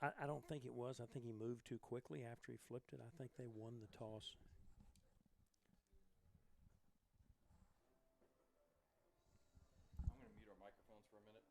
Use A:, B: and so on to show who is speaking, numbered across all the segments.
A: I don't think it was. I think he moved too quickly after he flipped it. I think they won the toss.
B: I'm going to mute our microphones for a minute.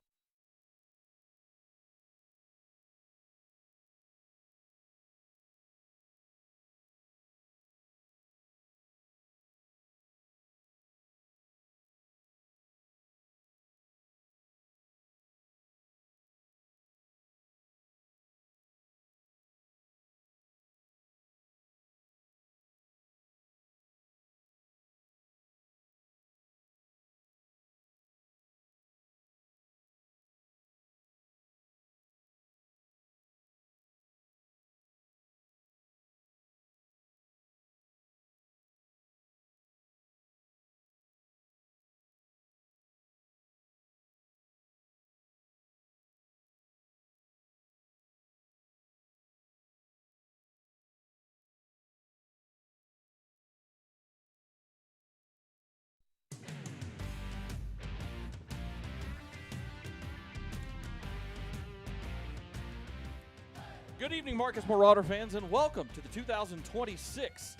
B: Good evening, Marcus Marauder fans, and welcome to the 2026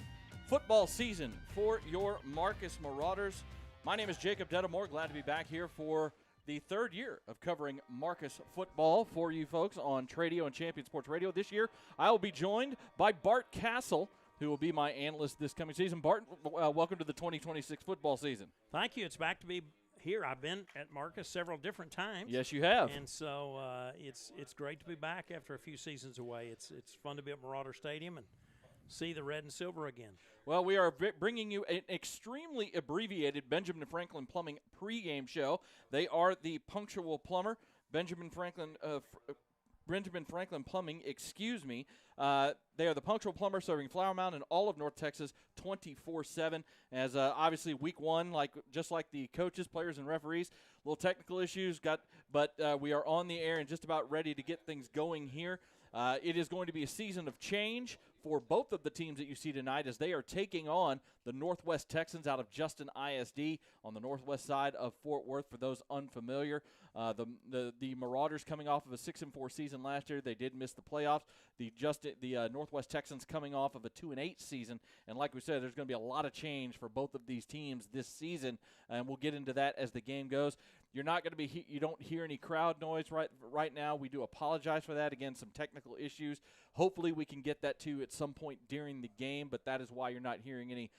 B: football season for your Marcus Marauders. My name is Jacob Dedamore. Glad to be back here for the third year of covering Marcus football for you folks on Tradio and Champion Sports Radio. This year, I will be joined by Bart Castle, who will be my analyst this coming season. Bart, welcome to the 2026 football season.
A: Thank you. It's back to be here. I've been at Marcus several different times.
B: Yes, you have.
A: And so it's great to be back after a few seasons away. It's fun to be at Marauder Stadium and see the red and silver again.
B: Well, we are bringing you an extremely abbreviated Benjamin Franklin Plumbing pregame show. They are the punctual plumber, Benjamin Franklin Plumbing, excuse me. They are the punctual plumber serving Flower Mound and all of North Texas 24/7. As obviously week one, just like the coaches, players, and referees, little technical issues but we are on the air and just about ready to get things going here. It is going to be a season of change for both of the teams that you see tonight as they are taking on the Northwest Texans out of Justin ISD on the northwest side of Fort Worth. For those unfamiliar, the Marauders coming off of a 6-4 season last year, they did miss the playoffs. The Northwest Texans coming off of a 2-8 season, and like we said, there's going to be a lot of change for both of these teams this season, and we'll get into that as the game goes. You're not going to be. You don't hear any crowd noise right now. We do apologize for that. Again, some technical issues. Hopefully, we can get that to at some point during the game. But that is why you're not hearing any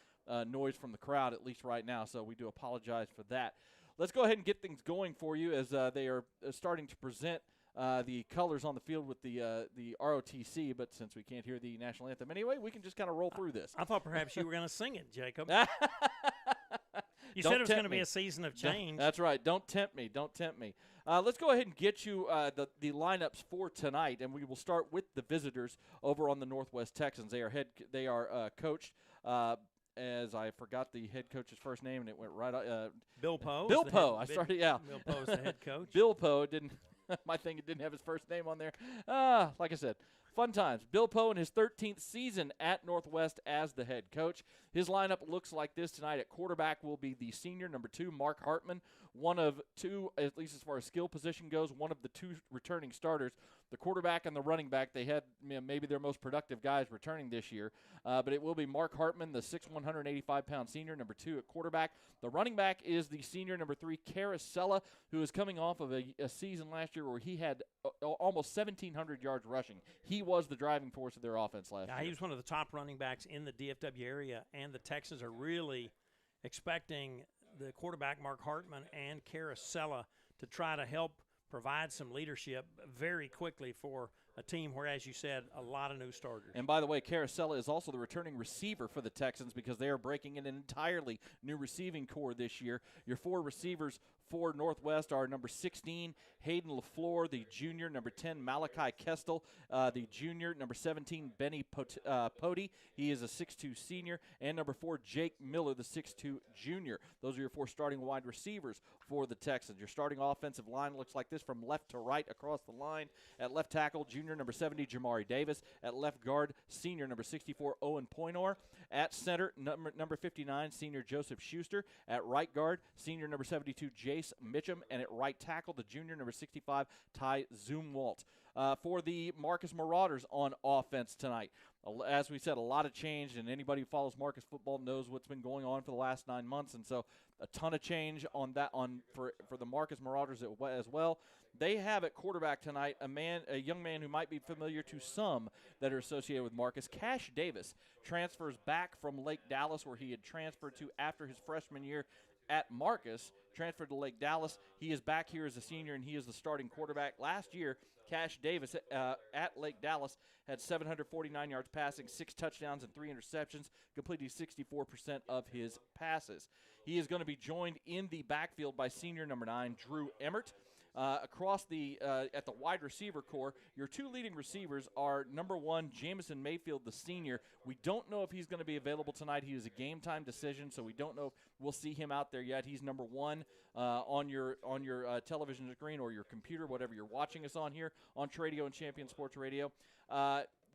B: noise from the crowd, at least right now. So we do apologize for that. Let's go ahead and get things going for you as they are starting to present the colors on the field with the ROTC. But since we can't hear the national anthem anyway, we can just kind of roll through this.
A: I thought perhaps you were going to sing it, Jacob. You
B: Don't
A: said it was going to
B: tempt
A: be
B: me.
A: a season of change.
B: That's right. Don't tempt me. Don't tempt me. Let's go ahead and get you the lineups for tonight, and we will start with the visitors over on the Northwest Texans. They are coached. As I forgot the head coach's first name, and it went right.
A: Bill Poe.
B: Bill Poe. I started. Yeah.
A: Bill Poe's the head coach.
B: Bill Poe didn't. My thing, it didn't have his first name on there. Like I said, fun times. Bill Poe in his 13th season at Northwest as the head coach. His lineup looks like this tonight. At quarterback will be the senior, number 2, Mark Hartman, one of two, at least as far as skill position goes, one of the two returning starters. The quarterback and the running back, they had maybe their most productive guys returning this year. But it will be Mark Hartman, the 6'1", 185-pound senior, number 2 at quarterback. The running back is the senior, number 3, Carasella, who is coming off of a season last year where he had almost 1,700 yards rushing. He was the driving force of their offense last year.
A: He was one of the top running backs in the DFW area, and the Texans are really expecting the quarterback, Mark Hartman, and Carasella to try to help provide some leadership very quickly for a team where, as you said, a lot of new starters.
B: And by the way, Carasella is also the returning receiver for the Texans because they are breaking in an entirely new receiving core this year. Your 4 receivers for Northwest are number 16, Hayden LaFleur, the junior, number 10, Malachi Kestel, the junior, number 17, Benny Poti. He is a 6'2 senior, and number 4, Jake Miller, the 6'2 junior. Those are your 4 starting wide receivers for the Texans. Your starting offensive line looks like this from left to right across the line. At left tackle, junior junior number 70, Jamari Davis. At left guard, senior number 64, Owen Poynor. At center, number 59, senior Joseph Schuster. At right guard, senior number 72, Jace Mitchum. And at right tackle, the junior number 65, Ty Zumwalt. For the Marcus Marauders on offense tonight, as we said, a lot of change, and anybody who follows Marcus football knows what's been going on for the last 9 months, and so a ton of change on that for the Marcus Marauders as well. They have at quarterback tonight a young man who might be familiar to some that are associated with Marcus. Cash Davis transfers back from Lake Dallas, where he had transferred to after his freshman year at Marcus, transferred to Lake Dallas. He is back here as a senior, and he is the starting quarterback. Last year, Cash Davis at Lake Dallas had 749 yards passing, 6 touchdowns, and 3 interceptions, completing 64% of his passes. He is going to be joined in the backfield by senior number 9, Drew Emmert. Across at the wide receiver core, your 2 leading receivers are number 1, Jamison Mayfield, the senior. We don't know if he's going to be available tonight. He is a game time decision, so we don't know if we'll see him out there yet. He's number 1 on your television screen or your computer, whatever you're watching us on here on Tradio and Champion Sports Radio.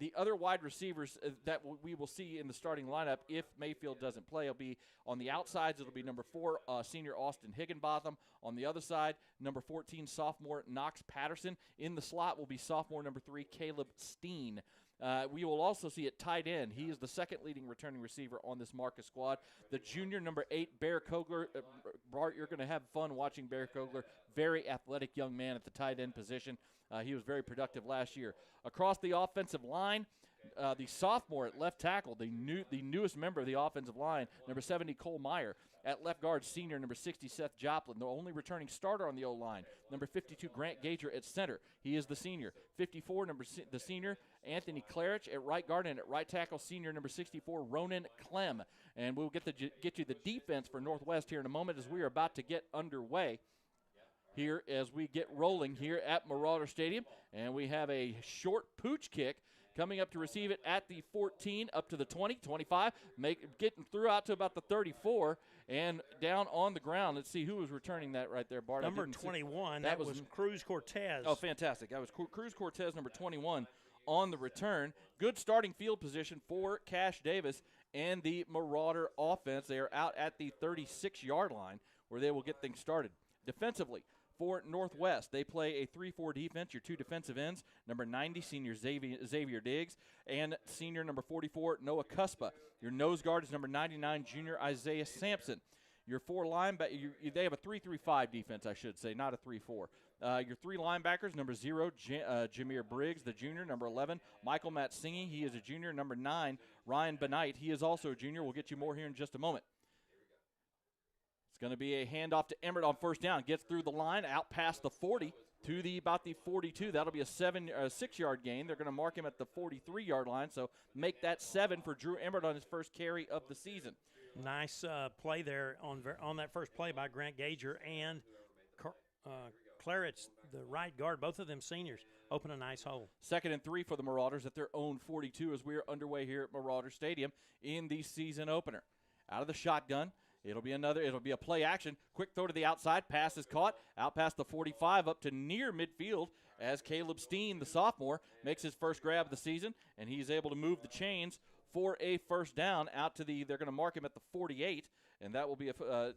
B: The other wide receivers that we will see in the starting lineup, if Mayfield doesn't play, will be on the outsides. It'll be number 4, senior Austin Higginbotham. On the other side, number 14, sophomore Knox Patterson. In the slot will be sophomore number 3, Caleb Steen. We will also see at tight end, he is the second leading returning receiver on this Marcus squad. The junior number 8, Bear Kogler. Bart, you're going to have fun watching Bear Kogler. Very athletic young man at the tight end position. He was very productive last year. Across the offensive line, the sophomore at left tackle, the newest member of the offensive line, number 70, Cole Meyer. At left guard, senior number 60, Seth Joplin, the only returning starter on the O-line. Number 52, Grant Gager at center. He is the senior. 54, the senior, Anthony Clarich at right guard, and at right tackle, senior number 64, Ronan Clem. And we'll get you the defense for Northwest here in a moment as we are about to get underway here as we get rolling here at Marauder Stadium. And we have a short pooch kick coming up to receive it at the 14, up to the 20, 25, getting through out to about the 34, and down on the ground. Let's see who was returning that right there, Bart.
A: Number 21, that was Cruz Cortez.
B: Oh, fantastic. That was Cruz Cortez, number 21, on the return. Good starting field position for Cash Davis and the Marauder offense. They are out at the 36-yard line where they will get things started. Defensively, for Northwest, they play a 3-4 defense. Your 2 defensive ends, number 90, senior Xavier Diggs, and senior number 44, Noah Cuspa. Your nose guard is number 99, junior Isaiah Sampson. Your 4 linebackers, they have a 3-3-5 defense, I should say, not a 3-4. Your 3 linebackers, number 0, Jameer Briggs, the junior, number 11, Michael Matsingi, he is a junior, number 9, Ryan Benight, he is also a junior. We'll get you more here in just a moment. It's going to be a handoff to Emmert on first down. Gets through the line, out past the 40 to about the 42. That'll be a 6-yard gain. They're going to mark him at the 43-yard line, so make that 7 for Drew Emmert on his first carry of the season.
A: Nice play there on that first play by Grant Gager and Claritz, the right guard. Both of them seniors open a nice hole. 2nd
B: and 3 for the Marauders at their own 42 as we are underway here at Marauder Stadium in the season opener. Out of the shotgun. It'll be a play action. Quick throw to the outside. Pass is caught. Out past the 45 up to near midfield as Caleb Steen, the sophomore, makes his first grab of the season, and he's able to move the chains for a first down out to they're going to mark him at the 48, and that will be a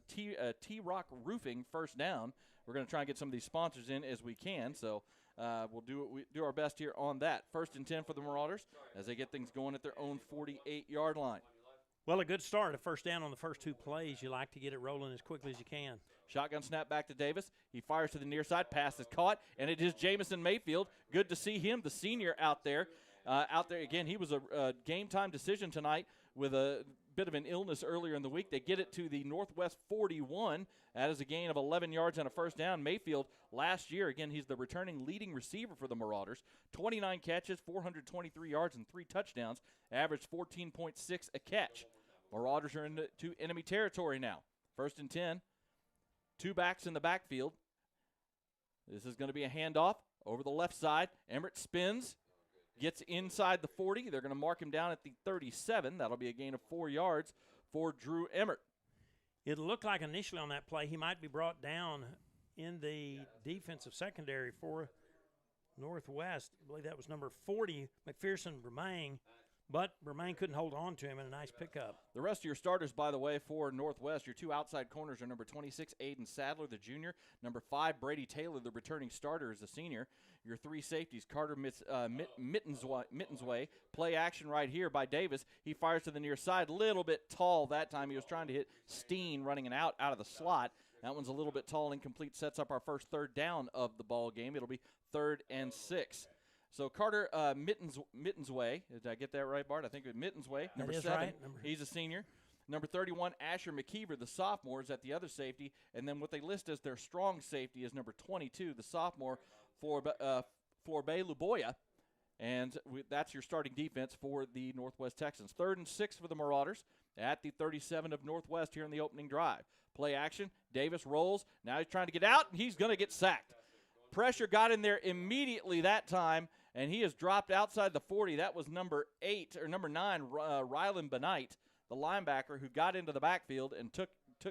B: T-Rock Roofing first down. We're going to try and get some of these sponsors in as we can, so we'll do our best here on that. 1st and 10 for the Marauders as they get things going at their own 48-yard line.
A: Well, a good start, a first down on the first 2 plays. You like to get it rolling as quickly as you can.
B: Shotgun snap back to Davis. He fires to the near side. Pass is caught, and it is Jamison Mayfield. Good to see him, the senior, out there. Again, he was a game-time decision tonight with a bit of an illness earlier in the week. They get it to the Northwest 41. That is a gain of 11 yards and a first down. Mayfield, last year, again, he's the returning leading receiver for the Marauders. 29 catches, 423 yards, and 3 touchdowns. Averaged 14.6 a catch. Marauders are into enemy territory now. 1st and 10. 2 backs in the backfield. This is going to be a handoff over the left side. Emmert spins, gets inside the 40. They're going to mark him down at the 37. That'll be a gain of 4 yards for Drew Emmert.
A: It looked like initially on that play he might be brought down in the defensive secondary for Northwest. I believe that was number 40, McPherson Bremain, but Bremain couldn't hold on to him in a nice pickup.
B: The rest of your starters, by the way, for Northwest, your two outside corners are number 26, Aiden Sadler, the junior, number 5, Brady Taylor, the returning starter, is the senior. Your three safeties, Carter Mittensway, play action right here by Davis. He fires to the near side, little bit tall that time. He was trying to hit Steen running an out of the slot. That one's a little bit tall, incomplete, sets up our first third down of the ball game. It'll be 3rd and 6. So Carter Mittensway, did I get that right, Bart? I think it was Mittensway, number 7.
A: Right.
B: He's a senior. Number 31, Asher McKeever, the sophomore, is at the other safety. And then what they list as their strong safety is number 22, the sophomore, Forbe Luboya. And that's your starting defense for the Northwest Texans. 3rd and 6 for the Marauders at the 37 of Northwest here in the opening drive. Play action. Davis rolls. Now he's trying to get out, and he's going to get sacked. Pressure got in there immediately that time, and he has dropped outside the 40. That was number 9, Rylan Benight, the linebacker who got into the backfield and took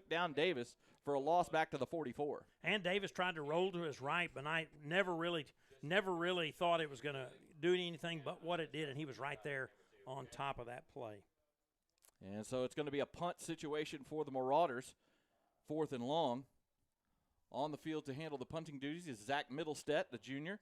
B: down Davis for a loss back to the 44.
A: And Davis tried to roll to his right, Benight never really thought it was going to do anything but what it did, and he was right there on top of that play.
B: And so it's going to be a punt situation for the Marauders, 4th and long. On the field to handle the punting duties is Zach Middlestedt, the junior.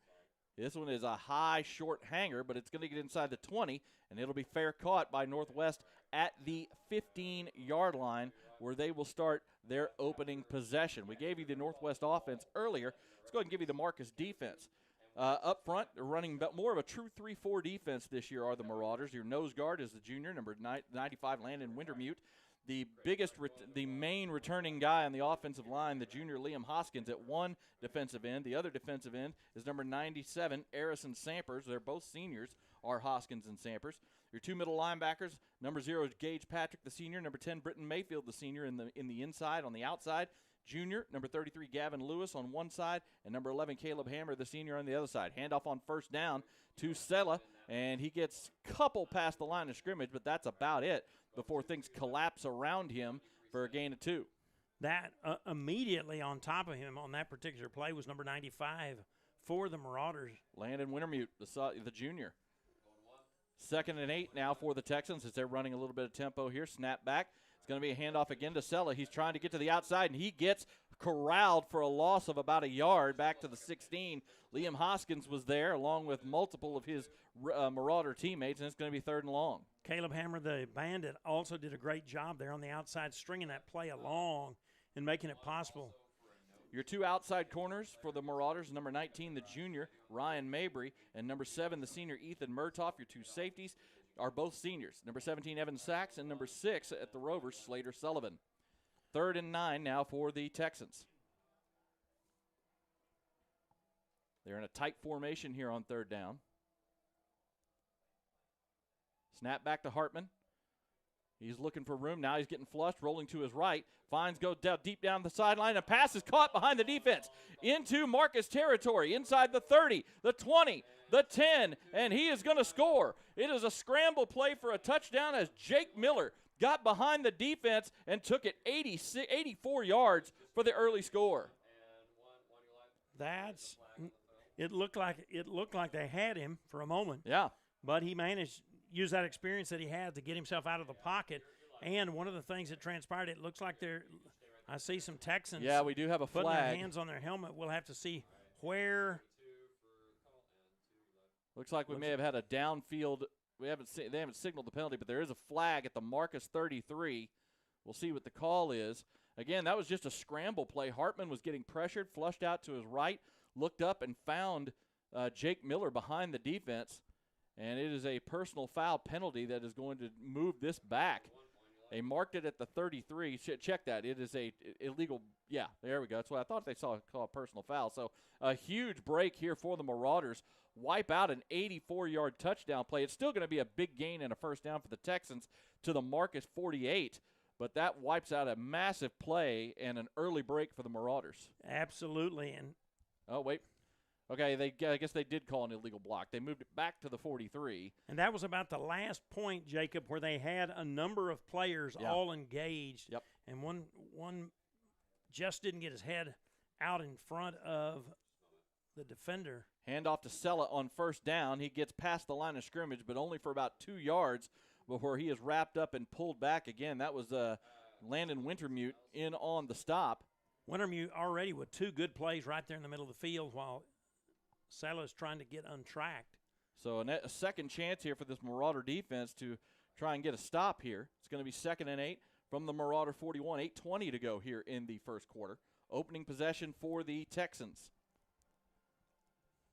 B: This one is a high, short hanger, but it's going to get inside the 20, and it'll be fair caught by Northwest at the 15-yard line, where they will start their opening possession. We gave you the Northwest offense earlier. Let's go ahead and give you the Marcus defense. Up front, they're running more of a true 3-4 defense this year are the Marauders. Your nose guard is the junior, number 95, Landon Wintermute. The main returning guy on the offensive line, the junior Liam Hoskins at one defensive end. The other defensive end is number 97, Arison Sampers. They're both seniors, are Hoskins and Sampers. Your two middle linebackers, number 0 is Gage Patrick, the senior. Number 10, Britton Mayfield, the senior, in the inside. On the outside, junior, number 33, Gavin Lewis on one side, and number 11, Caleb Hammer, the senior, on the other side. Handoff on first down to Sella, and he gets a couple past the line of scrimmage, but that's about it before things collapse around him for a gain of 2.
A: That immediately on top of him on that particular play was number 95 for the Marauders.
B: Landon Wintermute, the junior. 2nd and 8 now for the Texans as they're running a little bit of tempo here. Snap back. It's going to be a handoff again to Sella. He's trying to get to the outside, and he gets corralled for a loss of about a yard back to the 16. Liam Hoskins was there along with multiple of his Marauder teammates, and it's going to be 3rd and long.
A: Caleb Hammer, the bandit, also did a great job there on the outside, stringing that play along and making it possible.
B: Your two outside corners for the Marauders, number 19, the junior, Ryan Mabry, and number 7, the senior, Ethan Murtoff. Your two safeties are both seniors, number 17, Evan Sachs, and number 6 at the Rovers, Slater Sullivan. 3rd and 9 now for the Texans. They're in a tight formation here on 3rd down. Snap back to Hartman. He's looking for room. Now he's getting flushed, rolling to his right. Finds go deep down the sideline. A pass is caught behind the defense into Marcus territory, inside the 30, the 20, the 10, and he is going to score. It is a scramble play for a touchdown as Jake Miller got behind the defense and took it 84 yards for the early score.
A: It looked like they had him for a moment.
B: Yeah.
A: But he managed to use that experience that he had to get himself out of the pocket. And one of the things that transpired, it looks like I see some Texans.
B: Yeah, we do have a flag.
A: Putting their hands on their helmet. We'll have to see where.
B: Looks like we may have had a downfield. They haven't signaled the penalty, but there is a flag at the Marcus 33. We'll see what the call is. Again, that was just a scramble play. Hartman was getting pressured, flushed out to his right, looked up and found Jake Miller behind the defense. And it is a personal foul penalty that is going to move this back. They marked it at the 33. Check that. It is a illegal. Yeah, there we go. That's what I thought they saw call a personal foul. So a huge break here for the Marauders. Wipe out an 84-yard touchdown play. It's still going to be a big gain and a first down for the Texans to the Marcus 48. But that wipes out a massive play and an early break for the Marauders.
A: Absolutely. And
B: oh, wait. Okay, I guess they did call an illegal block. They moved it back to the 43.
A: And that was about the last point, Jacob, where they had a number of players all engaged.
B: Yep.
A: And one just didn't get his head out in front of the defender.
B: Handoff to Sella on first down. He gets past the line of scrimmage, but only for about 2 yards before he is wrapped up and pulled back again. That was Landon Wintermute in on the stop.
A: Wintermute already with 2 good plays right there in the middle of the field while Sella is trying to get untracked.
B: So a second chance here for this Marauder defense to try and get a stop here. It's going to be 2nd and 8 from the Marauder 41. 8:20 to go here in the first quarter. Opening possession for the Texans.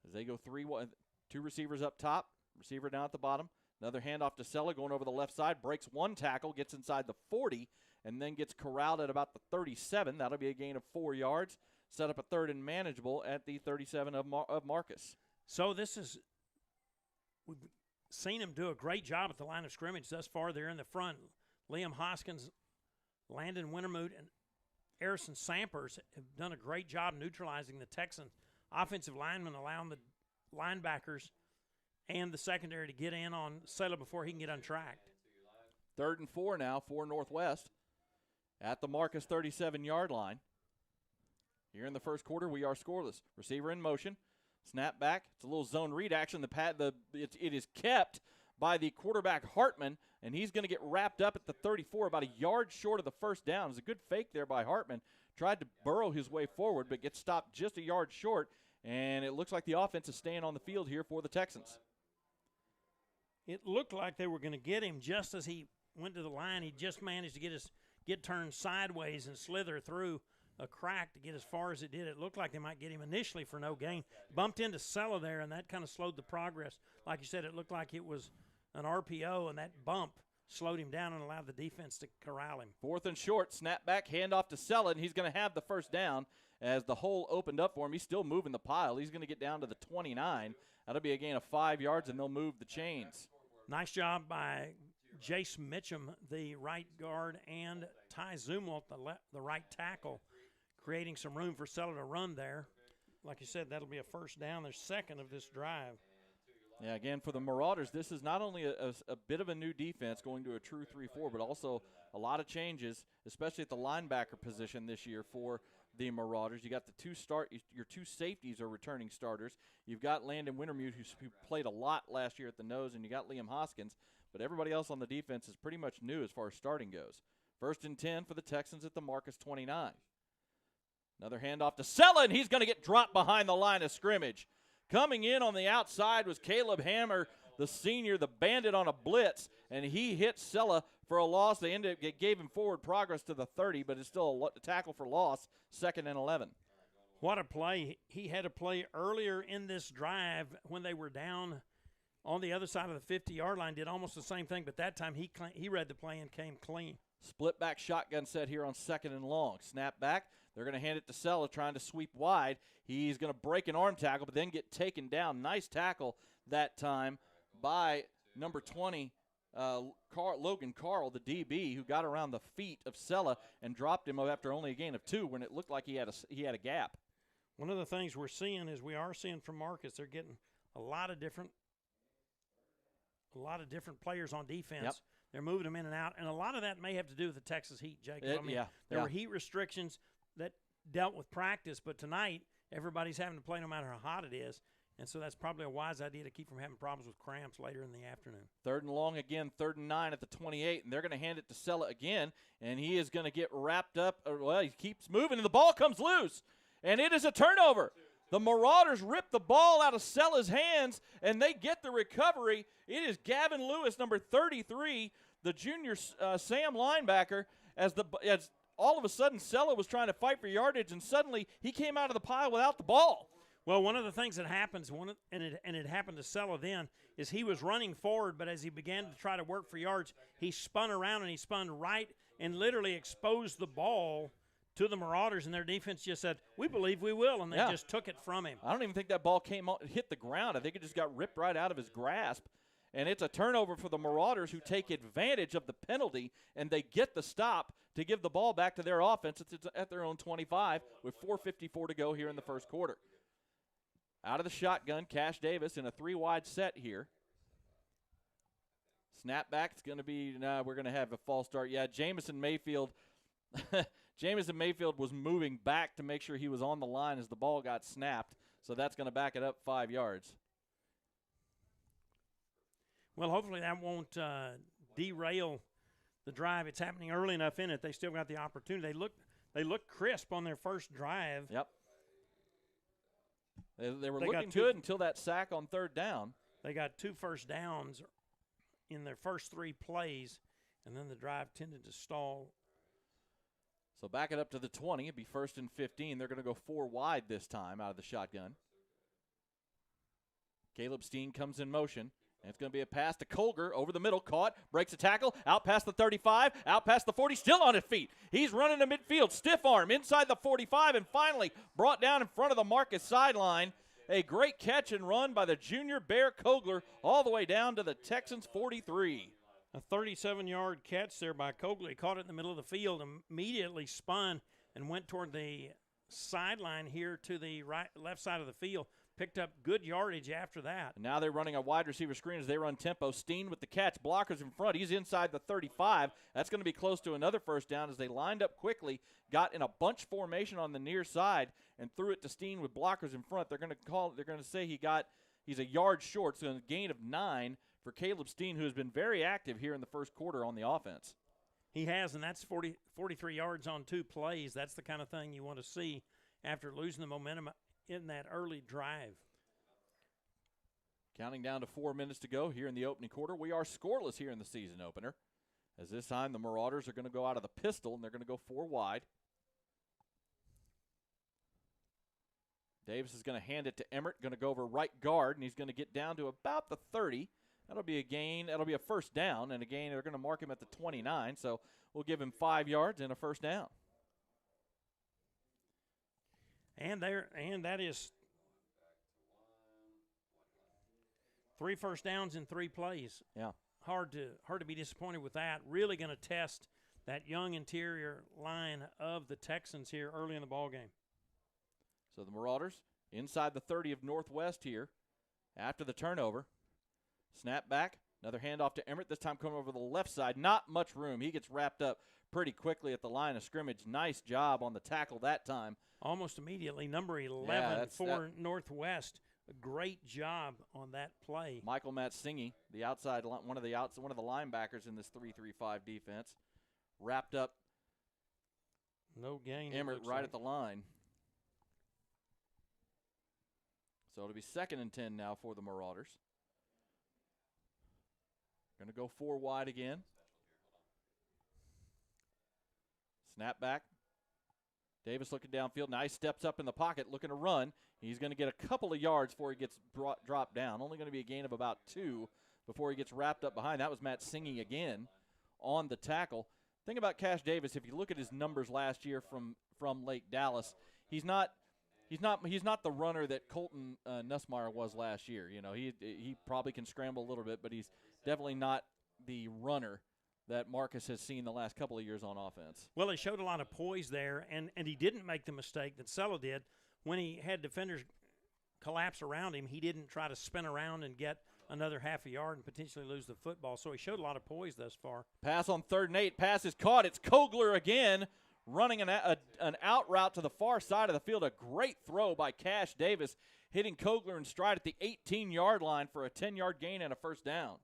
B: As they go 3-1, 2 receivers up top, receiver down at the bottom. Another handoff to Sella going over the left side, breaks 1 tackle, gets inside the 40, and then gets corralled at about the 37. That'll be a gain of 4 yards. Set up a 3rd and manageable at the 37 of Marcus.
A: So we've seen him do a great job at the line of scrimmage thus far. They're in the front. Liam Hoskins, Landon Wintermute, and Harrison Sampers have done a great job neutralizing the Texan offensive linemen, allowing the linebackers and the secondary to get in on Sella before he can get untracked.
B: 3rd and 4 now for Northwest at the Marcus 37-yard line. Here in the first quarter, we are scoreless. Receiver in motion. Snap back. It's a little zone read action. It is kept by the quarterback Hartman, and he's going to get wrapped up at the 34, about a yard short of the first down. It was a good fake there by Hartman. Tried to burrow his way forward, but gets stopped just a yard short, and it looks like the offense is staying on the field here for the Texans.
A: It looked like they were going to get him just as he went to the line. He just managed to get turned sideways and slither through a crack to get as far as it did. It looked like they might get him initially for no gain. Bumped into Sella there, and that kind of slowed the progress. Like you said, it looked like it was an RPO, and that bump slowed him down and allowed the defense to corral him.
B: 4th and short, snap back, handoff to Sella, and he's going to have the first down as the hole opened up for him. He's still moving the pile. He's going to get down to the 29. That'll be a gain of 5 yards, and they'll move the chains.
A: Nice job by Jace Mitchum, the right guard, and Ty Zumwalt, the right tackle, creating some room for Sella to run there. Like you said, that'll be a first down, their second of this drive.
B: Yeah, again, for the Marauders, this is not only a bit of a new defense going to a true 3-4, but also a lot of changes, especially at the linebacker position this year for the Marauders. You got your 2 safeties are returning starters. You've got Landon Wintermute, who played a lot last year at the nose, and you got Liam Hoskins. But everybody else on the defense is pretty much new as far as starting goes. 1st and 10 for the Texans at the Marcus 29. Another handoff to Sella, and he's going to get dropped behind the line of scrimmage. Coming in on the outside was Caleb Hammer, the senior, the bandit on a blitz, and he hit Sella for a loss. They gave him forward progress to the 30, but it's still a tackle for loss, 2nd and 11.
A: What a play. He had a play earlier in this drive when they were down on the other side of the 50-yard line, did almost the same thing, but that time he read the play and came clean.
B: Split back shotgun set here on 2nd and long. Snap back. They're going to hand it to Sella, trying to sweep wide. He's going to break an arm tackle, but then get taken down. Nice tackle that time by number 20, Logan Carl, the DB, who got around the feet of Sella and dropped him after only a gain of 2 when it looked like he had a gap.
A: One of the things we're seeing is we are seeing from Marcus, they're getting a lot of different players on defense.
B: Yep.
A: They're moving them in and out, and a lot of that may have to do with the Texas heat, Jacob. There were heat restrictions that dealt with practice, but tonight everybody's having to play no matter how hot it is, and so that's probably a wise idea to keep from having problems with cramps later in the afternoon.
B: 3rd and long again, 3rd and 9 at the 28, and they're going to hand it to Sella again, and he is going to get wrapped up. Well, he keeps moving, and the ball comes loose, and it is a turnover. The Marauders rip the ball out of Sella's hands, and they get the recovery. It is Gavin Lewis, number 33, the junior Sam linebacker, as all of a sudden Sella was trying to fight for yardage, and suddenly he came out of the pile without the ball.
A: Well, one of the things that happens, and it happened to Sella then, is he was running forward, but as he began to try to work for yards, he spun around and he spun right and literally exposed the ball to the Marauders, and their defense just said, "We believe we will," and they just took it from him.
B: I don't even think that ball hit the ground. I think it just got ripped right out of his grasp. And it's a turnover for the Marauders, who take advantage of the penalty, and they get the stop to give the ball back to their offense at their own 25 with 4:54 to go here in the first quarter. Out of the shotgun, Cash Davis in a 3-wide set here. Snapback, it's going to be, we're going to have a false start. Yeah, Jamison Mayfield was moving back to make sure he was on the line as the ball got snapped. So that's going to back it up 5 yards.
A: Well, hopefully that won't derail the drive. It's happening early enough in it. They still got the opportunity. They look crisp on their first drive.
B: Yep. They were looking good until that sack on 3rd down.
A: They got 2 first downs in their first 3 plays, and then the drive tended to stall.
B: So back it up to the 20. It'd be 1st and 15. They're going to go 4 wide this time out of the shotgun. Caleb Steen comes in motion. And it's going to be a pass to Colger over the middle. Caught, breaks a tackle, out past the 35, out past the 40, still on his feet. He's running to midfield, stiff arm inside the 45, and finally brought down in front of the Marcus sideline. A great catch and run by the junior Bear Kogler all the way down to the Texans' 43.
A: A 37-yard catch there by Kogler. He caught it in the middle of the field, immediately spun and went toward the sideline here to the left side of the field. Picked up good yardage after that.
B: And now they're running a wide receiver screen as they run tempo. Steen with the catch. Blockers in front. He's inside the 35. That's going to be close to another first down as they lined up quickly, got in a bunch formation on the near side, and threw it to Steen with blockers in front. They're going to say he's a yard short, so a gain of 9 for Caleb Steen, who has been very active here in the first quarter on the offense.
A: He has, and that's 43 yards on 2 plays. That's the kind of thing you want to see after losing the momentum in that early drive.
B: Counting down to 4 minutes to go here in the opening quarter. We are scoreless here in the season opener, as this time the Marauders are going to go out of the pistol, and they're going to go 4 wide. Davis is going to hand it to Emmert, going to go over right guard, and he's going to get down to about the 30. That'll be a gain. That'll be a first down, and again, they're going to mark him at the 29, so we'll give him 5 yards and a first down.
A: And that is 3 first downs in 3 plays.
B: Yeah.
A: Hard to be disappointed with that. Really going to test that young interior line of the Texans here early in the ball game.
B: So the Marauders inside the 30 of Northwest here after the turnover. Snap back, another handoff to Emmert, this time coming over the left side. Not much room. He gets wrapped up pretty quickly at the line of scrimmage. Nice job on the tackle that time.
A: Almost immediately, number 11 for Northwest. A great job on that play.
B: Michael Matsingi, the outside one of the linebackers in this 3-3-5 defense, wrapped up.
A: No gain.
B: Emmert right at the line. So it'll be 2nd and 10 now for the Marauders. Going to go 4 wide again. Snap back. Davis looking downfield. Now he steps up in the pocket looking to run. He's going to get a couple of yards before he gets dropped down. Only going to be a gain of about 2 before he gets wrapped up behind. That was Matt singing again on the tackle. Thing about Cash Davis, if you look at his numbers last year from Lake Dallas, he's not the runner that Colton Nussmeier was last year. You know, he probably can scramble a little bit, but he's definitely not the runner that Marcus has seen the last couple of years on offense.
A: Well, he showed a lot of poise there, and he didn't make the mistake that Sella did. When he had defenders collapse around him, he didn't try to spin around and get another half a yard and potentially lose the football. So he showed a lot of poise thus far.
B: Pass on 3rd and 8. Pass is caught. It's Kogler again, running an out route to the far side of the field. A great throw by Cash Davis, hitting Kogler in stride at the 18-yard line for a 10-yard gain and a first down.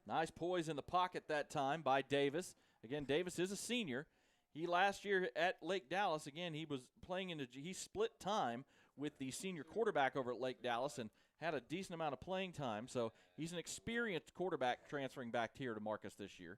B: Nice poise in the pocket that time by Davis. Again, Davis is a senior. He last year at Lake Dallas, again, he was playing he split time with the senior quarterback over at Lake Dallas and had a decent amount of playing time. So he's an experienced quarterback transferring back here to Marcus this year.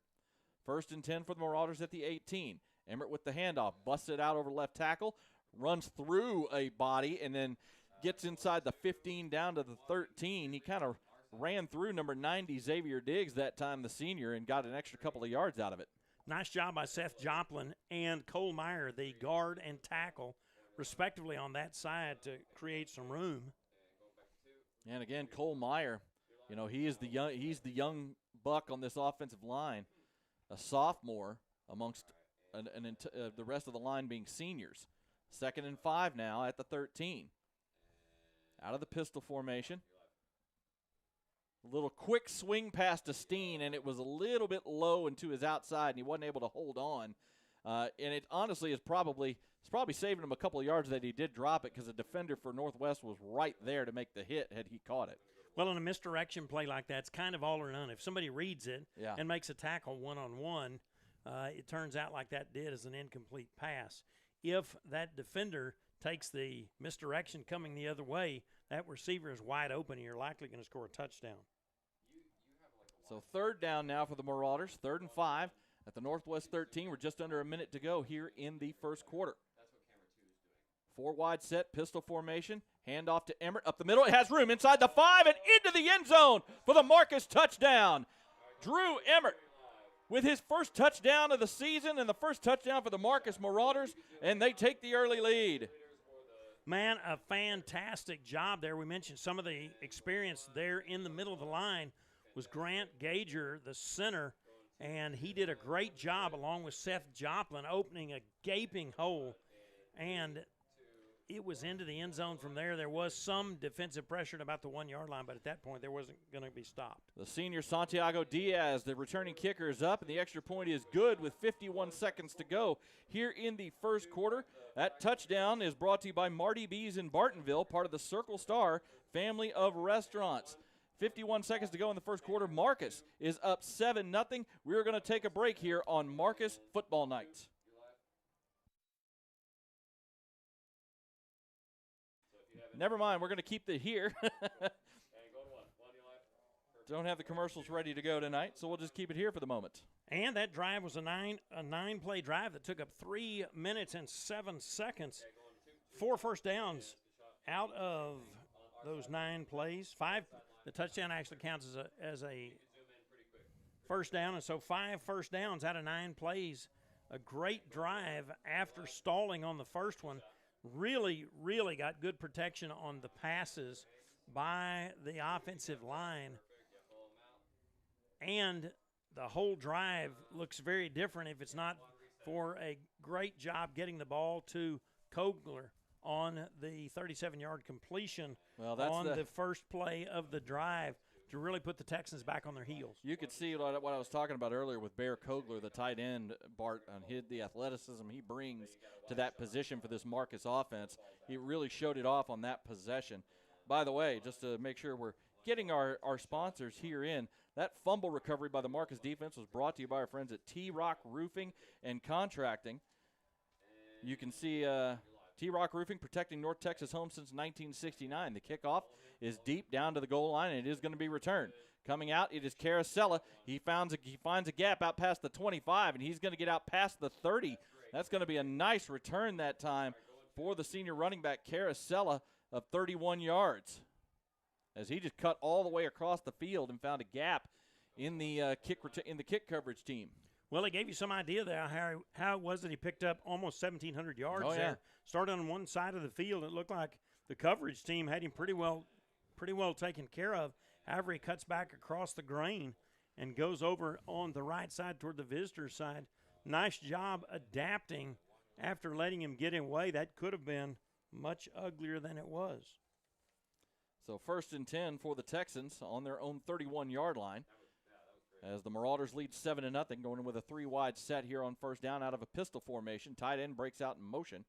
B: 1st and 10 for the Marauders at the 18. Emmert with the handoff, busts it out over left tackle, runs through a body, and then gets inside the 15 down to the 13. He kind of ran through number 90, Xavier Diggs, that time the senior, and got an extra couple of yards out of it.
A: Nice job by Seth Joplin and Cole Meyer, the guard and tackle, respectively, on that side to create some room.
B: And again, Cole Meyer, you know, he's the young buck on this offensive line, a sophomore amongst the rest of the line being seniors. 2nd and 5 now at the 13. Out of the pistol formation. A little quick swing pass to Steen, and it was a little bit low and to his outside, and he wasn't able to hold on. And it honestly is probably saving him a couple of yards that he did drop it because the defender for Northwest was right there to make the hit had he caught it.
A: Well, in a misdirection play like that, it's kind of all or none. If somebody reads it and makes a tackle one-on-one, it turns out like that did as an incomplete pass. If that defender takes the misdirection coming the other way, that receiver is wide open and you're likely going to score a touchdown.
B: So third down now for the Marauders, 3rd and 5 at the Northwest 13. We're just under a minute to go here in the first quarter. 4 wide set, pistol formation, handoff to Emmert up the middle. It has room inside the 5 and into the end zone for the Marcus touchdown. Drew Emmert with his first touchdown of the season and the first touchdown for the Marcus Marauders, and they take the early lead.
A: Man, a fantastic job there. We mentioned some of the experience there in the middle of the line was Grant Gager, the center, and he did a great job along with Seth Joplin opening a gaping hole, and it was into the end zone from there. There was some defensive pressure at about the 1-yard line, but at that point there wasn't going to be stopped.
B: The senior Santiago Diaz, the returning kicker, is up, and the extra point is good with 51 seconds to go here in the first quarter. That touchdown is brought to you by Marty B's in Bartonville, part of the Circle Star family of restaurants. 51 seconds to go in the first quarter. Marcus is up 7-0. We're going to take a break here on Marcus Football Nights. Never mind, we're going to keep it here. Don't have the commercials ready to go tonight, so we'll just keep it here for the moment.
A: And that drive was a nine-play drive that took up 3 minutes and 7 seconds. 4 first downs out of those 9 plays. 5, the touchdown actually counts as a first down, and so 5 first downs out of 9 plays. A great drive after stalling on the first one. Really, really got good protection on the passes by the offensive line. And the whole drive looks very different if it's not for a great job getting the ball to Kogler on the 37-yard completion on the first play of the drive to really put the Texans back on their heels.
B: You could see what I was talking about earlier with Bear Kogler, the tight end, Bart, on the athleticism he brings to that position for this Marcus offense. He really showed it off on that possession. By the way, just to make sure we're getting our sponsors here in, that fumble recovery by the Marcus defense was brought to you by our friends at T-Rock Roofing and Contracting. You can see T-Rock Roofing protecting North Texas home since 1969. The kickoff is deep down to the goal line, and it is going to be returned. Coming out, it is Carasella. He finds a gap out past the 25, and he's going to get out past the 30. That's going to be a nice return that time for the senior running back, Carasella, of 31 yards. As he just cut all the way across the field and found a gap in the kick coverage team.
A: Well, it gave you some idea there how it was that he picked up almost 1,700 yards there. Started on one side of the field. It looked like the coverage team had him pretty well taken care of. However, he cuts back across the grain and goes over on the right side toward the visitor side. Nice job adapting after letting him get away. That could have been much uglier than it was.
B: So 1st and 10 for the Texans on their own 31-yard line. As the Marauders lead 7-0, going in with a 3-wide set here on first down out of a pistol formation. Tight end breaks out in motion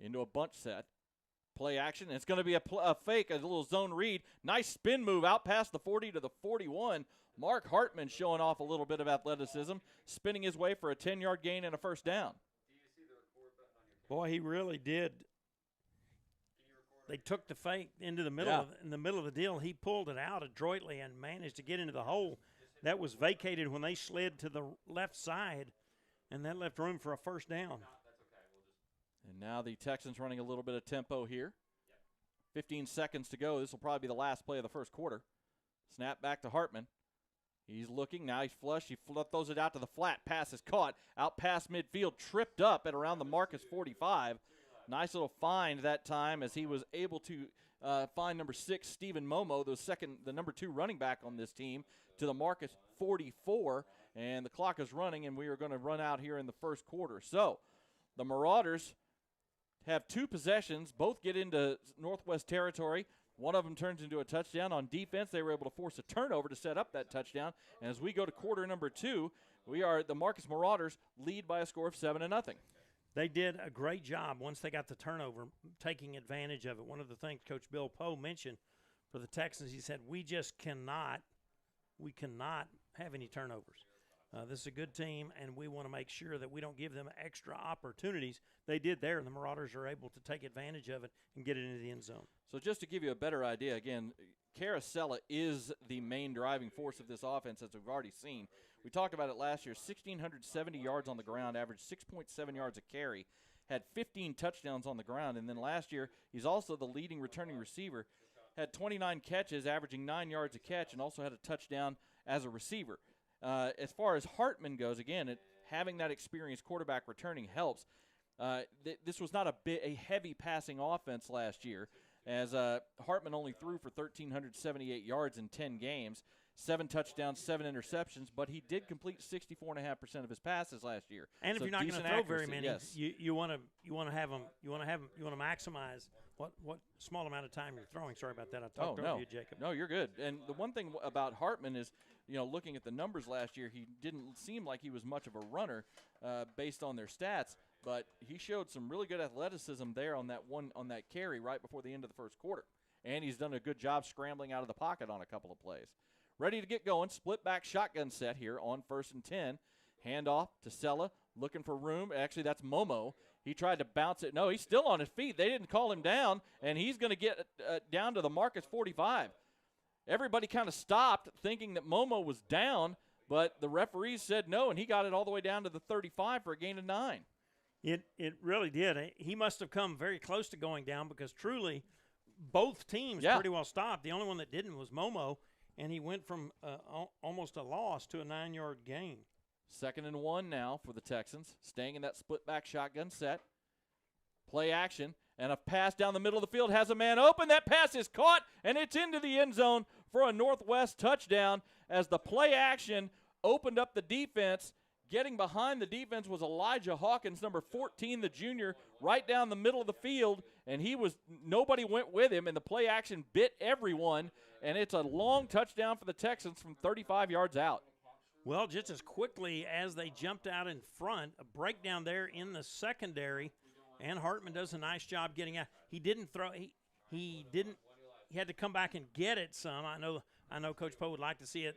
B: into a bunch set. Play action. It's going to be a fake, a little zone read. Nice spin move out past the 40 to the 41. Mark Hartman showing off a little bit of athleticism, spinning his way for a 10-yard gain and a first down.
A: Boy, he really did. They took the fake into the middle in the middle of the deal. He pulled it out adroitly and managed to get into the hole. That was vacated when they slid to the left side, and that left room for a first down.
B: And now the Texans running a little bit of tempo here. 15 seconds to go. This will probably be the last play of the first quarter. Snap back to Hartman. He's looking. Now he's flush. He throws it out to the flat. Pass is caught. Out past midfield. Tripped up at around the Marcus 45. Nice little find that time as he was able to find number 6, Stephen Momo, the number 2 running back on this team, to the Marcus 44. And the clock is running, and we are going to run out here in the first quarter. So the Marauders have 2 possessions. Both get into Northwest territory. One of them turns into a touchdown. On defense, they were able to force a turnover to set up that touchdown. And as we go to quarter number 2, The Marcus Marauders lead by a score of 7-0.
A: They did a great job once they got the turnover, taking advantage of it. One of the things Coach Bill Poe mentioned for the Texans, he said, we cannot have any turnovers. This is a good team, and we want to make sure that we don't give them extra opportunities. They did there, and the Marauders are able to take advantage of it and get it into the end zone.
B: So just to give you a better idea, again, Carosella is the main driving force of this offense, as we've already seen. We talked about it last year, 1,670 yards on the ground, averaged 6.7 yards a carry, had 15 touchdowns on the ground, and then last year he's also the leading returning receiver, had 29 catches, averaging 9 yards a catch, and also had a touchdown as a receiver. As far as Hartman goes, again, having that experienced quarterback returning helps. This was not a heavy passing offense last year, as Hartman only threw for 1,378 yards in 10 games, 7 touchdowns, 7 interceptions, but he did complete 64.5% of his passes last year.
A: And
B: so
A: if you're not going to throw very many,
B: yes.
A: you want to maximize what small amount of time you're throwing. Sorry about that. I talked over you, Jacob.
B: No, you're good. And the one thing about Hartman is, looking at the numbers last year, he didn't seem like he was much of a runner based on their stats, but he showed some really good athleticism there on that carry right before the end of the first quarter. And he's done a good job scrambling out of the pocket on a couple of plays. Ready to get going. Split back shotgun set here on 1st and 10. Handoff to Sella, looking for room. Actually, that's Momo. He tried to bounce it. No, he's still on his feet. They didn't call him down, and he's going to get down to the Marcus 45. Everybody kind of stopped thinking that Momo was down, but the referees said no, and he got it all the way down to the 35 for a gain of 9.
A: It really did. He must have come very close to going down because truly both teams pretty well stopped. The only one that didn't was Momo, and he went from almost a loss to a 9-yard gain.
B: 2nd and 1 now for the Texans, staying in that split-back shotgun set. Play action, and a pass down the middle of the field has a man open. That pass is caught, and it's into the end zone for a Northwest touchdown as the play action opened up the defense. Getting behind the defense was Elijah Hawkins, number 14, the junior, right down the middle of the field, and nobody went with him, and the play action bit everyone, and it's a long touchdown for the Texans from 35 yards out.
A: Well, just as quickly as they jumped out in front, a breakdown there in the secondary, and Hartman does a nice job getting out. He didn't throw. He had to come back and get it some. I know Coach Poe would like to see it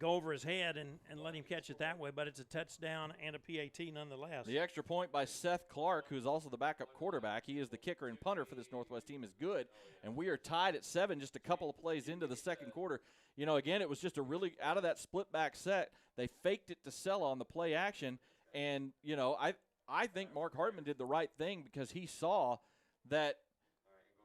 A: go over his head and let him catch it that way, but it's a touchdown and a PAT nonetheless.
B: The extra point by Seth Clark, who's also the backup quarterback. He is the kicker and punter for this Northwest team, is good, and we are tied at 7 just a couple of plays into the second quarter. Again, it was just a really out of that split back set. They faked it to Sella on the play action, and, I think Mark Hartman did the right thing because he saw that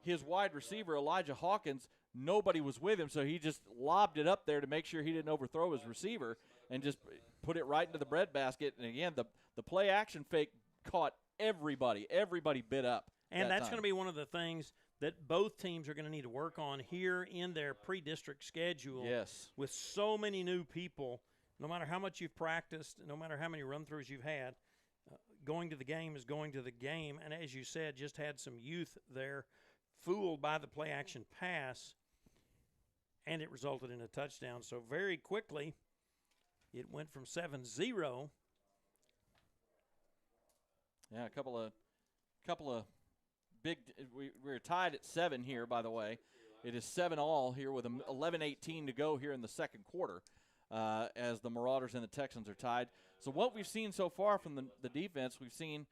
B: his wide receiver, Elijah Hawkins, nobody was with him, so he just lobbed it up there to make sure he didn't overthrow his receiver and just put it right into the breadbasket. And, again, the play action fake caught everybody. Everybody bit up.
A: And that's going to be one of the things that both teams are going to need to work on here in their pre-district schedule.
B: Yes.
A: With so many new people, no matter how much you've practiced, no matter how many run-throughs you've had, going to the game is going to the game. And as you said, just had some youth there fooled by the play-action pass, and it resulted in a touchdown. So very quickly, it went from 7-0.
B: Yeah, a couple of big. We're tied at 7 here, by the way. It is 7-all here with 11:18 to go here in the second quarter, as the Marauders and the Texans are tied. So what we've seen so far from the defense, we've seen,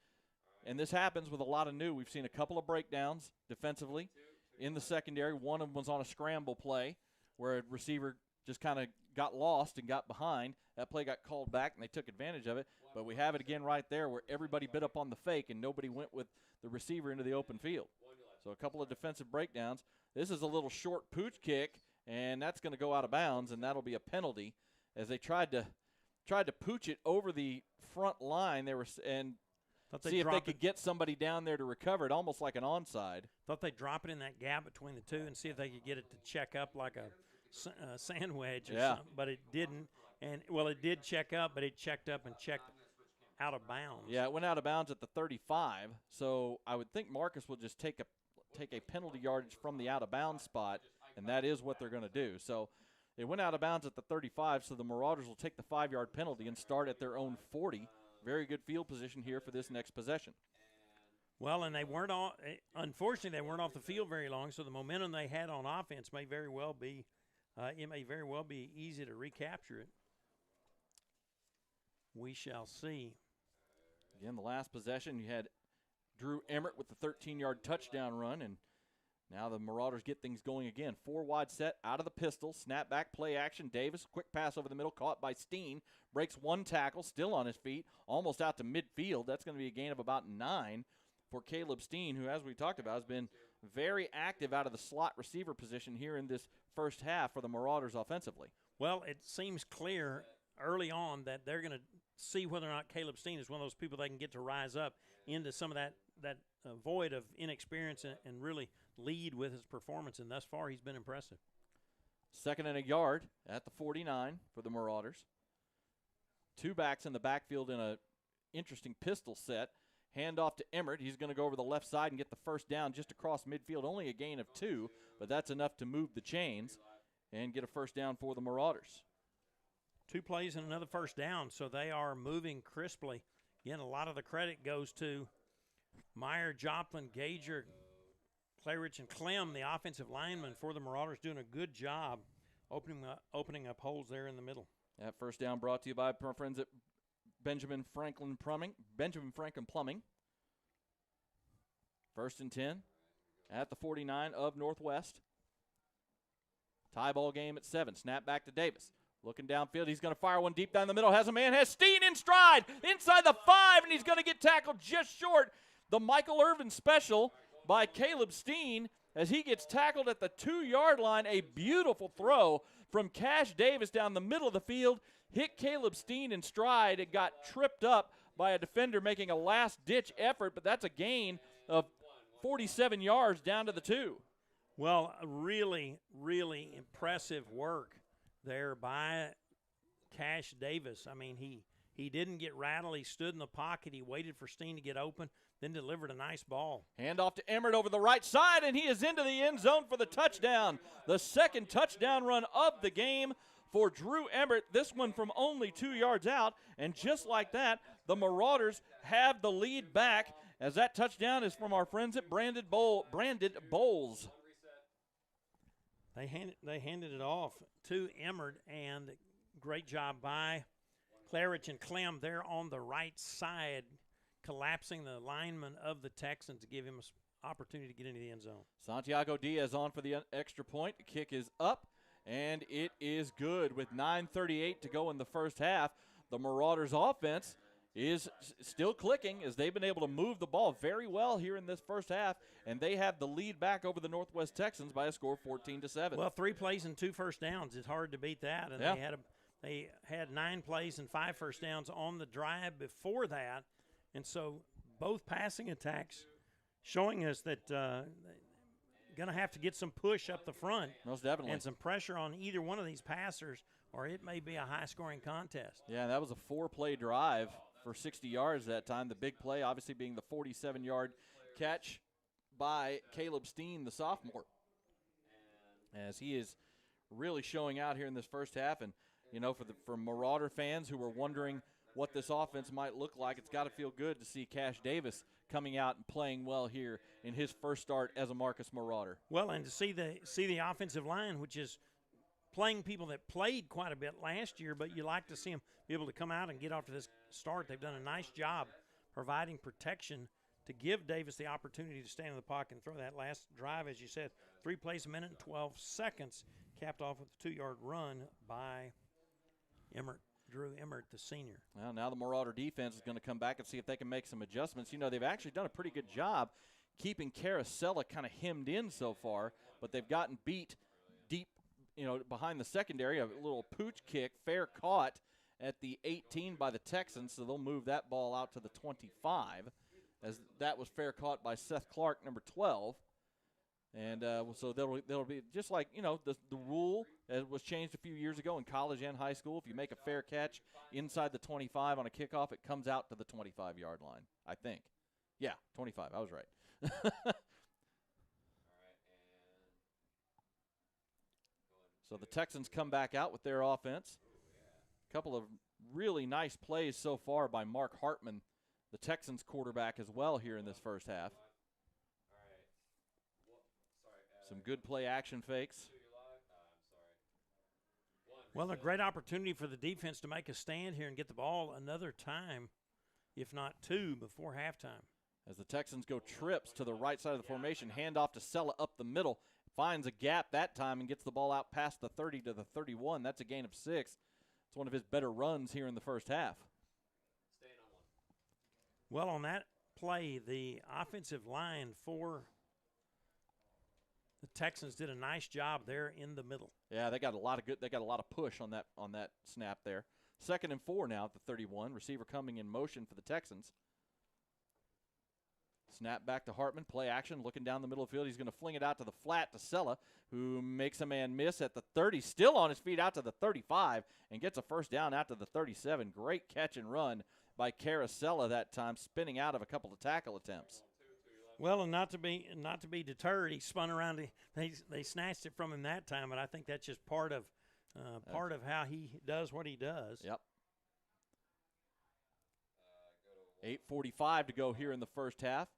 B: and this happens with a lot of new, we've seen a couple of breakdowns defensively in the secondary. One of them was on a scramble play where a receiver just kind of got lost and got behind. That play got called back, and they took advantage of it. But we have it again right there where everybody bit up on the fake and nobody went with the receiver into the open field. So a couple of defensive breakdowns. This is a little short pooch kick, and that's going to go out of bounds, and that'll be a penalty as they tried to pooch it over the front line. They were and see if they could get somebody down there to recover it, almost like an onside.
A: Thought they'd drop it in that gap between the two and see if they could get it to check up like a sand wedge or something, but it didn't. And, well, it did check up, but it checked up and checked out of bounds.
B: Yeah, it went out of bounds at the 35, so I would think Marcus will just take a penalty yardage from the out-of-bounds spot, and that is what they're going to do. So It went out of bounds at the 35, so the Marauders will take the 5-yard penalty and start at their own 40. Very good field position here for this next possession.
A: Well, and they weren't on. Unfortunately, they weren't off the field very long, so the momentum they had on offense may very well be. It may very well be easy to recapture it. We shall see.
B: Again, the last possession, you had Drew Emmert with the 13-yard touchdown run, and now the Marauders get things going again. 4-wide set out of the pistol. Snap back, play action. Davis, quick pass over the middle, caught by Steen. Breaks one tackle, still on his feet, almost out to midfield. That's going to be a gain of about 9 for Caleb Steen, who, as we talked about, has been very active out of the slot receiver position here in this first half for the Marauders offensively.
A: Well, it seems clear early on that they're going to see whether or not Caleb Steen is one of those people they can get to rise up into some of that void of inexperience and really lead with his performance, and thus far he's been impressive.
B: 2nd and a yard at the 49 for the Marauders. 2 backs in the backfield in a interesting pistol set. Hand off to Emmert. He's going to go over the left side and get the first down just across midfield. Only a gain of 2, but that's enough to move the chains and get a first down for the Marauders.
A: 2 plays and another first down, so they are moving crisply. Again, a lot of the credit goes to Meyer, Joplin, Gager, Claridge, and Clem, the offensive linemen for the Marauders, doing a good job opening up holes there in the middle.
B: That first down brought to you by our friends at Benjamin Franklin Plumbing. 1st and 10 at the 49 of Northwest. Tie ball game at 7. Snap back to Davis. Looking downfield, he's going to fire one deep down the middle. Has a man, has Steen in stride inside the 5, and he's going to get tackled just short. The Michael Irvin special by Caleb Steen as he gets tackled at the 2-yard line. A beautiful throw from Cash Davis down the middle of the field. Hit Caleb Steen in stride. It got tripped up by a defender making a last-ditch effort, but that's a gain of 47 yards down to the 2.
A: Well, really, really impressive work there by Cash Davis. I mean, he didn't get rattled. He stood in the pocket. He waited for Steen to get open, then delivered a nice ball.
B: Hand off to Emmert over the right side, and he is into the end zone for the touchdown. The second touchdown run of the game for Drew Emmert, this one from only 2 yards out. And just like that, the Marauders have the lead back as that touchdown is from our friends at Branded Bowls.
A: They handed it off to Emmert, and great job by Claridge and Clem there on the right side, collapsing the lineman of the Texans to give him an opportunity to get into the end zone.
B: Santiago Diaz on for the extra point. The kick is up, and it is good with 9:38 to go in the first half. The Marauders offense is still clicking as they've been able to move the ball very well here in this first half, and they have the lead back over the Northwest Texans by a score of 14-7.
A: Well, 3 plays and 2 first downs. It's hard to beat that. And they had 9 plays and 5 first downs on the drive before that. And so both passing attacks showing us that going to have to get some push up the front.
B: Most definitely.
A: And some pressure on either one of these passers, or it may be a high-scoring contest.
B: Yeah, that was a 4-play drive for 60 yards that time. The big play obviously being the 47-yard catch by Caleb Steen, the sophomore, as he is really showing out here in this first half. And, you know, for Marauder fans who were wondering what this offense might look like, it's got to feel good to see Cash Davis coming out and playing well here in his first start as a Marcus Marauder.
A: Well, and to see the offensive line, which is playing people that played quite a bit last year, but you like to see them be able to come out and get off to this start. They've done a nice job providing protection to give Davis the opportunity to stand in the pocket and throw that last drive, as you said, 3 plays, a minute and 12 seconds, capped off with a 2-yard run by Drew Emmert, the senior.
B: Well, now the Marauder defense is going to come back and see if they can make some adjustments. You know, they've actually done a pretty good job keeping Caracella kind of hemmed in so far, but they've gotten beat deep, you know, behind the secondary. A little pooch kick, fair caught at the 18 by the Texans, so they'll move that ball out to the 25, as that was fair caught by Seth Clark, number 12. And so that'll be just like, you know, the rule was changed a few years ago in college and high school. If you make a fair catch inside the 25 on a kickoff, it comes out to the 25-yard line, I think. Yeah, 25. I was right. So the Texans come back out with their offense. A couple of really nice plays so far by Mark Hartman, the Texans quarterback, as well here in this first half. Some good play action fakes.
A: Well, a great opportunity for the defense to make a stand here and get the ball another time, if not two, before halftime.
B: As the Texans go trips to the right side of the formation, handoff to Sella up the middle, finds a gap that time and gets the ball out past the 30 to the 31. That's a gain of 6. It's one of his better runs here in the first half.
A: Well, on that play, the offensive line for the Texans did a nice job there in the middle.
B: Yeah, they got a lot of push on that snap there. 2nd and 4 now at the 31. Receiver coming in motion for the Texans. Snap back to Hartman, play action, looking down the middle of the field. He's going to fling it out to the flat to Sella, who makes a man miss at the 30, still on his feet out to the 35, and gets a first down out to the 37. Great catch and run by Carosella that time, spinning out of a couple of tackle attempts.
A: Well, and not to be deterred, he spun around. They snatched it from him that time, but I think that's just part of how he does what he does.
B: Yep. 8:45 to go here in the first half.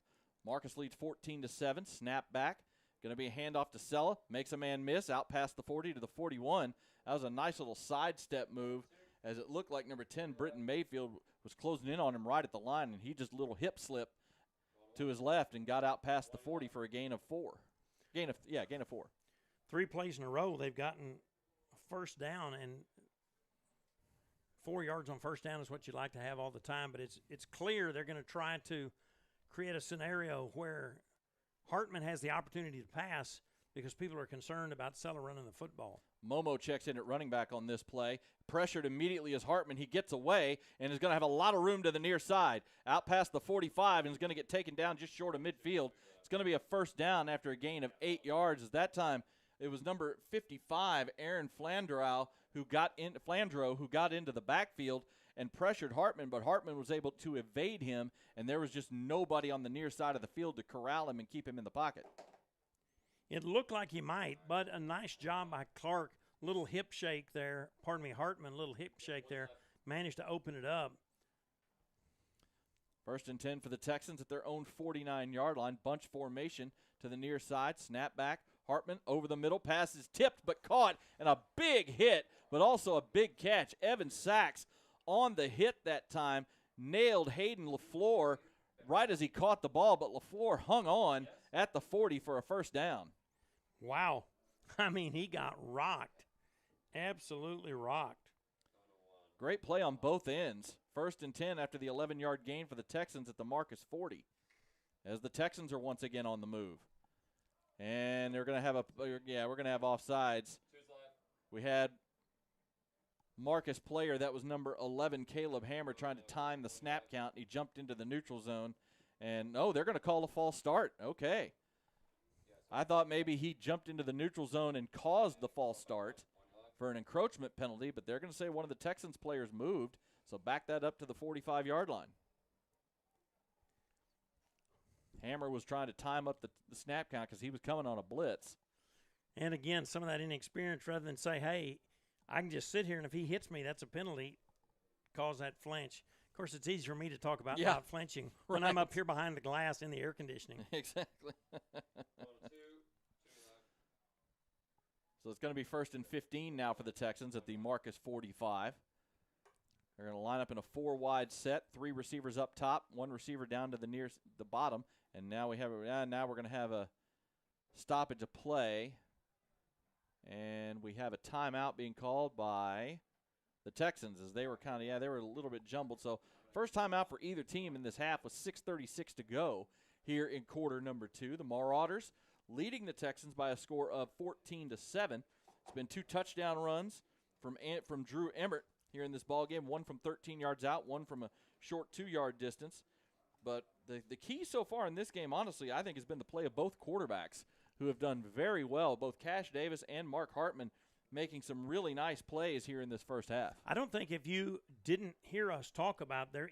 B: Marcus leads 14-7. Snap back. Going to be a handoff to Sella. Makes a man miss out past the 40 to the 41. That was a nice little sidestep move, as it looked like number 10, Britton Mayfield, was closing in on him right at the line, and he just a little hip slip to his left and got out past the 40 for a gain of 4. Gain of 4.
A: 3 plays in a row, they've gotten a first down, and 4 yards on first down is what you like to have all the time, but it's clear they're going to try to create a scenario where Hartman has the opportunity to pass because people are concerned about Sella running the football.
B: Momo checks in at running back on this play. Pressured immediately as Hartman. He gets away and is going to have a lot of room to the near side. Out past the 45 and is going to get taken down just short of midfield. It's going to be a first down after a gain of 8 yards. As that time it was number 55, Aaron Flandreau, who got into the backfield and pressured Hartman, but Hartman was able to evade him, and there was just nobody on the near side of the field to corral him and keep him in the pocket.
A: It looked like he might, but a nice job by Clark. Little hip shake there. Hartman, little hip shake there. Managed to open it up.
B: 1st and 10 for the Texans at their own 49-yard line. Bunch formation to the near side. Snap back. Hartman over the middle. Pass is tipped but caught, and a big hit, but also a big catch. Evan Sachs on the hit that time nailed Hayden LaFleur right as he caught the ball, but LaFleur hung on at the 40 for a first down.
A: Wow. I mean, he got rocked. Absolutely rocked.
B: Great play on both ends. 1st and 10 after the 11-yard gain for the Texans at the Marcus 40, as the Texans are once again on the move. And they're going to have we're going to have offsides. We had Marcus player, that was number 11, Caleb Hammer, trying to time the snap count. He jumped into the neutral zone. And, they're going to call a false start. Okay. I thought maybe he jumped into the neutral zone and caused the false start for an encroachment penalty, but they're going to say one of the Texans players moved, so back that up to the 45-yard line. Hammer was trying to time up the snap count because he was coming on a blitz.
A: And, again, some of that inexperience, rather than say, hey, I can just sit here, and if he hits me, that's a penalty, cause that flinch. Of course, it's easy for me to talk about not flinching when I'm up here behind the glass in the air conditioning.
B: Exactly. So it's going to be 1st and 15 now for the Texans at the Marcus 45. They're going to line up in a 4-wide set, 3 receivers up top, 1 receiver down to the bottom, and now we're going to have a stoppage of play, and we have a timeout being called by the Texans, as they were they were a little bit jumbled. So first timeout for either team in this half with 6:36 to go here in quarter number 2. The Marauders leading the Texans by a score of 14-7. It's been 2 touchdown runs from Drew Emmert here in this ball game, one from 13 yards out, one from a short 2-yard distance. But the key so far in this game, honestly, I think has been the play of both quarterbacks, who have done very well, both Cash Davis and Mark Hartman, making some really nice plays here in this first half.
A: I don't think if you didn't hear us talk about their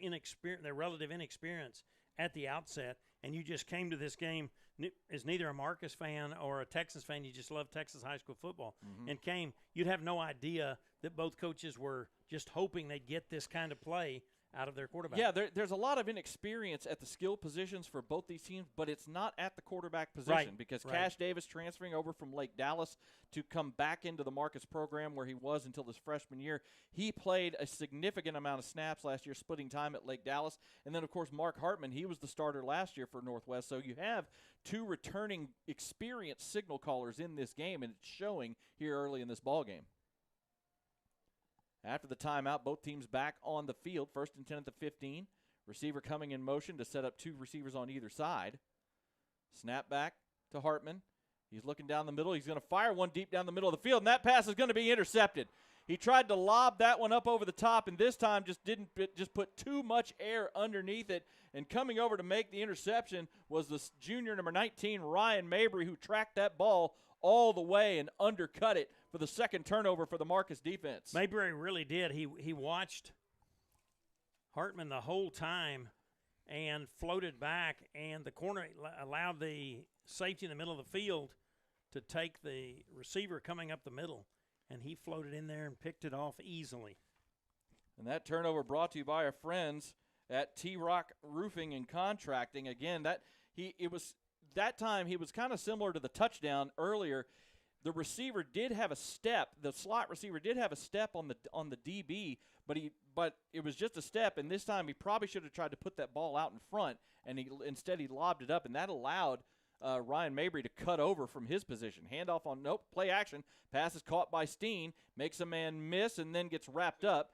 A: relative inexperience at the outset, and you just came to this game is neither a Marcus fan or a Texas fan. You just love Texas high school football.
B: Mm-hmm.
A: And came, you'd have no idea that both coaches were just hoping they'd get this kind of play out of their quarterback.
B: Yeah, there's a lot of inexperience at the skill positions for both these teams, but it's not at the quarterback position
A: Right,
B: because
A: right.
B: Cash Davis transferring over from Lake Dallas to come back into the Marcus program where he was until his freshman year. He played a significant amount of snaps last year, splitting time at Lake Dallas. And then, of course, Mark Hartman, he was the starter last year for Northwest. So you have two returning experienced signal callers in this game, and it's showing here early in this ball game. After the timeout, both teams back on the field. 1st and 10 at the 15. Receiver coming in motion to set up two receivers on either side. Snap back to Hartman. He's looking down the middle. He's going to fire one deep down the middle of the field, and that pass is going to be intercepted. He tried to lob that one up over the top, and this time just put too much air underneath it. And coming over to make the interception was the junior number 19, Ryan Mabry, who tracked that ball all the way and undercut it for the second turnover for the Marcus defense.
A: Mayberry really did. He watched Hartman the whole time and floated back, and the corner allowed the safety in the middle of the field to take the receiver coming up the middle, and he floated in there and picked it off easily.
B: And that turnover brought to you by our friends at T-Rock Roofing and Contracting. Again, that time he was kind of similar to the touchdown earlier. The receiver did have a step. The slot receiver did have a step on the DB, but it was just a step. And this time he probably should have tried to put that ball out in front, and instead he lobbed it up, and that allowed Ryan Mabry to cut over from his position. Handoff on play action. Pass is caught by Steen, makes a man miss, and then gets wrapped up.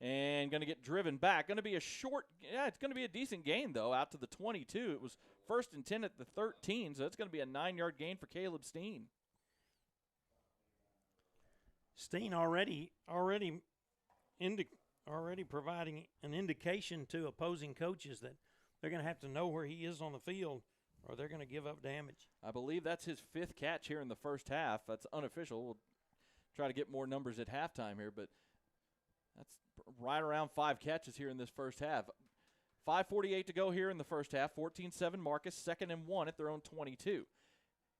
B: And going to get driven back. Going to be it's going to be a decent gain, though, out to the 22. It was 1st and 10 at the 13, so it's going to be a 9-yard gain for Caleb Steen.
A: Steen already providing an indication to opposing coaches that they're going to have to know where he is on the field or they're going to give up damage.
B: I believe that's his 5th catch here in the first half. That's unofficial. We'll try to get more numbers at halftime here, but that's right around 5 catches here in this first half. 5:48 to go here in the first half. 14-7 Marcus, 2nd and 1 at their own 22.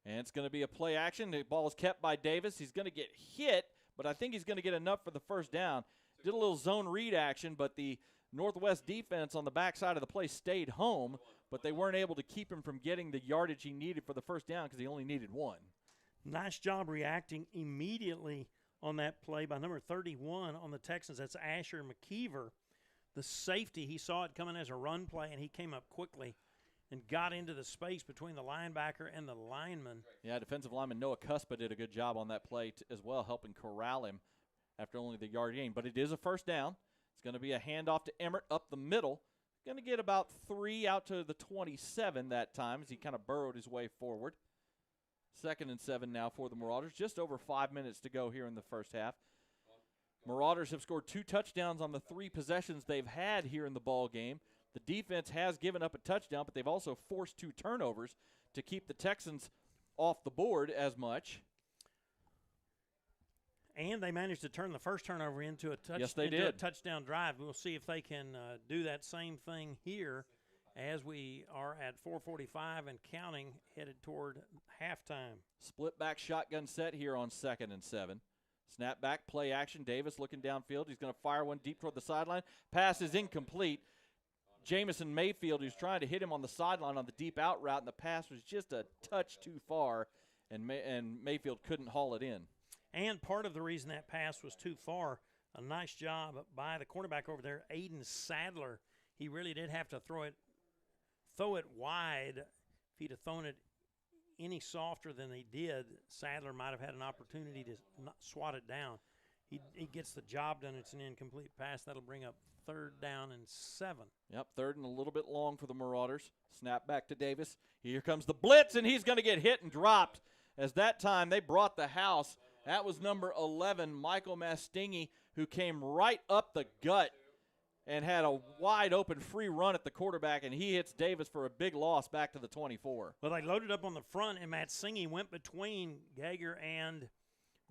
B: And it's going to be a play action. The ball is kept by Davis. He's going to get hit, but I think he's going to get enough for the first down. Did a little zone read action, but the Northwest defense on the backside of the play stayed home, but they weren't able to keep him from getting the yardage he needed for the first down because he only needed 1.
A: Nice job reacting immediately on that play by number 31 on the Texans. That's Asher McKeever. The safety, he saw it coming as a run play, and he came up quickly and got into the space between the linebacker and the lineman.
B: Yeah, defensive lineman Noah Cuspa did a good job on that play as well, helping corral him after only the yard gain. But it is a first down. It's going to be a handoff to Emmert up the middle. Going to get about 3 out to the 27 that time as he kind of burrowed his way forward. 2nd and 7 now for the Marauders. Just over 5 minutes to go here in the first half. Marauders have scored 2 touchdowns on the 3 possessions they've had here in the ball game. The defense has given up a touchdown, but they've also forced 2 turnovers to keep the Texans off the board as much.
A: And they managed to turn the first turnover into a touchdown drive. We'll see if they can do that same thing here as we are at 4:45 and counting, headed toward halftime.
B: Split back shotgun set here on 2nd and 7. Snap back, play action. Davis looking downfield. He's going to fire one deep toward the sideline. Pass is incomplete. Jamison Mayfield, who's trying to hit him on the sideline on the deep out route, and the pass was just a touch too far, and Mayfield couldn't haul it in.
A: And part of the reason that pass was too far, a nice job by the cornerback over there, Aiden Sadler. He really did have to throw it wide. If he'd have thrown it any softer than he did, Sadler might have had an opportunity to swat it down. He gets the job done. It's an incomplete pass. That'll bring up 3rd down and 7.
B: Yep, 3rd and a little bit long for the Marauders. Snap back to Davis. Here comes the blitz, and he's going to get hit and dropped. As that time they brought the house. That was number 11, Michael Mastingi, who came right up the gut and had a wide open free run at the quarterback, and he hits Davis for a big loss back to the 24.
A: Well, they loaded up on the front, and Matt Singy went between Gager and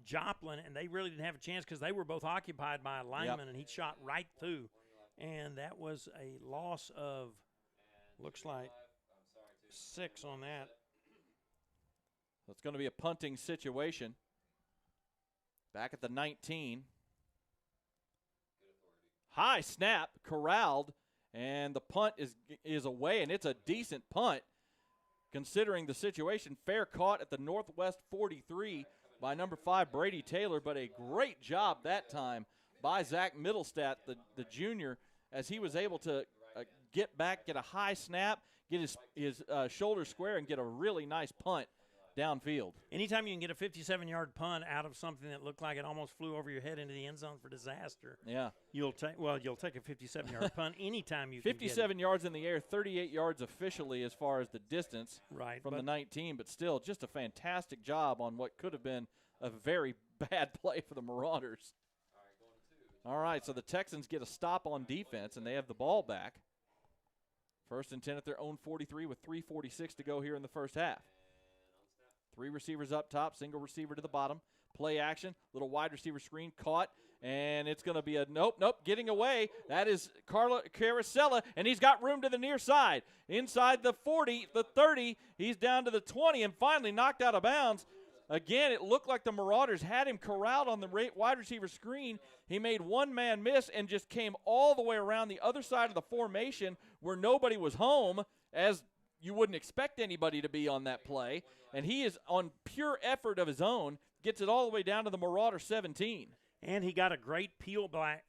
A: Joplin, and they really didn't have a chance because they were both occupied by a lineman, and he shot right through. And that was a loss of, looks like, 6 on that.
B: it's going to be a punting situation. Back at the 19. High snap, corralled, and the punt is away, and it's a decent punt considering the situation. Fair caught at the Northwest 43 by number 5, Brady Taylor, but a great job that time by Zach Middlestat, the junior, as he was able to get back, get a high snap, get his shoulder square, and get a really nice punt downfield.
A: Anytime you can get a 57-yard punt out of something that looked like it almost flew over your head into the end zone for disaster,
B: yeah,
A: you'll take a 57-yard punt anytime you can
B: 57 yards in the air, 38 yards officially as far as the distance from the 19, but still just a fantastic job on what could have been a very bad play for the Marauders. All right, so the Texans get a stop on defense, and they have the ball back. 1st and 10 at their own 43 with 3:46 to go here in the first half. 3 receivers up top, single receiver to the bottom. Play action, little wide receiver screen, caught, and it's going to be a nope, getting away. That is Carosella, and he's got room to the near side. Inside the 40, the 30, he's down to the 20, and finally knocked out of bounds. Again, it looked like the Marauders had him corralled on the wide receiver screen. He made one man miss and just came all the way around the other side of the formation where nobody was home, as you wouldn't expect anybody to be on that play. And he is on pure effort of his own, gets it all the way down to the Marauder 17.
A: And he got a great peel back.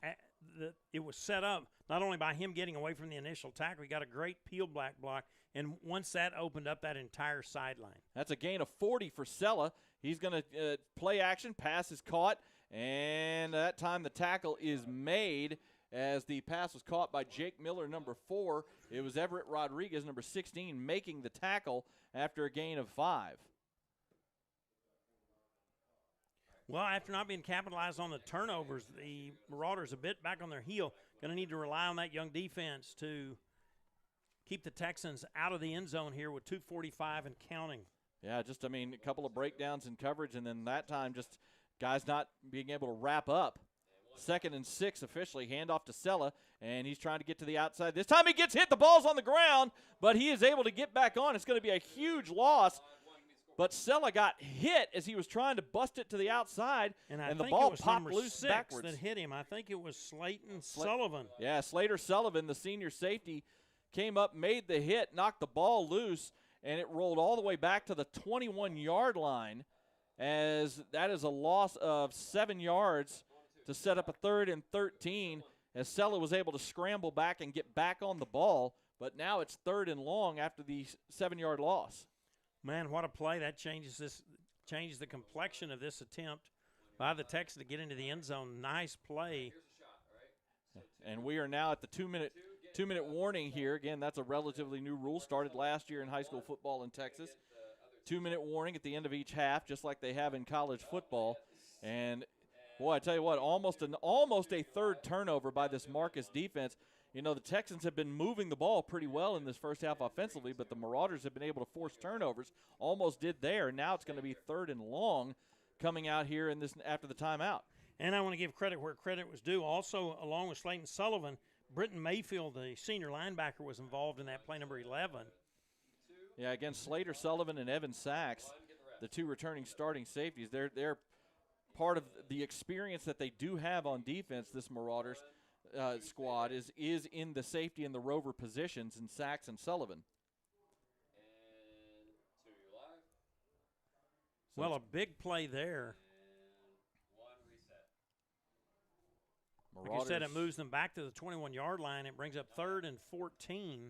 A: It was set up not only by him getting away from the initial tackle, he got a great peel back block. And once that opened up that entire sideline.
B: That's a gain of 40 for Sella. He's going to play action, pass is caught, and that time the tackle is made as the pass was caught by Jake Miller, number 4. It was Everett Rodriguez, number 16, making the tackle after a gain of 5.
A: Well, after not being capitalized on the turnovers, the Marauders a bit back on their heel. Going to need to rely on that young defense to keep the Texans out of the end zone here with 2:45 and counting.
B: Yeah, just, a couple of breakdowns in coverage, and then that time just guys not being able to wrap up. 2nd and 6 officially, handoff to Sella, and he's trying to get to the outside. This time he gets hit. The ball's on the ground, but he is able to get back on. It's going to be a huge loss, but Sella got hit as he was trying to bust it to the outside, and the ball popped loose backwards.
A: That hit him. I think it was Slayton Sullivan.
B: Yeah, Slater Sullivan, the senior safety, came up, made the hit, knocked the ball loose, and it rolled all the way back to the 21-yard line, as that is a loss of 7 yards to set up a 3rd and 13, as Sella was able to scramble back and get back on the ball, but now it's 3rd and long after the 7-yard loss.
A: Man, what a play. That changes the complexion of this attempt by the Texans to get into the end zone. Nice play.
B: And we are now at the 2-minute warning here. Again, that's a relatively new rule, started last year in high school football in Texas. 2-minute warning at the end of each half, just like they have in college football. And boy, I tell you what, almost a 3rd turnover by this Marcus defense. You know, the Texans have been moving the ball pretty well in this first half offensively, but the Marauders have been able to force turnovers. Almost did there. Now it's going to be 3rd and long coming out here in this after the timeout.
A: And I want to give credit where credit was due. Also, along with Slayton Sullivan, Britton Mayfield, the senior linebacker, was involved in that play, number 11.
B: Yeah, against Slater Sullivan and Evan Sachs, the 2 returning starting safeties. They're part of the experience that they do have on defense. This Marauders squad is in the safety and the rover positions in Sachs and Sullivan.
A: Well, a big play there. Like I said, it moves them back to the 21-yard line. It brings up 3rd and 14.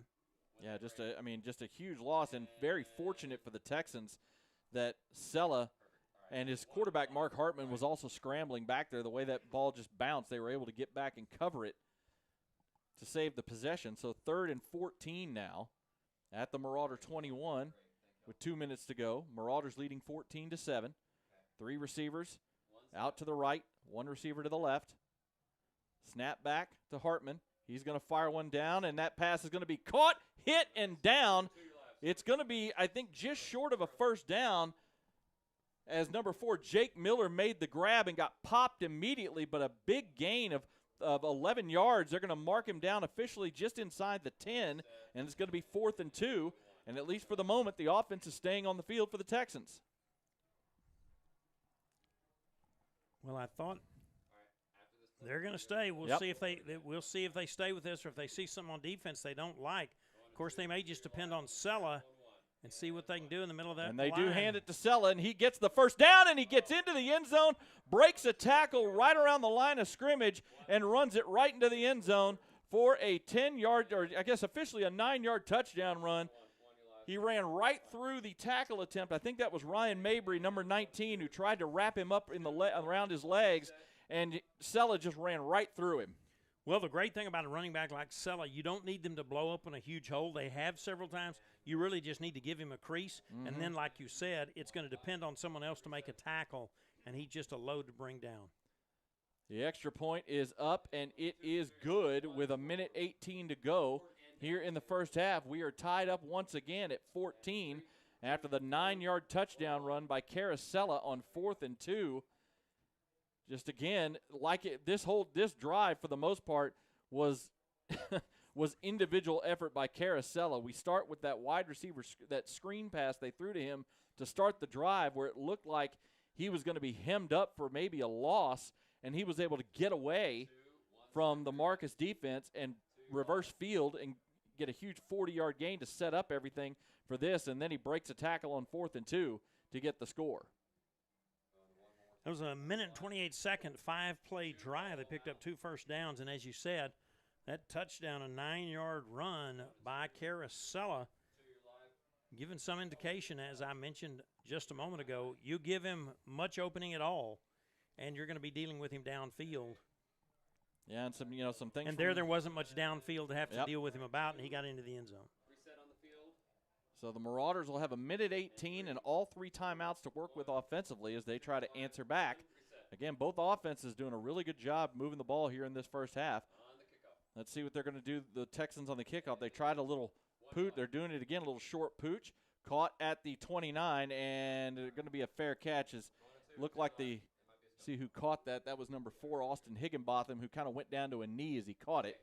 B: Yeah, just a huge loss, and very fortunate for the Texans that Sella and his quarterback Mark Hartman was also scrambling back there. The way that ball just bounced, they were able to get back and cover it to save the possession. So 3rd and 14 now at the Marauder 21 with 2 minutes to go. Marauders leading 14-7. 3 receivers out to the right, 1 receiver to the left. Snap back to Hartman. He's going to fire one down, and that pass is going to be caught, hit, and down. It's going to be, I think, just short of a first down, as number 4, Jake Miller, made the grab and got popped immediately, but a big gain of 11 yards. They're going to mark him down officially just inside the 10, and it's going to be 4th and 2. And at least for the moment, the offense is staying on the field for the Texans.
A: Well, I thought they're going to stay. We'll
B: Yep.
A: see if we'll see if they stay with this or if they see something on defense they don't like. Of course, they may just depend on Sella and see what they can do in the middle of that.
B: And they do
A: line.
B: hand it to Sella, and he gets the first down, and he gets into the end zone, breaks a tackle right around the line of scrimmage, and runs it right into the end zone for a 10-yard, or I guess officially a 9-yard touchdown run. He ran right through the tackle attempt. I think that was Ryan Mabry, number 19, who tried to wrap him up in the around his legs, and Sella just ran right through him.
A: Well, the great thing about a running back like Sella, you don't need them to blow open a huge hole. They have several times. You really just need to give him a crease. And then, like you said, it's going to depend on someone else to make a tackle, and he's just a load to bring down.
B: The extra point is up, and it is good with 1:18 to go here in the first half. We are tied up once again at 14 after the 9-yard touchdown run by Carosella on 4th and 2. Just again, like this drive for the most part was was individual effort by Carosella. We start with that wide receiver, that screen pass they threw to him to start the drive where it looked like he was going to be hemmed up for maybe a loss, and he was able to get away from the Marcus defense and reverse field and get a huge 40-yard gain to set up everything for this, and then he breaks a tackle on 4th and 2 to get the score.
A: It was a 1:28, 5-play drive. They picked up 2 first downs, and as you said, that touchdown, a 9-yard run by Carosella, giving some indication, as I mentioned just a moment ago, you give him much opening at all, and you're going to be dealing with him downfield.
B: Yeah, and some things.
A: And there wasn't much downfield to have to deal with him about, and he got into the end zone.
B: So the Marauders will have 1:18 and all 3 timeouts to work with offensively as they try to answer back. Again, both offenses doing a really good job moving the ball here in this first half. Let's see what they're going to do. The Texans on the kickoff, they tried a little pooch. They're doing it again, a little short pooch. Caught at the 29, and it's going to be a fair catch. Looked like see who caught that. That was number 4, Austin Higginbotham, who kind of went down to a knee as he caught it.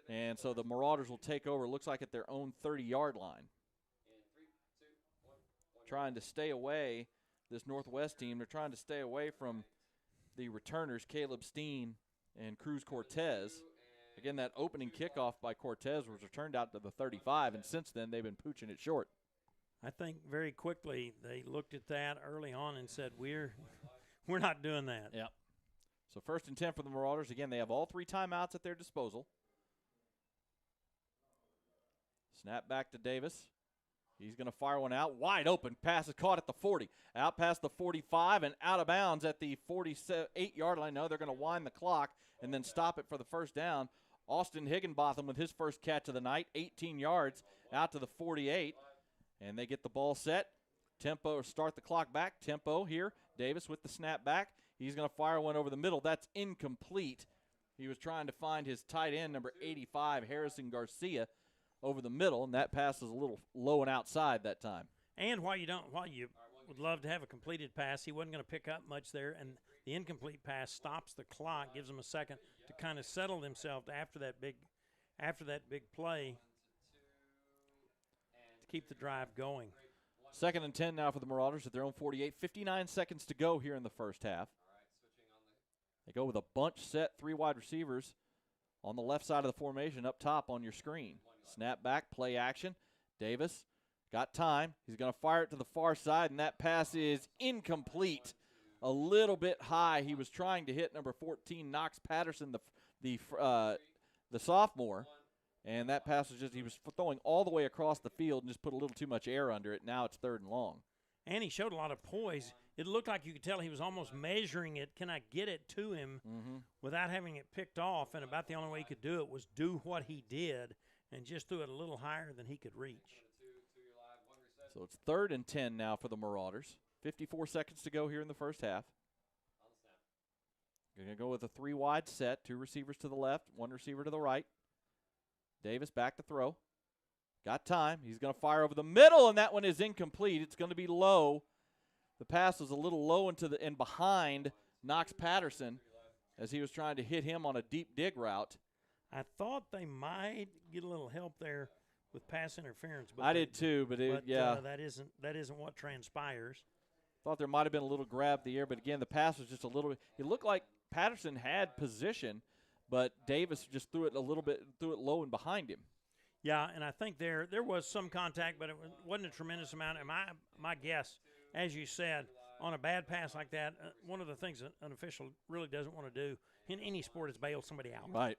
B: And so the Marauders will take over, looks like at their own 30-yard line. Trying to stay away, this Northwest team, they're trying to stay away from the returners, Caleb Steen and Cruz Cortez. Again, that opening kickoff by Cortez was returned out to the 35, and since then they've been pooching it short.
A: I think very quickly they looked at that early on and said, we're not doing that.
B: Yep. So 1st and 10 for the Marauders. Again, they have all 3 timeouts at their disposal. Snap back to Davis. He's going to fire one out. Wide open. Pass is caught at the 40. Out past the 45 and out of bounds at the 48-yard line. No, they're going to wind the clock and then stop it for the first down. Austin Higginbotham with his first catch of the night, 18 yards out to the 48. And they get the ball set. Tempo, start the clock back. Tempo here. Davis with the snap back. He's going to fire one over the middle. That's incomplete. He was trying to find his tight end, number 85, Harrison Garcia, over the middle, and that pass is a little low and outside that time.
A: And while you would love to have a completed pass, he wasn't going to pick up much there, and the incomplete pass stops the clock, gives him a second to kind of settle himself after that big play to keep the drive going.
B: 2nd and 10 now for the Marauders at their own 48. 59 seconds to go here in the first half. They go with a bunch set, 3 wide receivers on the left side of the formation up top on your screen. Snap back, play action. Davis got time. He's going to fire it to the far side, and that pass is incomplete. A little bit high. He was trying to hit number 14, Knox Patterson, the sophomore, and that pass was he was throwing all the way across the field and just put a little too much air under it. Now it's 3rd and long.
A: And he showed a lot of poise. It looked like you could tell he was almost measuring it. Can I get it to him without having it picked off? And about the only way he could do it was do what he did and just threw it a little higher than he could reach.
B: So it's 3rd and 10 now for the Marauders. 54 seconds to go here in the first half. Going to go with a 3 wide set, 2 receivers to the left, 1 receiver to the right. Davis back to throw. Got time. He's going to fire over the middle, and that one is incomplete. It's going to be low. The pass was a little low and behind Knox Patterson as he was trying to hit him on a deep dig route.
A: I thought they might get a little help there with pass interference. But
B: I did too, but
A: that isn't what transpires.
B: Thought there might have been a little grab the air, but again, the pass was just a little. It looked like Patterson had position, but Davis just threw it low and behind him.
A: Yeah, and I think there was some contact, but it wasn't a tremendous amount. And my guess, as you said, on a bad pass like that, one of the things that an official really doesn't want to do in any sport is bail somebody out.
B: Right.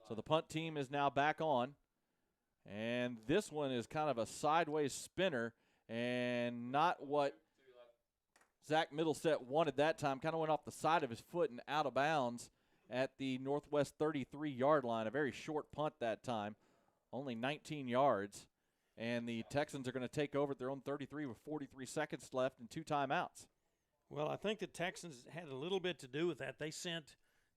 B: So the punt team is now back on, and this one is kind of a sideways spinner and not what Zach Middleset wanted that time. Kind of went off the side of his foot and out of bounds at the Northwest 33-yard line. A very short punt that time, only 19 yards. And the Texans are going to take over at their own 33 with 43 seconds left and 2 timeouts.
A: Well, I think the Texans had a little bit to do with that. They sent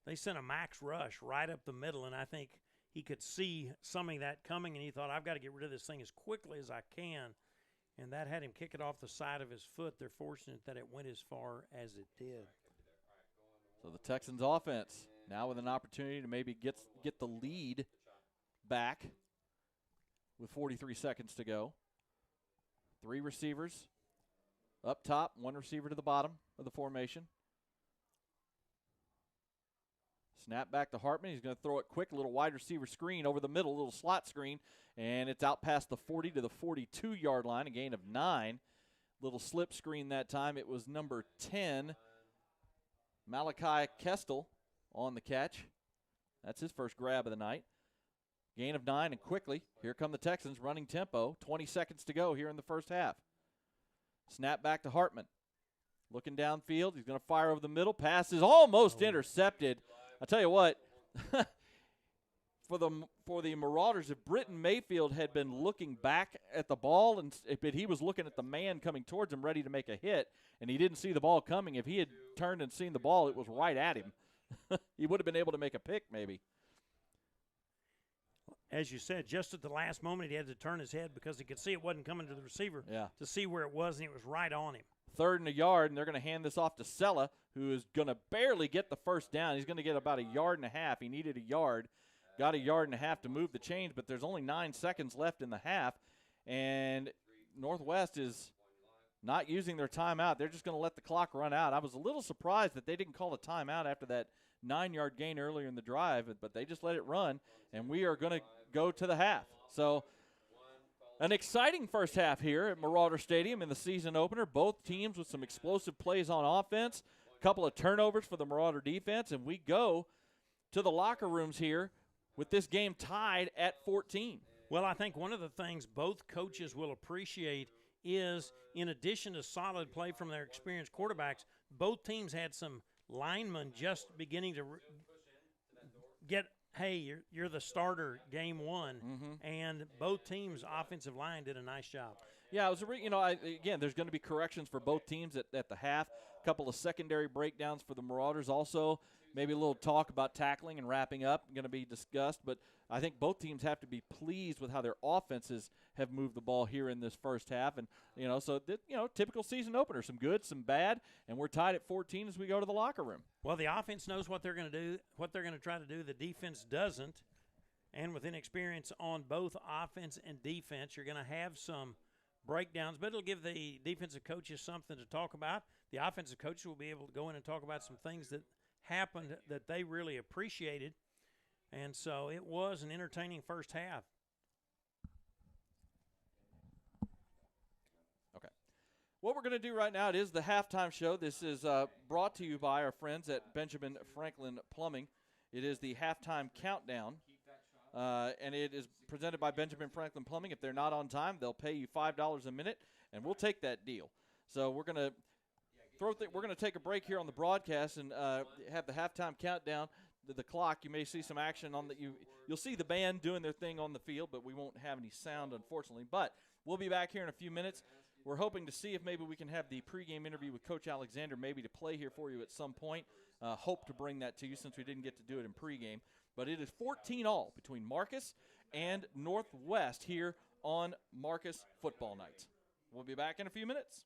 A: a max rush right up the middle, and I think he could see some of that coming, and he thought, I've got to get rid of this thing as quickly as I can. And that had him kick it off the side of his foot. They're fortunate that it went as far as it did.
B: So the Texans offense now with an opportunity to maybe get the lead back with 43 seconds to go. 3 receivers up top, 1 receiver to the bottom of the formation. Snap back to Hartman. He's going to throw it quick, a little wide receiver screen over the middle, a little slot screen, and it's out past the 40 to the 42-yard line, a gain of 9. Little slip screen that time. It was number 10, Malachi Kestel, on the catch. That's his first grab of the night. Gain of 9, and quickly, here come the Texans running tempo. 20 seconds to go here in the first half. Snap back to Hartman. Looking downfield. He's going to fire over the middle. Pass is almost intercepted. I tell you what, for the Marauders, if Britton Mayfield had been looking back at the ball, but he was looking at the man coming towards him ready to make a hit, and he didn't see the ball coming, if he had turned and seen the ball, it was right at him. He would have been able to make a pick maybe.
A: As you said, just at the last moment, he had to turn his head because he could see it wasn't coming to the receiver to see where it was, and it was right on him.
B: 3rd and a yard, and they're going to hand this off to Sella, who is going to barely get the first down. He's going to get about 1.5 yards. He needed 1 yard. Got 1.5 yards to move the chains, but there's only 9 seconds left in the half, and Northwest is not using their timeout. They're just going to let the clock run out. I was a little surprised that they didn't call a timeout after that 9-yard gain earlier in the drive, but they just let it run, and we are going to go to the half. So an exciting first half here at Marauder Stadium in the season opener. Both teams with some explosive plays on offense, a couple of turnovers for the Marauder defense, and we go to the locker rooms here with this game tied at 14.
A: Well, I think one of the things both coaches will appreciate is, in addition to solid play from their experienced quarterbacks, both teams had some linemen just beginning to get – hey, you're the starter game one, and both teams' offensive line did a nice job.
B: Yeah, it was again, there's going to be corrections for both teams at the half. A couple of secondary breakdowns for the Marauders also. Maybe a little talk about tackling and wrapping up going to be discussed, but I think both teams have to be pleased with how their offenses have moved the ball here in this first half. And, typical season opener, some good, some bad, and we're tied at 14 as we go to the locker room.
A: Well, the offense knows what they're going to do, what they're going to try to do. The defense doesn't. And with inexperience on both offense and defense, you're going to have some breakdowns, but it'll give the defensive coaches something to talk about. The offensive coaches will be able to go in and talk about some things that happened that they really appreciated. And so it was an entertaining first half.
B: Okay. What we're going to do right now, it is the halftime show. This is brought to you by our friends at Benjamin Franklin Plumbing. It is the halftime countdown, and it is presented by Benjamin Franklin Plumbing. If they're not on time, they'll pay you $5 a minute, and we'll take that deal. So we're going to we're going to take a break here on the broadcast and have the halftime countdown. The clock, you may see some action on that. You'll see the band doing their thing on the field, but we won't have any sound, unfortunately. But we'll be back here in a few minutes. We're hoping to see if maybe we can have the pregame interview with Coach Alexander maybe to play here for you at some point. Hope to bring that to you since we didn't get to do it in pregame. But it is 14-all between Marcus and Northwest here on Marcus Football Night. We'll be back in a few minutes.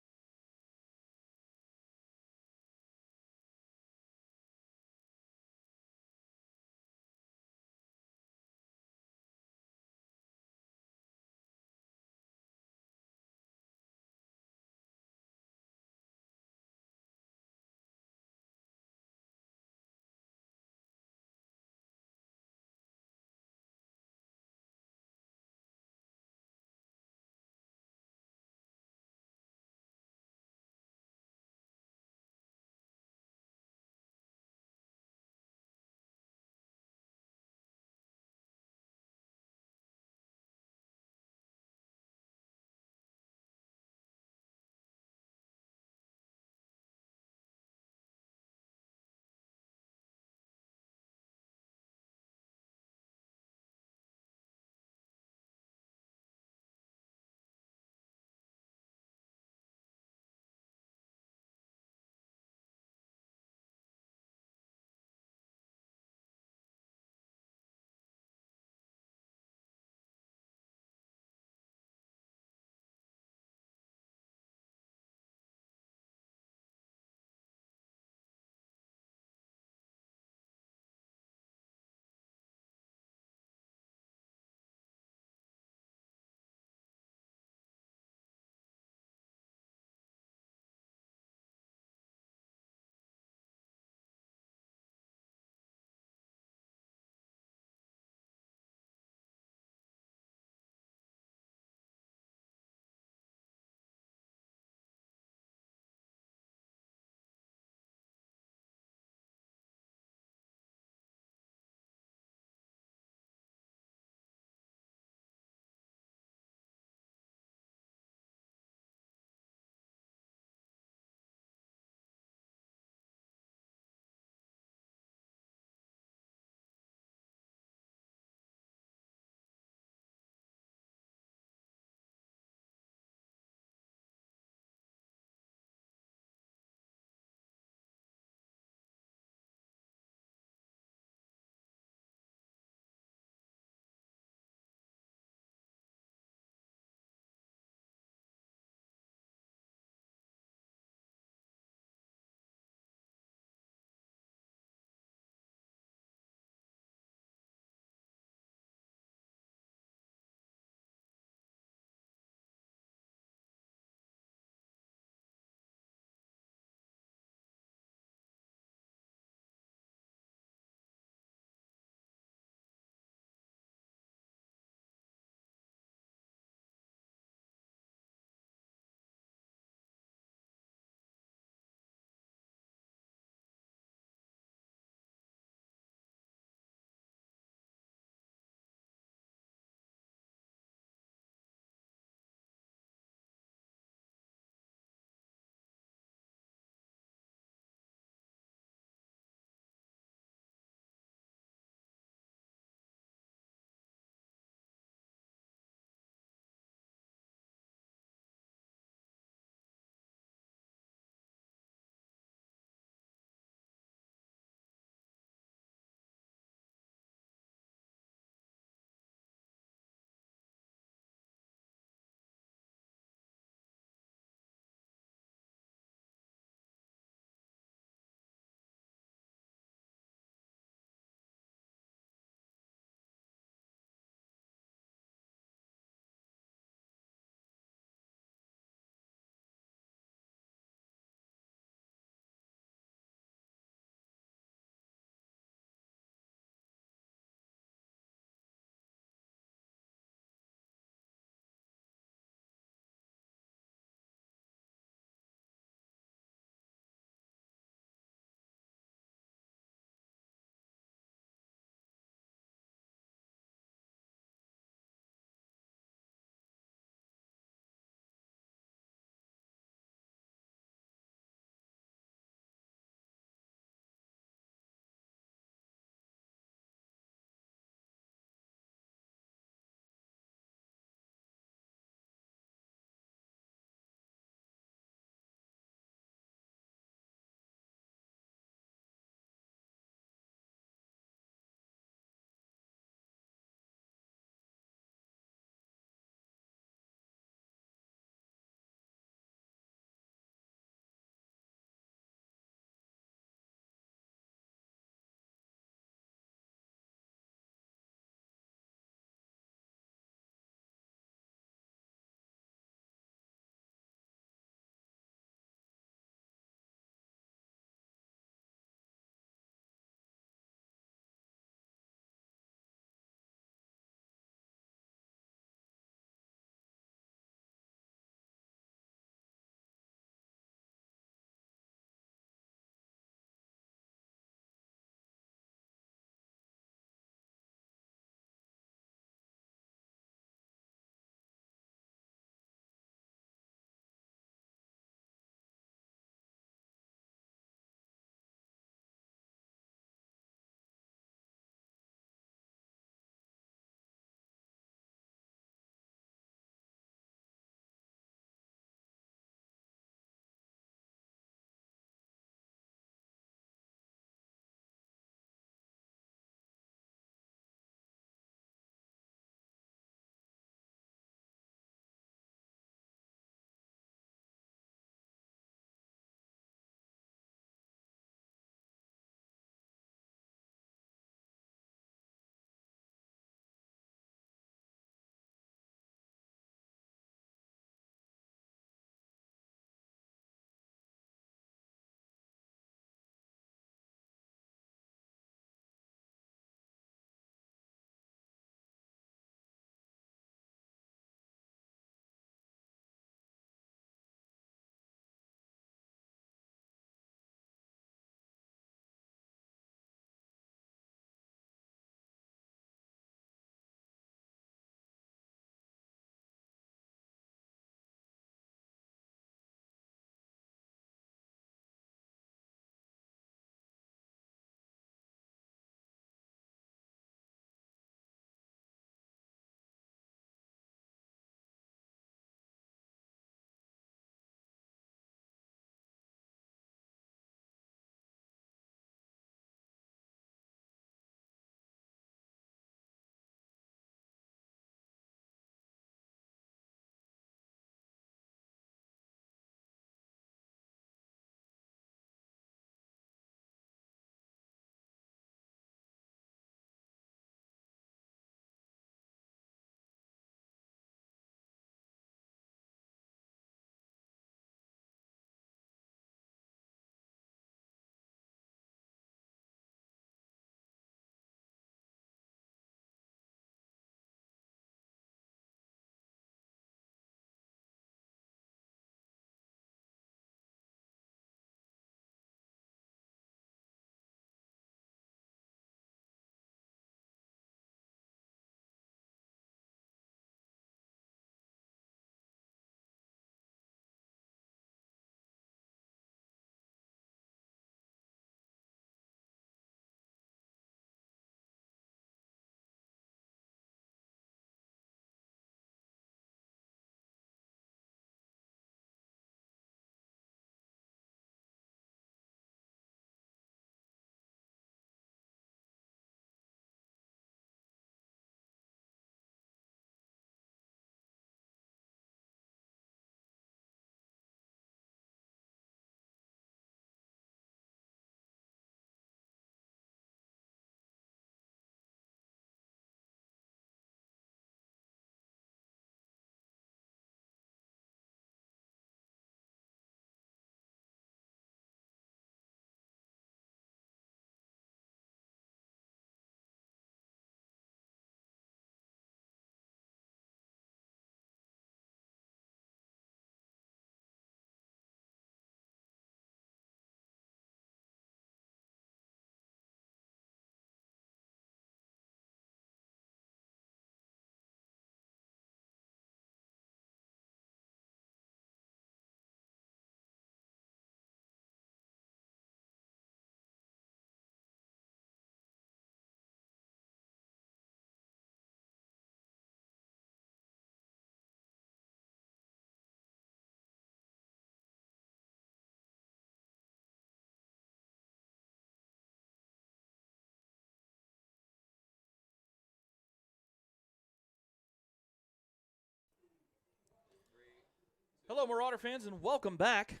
B: Hello, Marauder fans, and welcome back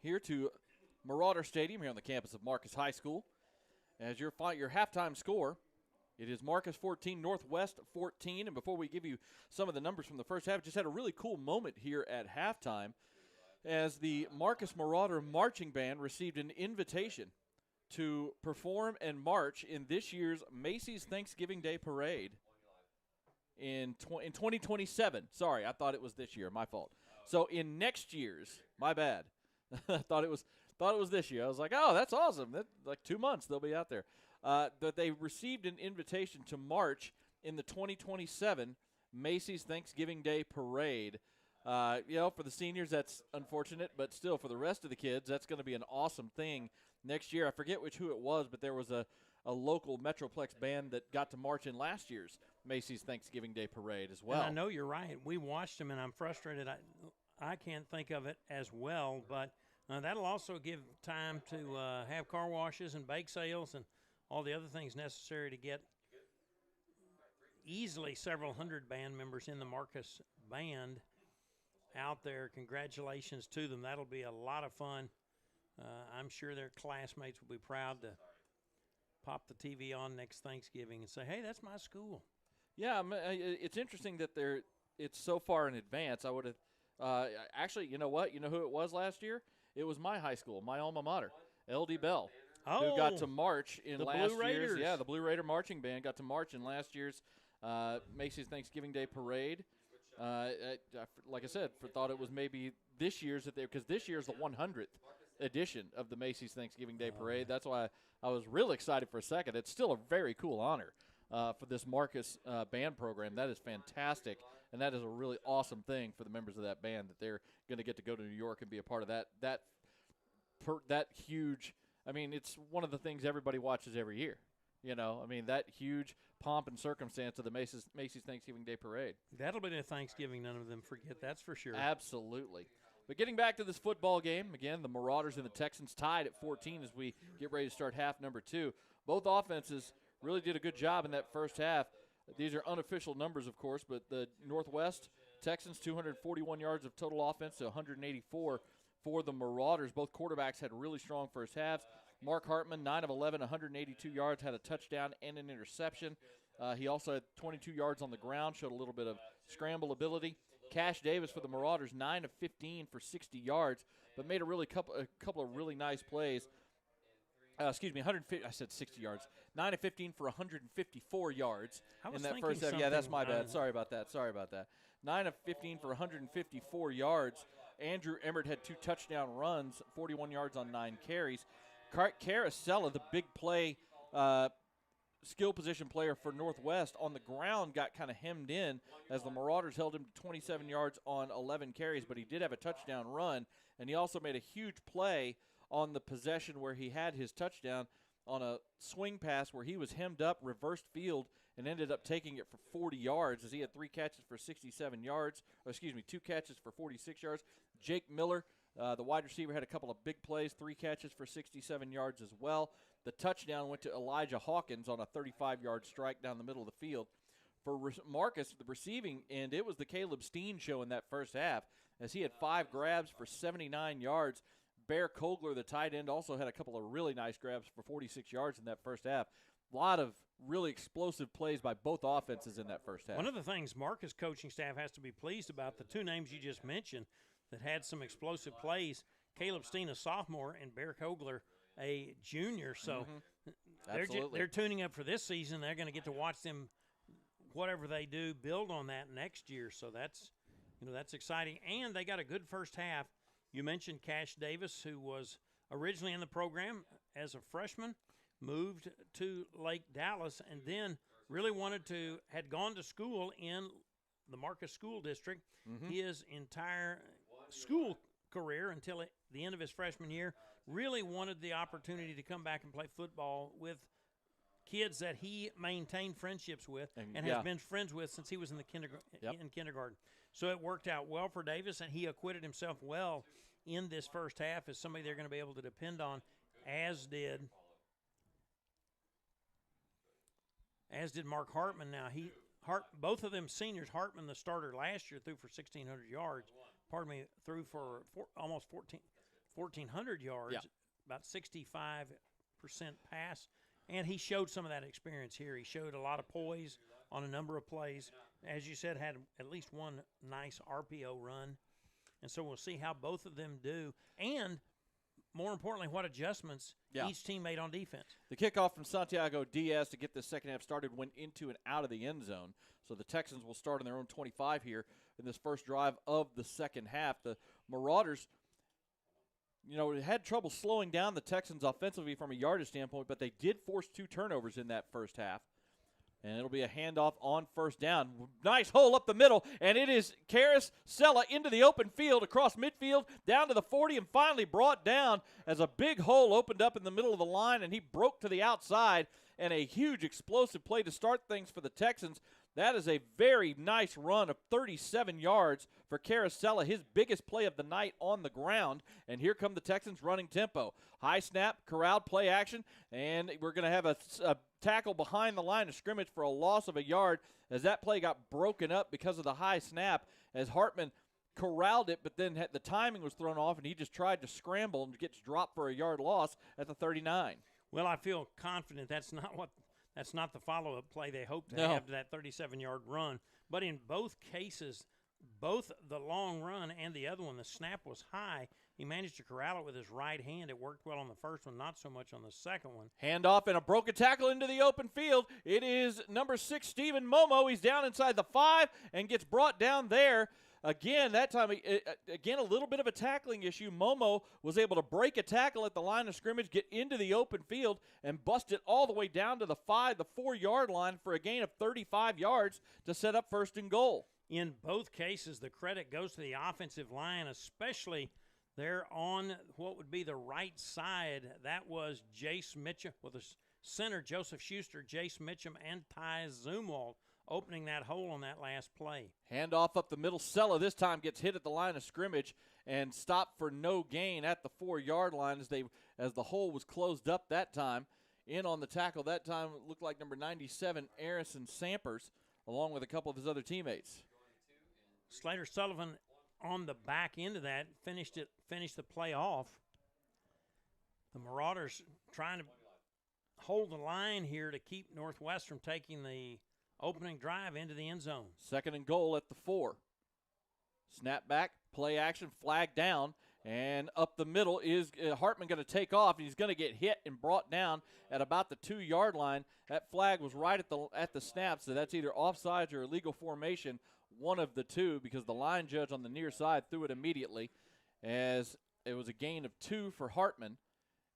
B: here to Marauder Stadium here on the campus of Marcus High School. As your halftime score, it is Marcus 14, Northwest 14. And before we give you some of the numbers from the first half, just had a really cool moment here at halftime as the Marcus Marauder Marching Band received an invitation to perform and march in this year's Macy's Thanksgiving Day Parade in 2027. Sorry, I thought it was this year. My fault. So in next year's, my bad. I thought it was this year. I was like, oh, that's awesome. That, like 2 months they'll be out there. That they received an invitation to march in the 2027 Macy's Thanksgiving Day Parade. For the seniors, that's unfortunate, but still for the rest of the kids, that's going to be an awesome thing next year. I forget who it was, but there was a local Metroplex band that got to march in last year's Macy's Thanksgiving Day Parade as well.
A: And I know you're right. We watched them, and I'm frustrated. I can't think of it as well, but that'll also give time to have car washes and bake sales and all the other things necessary to get easily several hundred band members in the Marcus band out there. Congratulations to them. That'll be a lot of fun. I'm sure their classmates will be proud to pop the TV on next Thanksgiving and say, hey, that's my school.
B: Yeah, it's interesting that it's so far in advance. I would have actually, you know what? You know who it was last year? It was my high school, my alma mater, LD Bell, who got to march in last year's. Yeah, the Blue Raider Marching Band got to march in last year's Macy's Thanksgiving Day Parade. Like I said, thought it was maybe this year's because this year's the 100th edition of the Macy's Thanksgiving Day Parade. That's why I was real excited for a second. It's still a very cool honor for this Marcus band program. That is fantastic, and that is a really awesome thing for the members of that band that they're going to get to go to New York and be a part of that huge. I mean, it's one of the things everybody watches every year. You know, I mean, that huge pomp and circumstance of the Macy's Thanksgiving Day Parade.
A: That'll be the Thanksgiving none of them forget, that's for sure.
B: Absolutely. But getting back to this football game, again, the Marauders and the Texans tied at 14 as we get ready to start half number 2. Both offenses really did a good job in that first half. These are unofficial numbers, of course, but the Northwest Texans, 241 yards of total offense to 184 for the Marauders. Both quarterbacks had really strong first halves. Mark Hartman, 9 of 11, 182 yards, had a touchdown and an interception. He also had 22 yards on the ground, showed a little bit of scramble ability. Cash Davis for the Marauders, 9 of 15 for 60 yards, but made a couple of really nice plays. 150. I said 60 yards. 9 of 15 for 154 yards in that first half. Yeah, that's my bad. Sorry about that. 9 of 15 for 154 yards. Andrew Emmert had 2 touchdown runs, 41 yards on 9 carries. Carasella, the big play skill position player for Northwest, on the ground got kind of hemmed in as the Marauders held him to 27 yards on 11 carries, but he did have a touchdown run, and he also made a huge play on the possession where he had his touchdown on a swing pass where he was hemmed up, reversed field, and ended up taking it for 40 yards as he had 3 catches for 67 yards, 2 catches for 46 yards. Jake Miller, the wide receiver, had a couple of big plays, 3 catches for 67 yards as well. The touchdown went to Elijah Hawkins on a 35-yard strike down the middle of the field. For Marcus, the receiving end, it was the Caleb Steen show in that first half as he had 5 grabs for 79 yards. Bear Kogler, the tight end, also had a couple of really nice grabs for 46 yards in that first half. A lot of really explosive plays by both offenses in that first half.
A: One of the things Marcus coaching staff has to be pleased about, the 2 names you just mentioned that had some explosive plays, Caleb Steen, a sophomore, and Bear Kogler, a junior. So they're tuning up for this season. They're going to get to watch them, whatever they do, build on that next year. So that's exciting. And they got a good first half. You mentioned Cash Davis, who was originally in the program as a freshman, moved to Lake Dallas, and then really had gone to school in the Marcus School District his entire school career until the end of his freshman year. Really wanted the opportunity to come back and play football with kids that he maintained friendships with and has been friends with since he was in the kindergarten. So it worked out well for Davis, and he acquitted himself well in this first half as somebody they're going to be able to depend on, as did Mark Hartman. Now both of them seniors. Hartman, the starter last year, threw for 1,600 yards, threw for almost 1,400 yards,
B: Yeah.
A: about 65% pass, and he showed some of that experience here. He showed a lot of poise on a number of plays. As you said, had at least one nice RPO run, and so we'll see how both of them do, and more importantly, what adjustments each team made on defense.
B: The kickoff from Santiago Diaz to get the second half started went into and out of the end zone. So the Texans will start on their own 25 here in this first drive of the second half. The Marauders, had trouble slowing down the Texans offensively from a yardage standpoint, but they did force 2 turnovers in that first half. And it'll be a handoff on first down. Nice hole up the middle, and it is Karis Sella into the open field, across midfield, down to the 40, and finally brought down as a big hole opened up in the middle of the line, and he broke to the outside, and a huge explosive play to start things for the Texans. That is a very nice run of 37 yards for Karis Sella, his biggest play of the night on the ground. And here come the Texans running tempo. High snap, corralled play action, and we're going to have a tackle behind the line of scrimmage for a loss of a yard as that play got broken up because of the high snap as Hartman corralled it, but then the timing was thrown off, and he just tried to scramble and gets dropped for a yard loss at the 39.
A: Well, I feel confident that's not the follow-up play they hoped to have to that 37-yard run. But in both cases, both the long run and the other one, the snap was high. He managed to corral it with his right hand. It worked well on the first one, not so much on the second one.
B: Handoff and a broken tackle into the open field. It is number 6, Stephen Momo. He's down inside the 5 and gets brought down there. Again, that time, a little bit of a tackling issue. Momo was able to break a tackle at the line of scrimmage, get into the open field, and bust it all the way down to the 4-yard line for a gain of 35 yards to set up first and goal.
A: In both cases, the credit goes to the offensive line, especially there on what would be the right side. That was Jace Mitchum, the center, Joseph Schuster, Jace Mitchum, and Ty Zumwalt, opening that hole on that last play.
B: Handoff up the middle. Sella this time gets hit at the line of scrimmage and stopped for no gain at the 4-yard line as the hole was closed up that time. In on the tackle that time looked like number 97, Arison Sampers, along with a couple of his other teammates.
A: Slater Sullivan on the back end of that finished the play off. The Marauders trying to hold the line here to keep Northwestern taking the opening drive into the end zone.
B: Second and goal at the 4. Snap back, play action, flag down, and up the middle is Hartman going to take off. He's going to get hit and brought down at about the 2-yard line. That flag was right at the snap, so that's either offsides or illegal formation, one of the two, because the line judge on the near side threw it immediately as it was a gain of 2 for Hartman,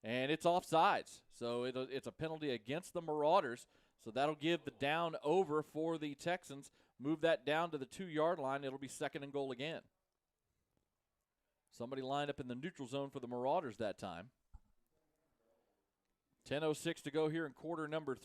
B: and it's offsides. So it's a penalty against the Marauders. So that'll give the down over for the Texans. Move that down to the 2-yard line. It'll be second and goal again. Somebody lined up in the neutral zone for the Marauders that time. 10:06 to go here in quarter number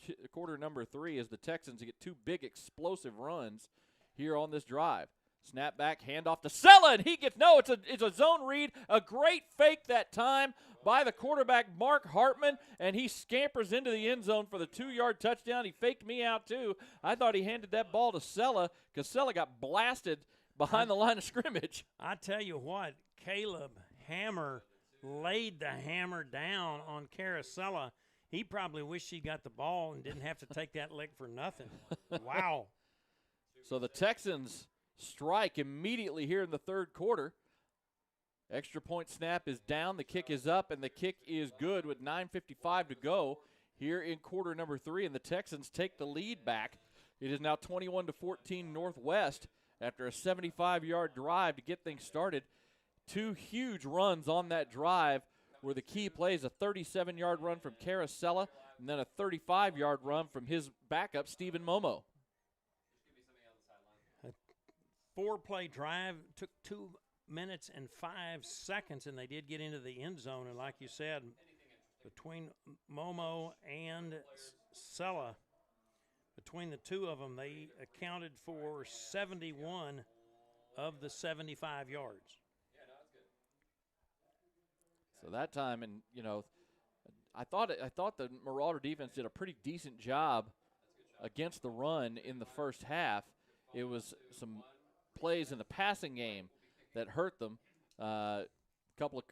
B: 3 as the Texans get 2 big explosive runs here on this drive. Snap back, handoff to Sella, and he gets, it's a zone read, a great fake that time by the quarterback, Mark Hartman, and he scampers into the end zone for the 2-yard touchdown. He faked me out, too. I thought he handed that ball to Sella because Sella got blasted behind the line of scrimmage.
A: I tell you what, Caleb Hammer laid the hammer down on Carasella. He probably wished he got the ball and didn't have to take that lick for nothing. Wow.
B: So the Texans strike immediately here in the third quarter. Extra point snap is down, the kick is up, and the kick is good with 9:55 to go here in quarter number 3, and the Texans take the lead back. It is now 21-14 Northwest after a 75-yard drive to get things started. 2 huge runs on that drive were the key plays, a 37-yard run from Carasella and then a 35-yard run from his backup, Stephen Momo.
A: 4-play drive, took 2 minutes and 5 seconds, and they did get into the end zone. And like you said, between Momo and Sella, between the two of them, they accounted for 71 of the 75 yards.
B: So that time, and I thought the Marauder defense did a pretty decent job against the run in the first half. It was some plays in the passing game that hurt them. A couple of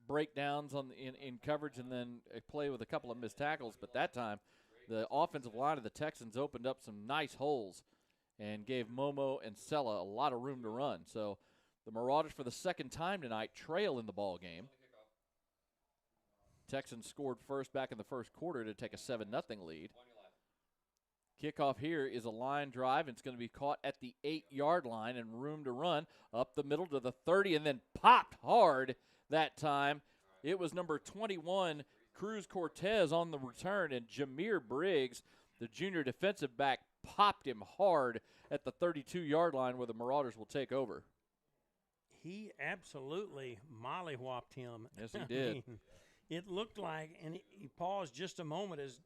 B: breakdowns in coverage and then a play with a couple of missed tackles. But that time, the offensive line of the Texans opened up some nice holes and gave Momo and Sella a lot of room to run. So the Marauders, for the second time tonight, trail in the ball game. Texans scored first back in the first quarter to take a 7-0 lead. Kickoff here is a line drive, and it's going to be caught at the 8-yard line and room to run up the middle to the 30 and then popped hard that time. It was number 21, Cruz Cortez, on the return, and Jameer Briggs, the junior defensive back, popped him hard at the 32-yard line where the Marauders will take over.
A: He absolutely mollywhopped him.
B: Yes, he did.
A: I mean, it looked like, and he paused just a moment as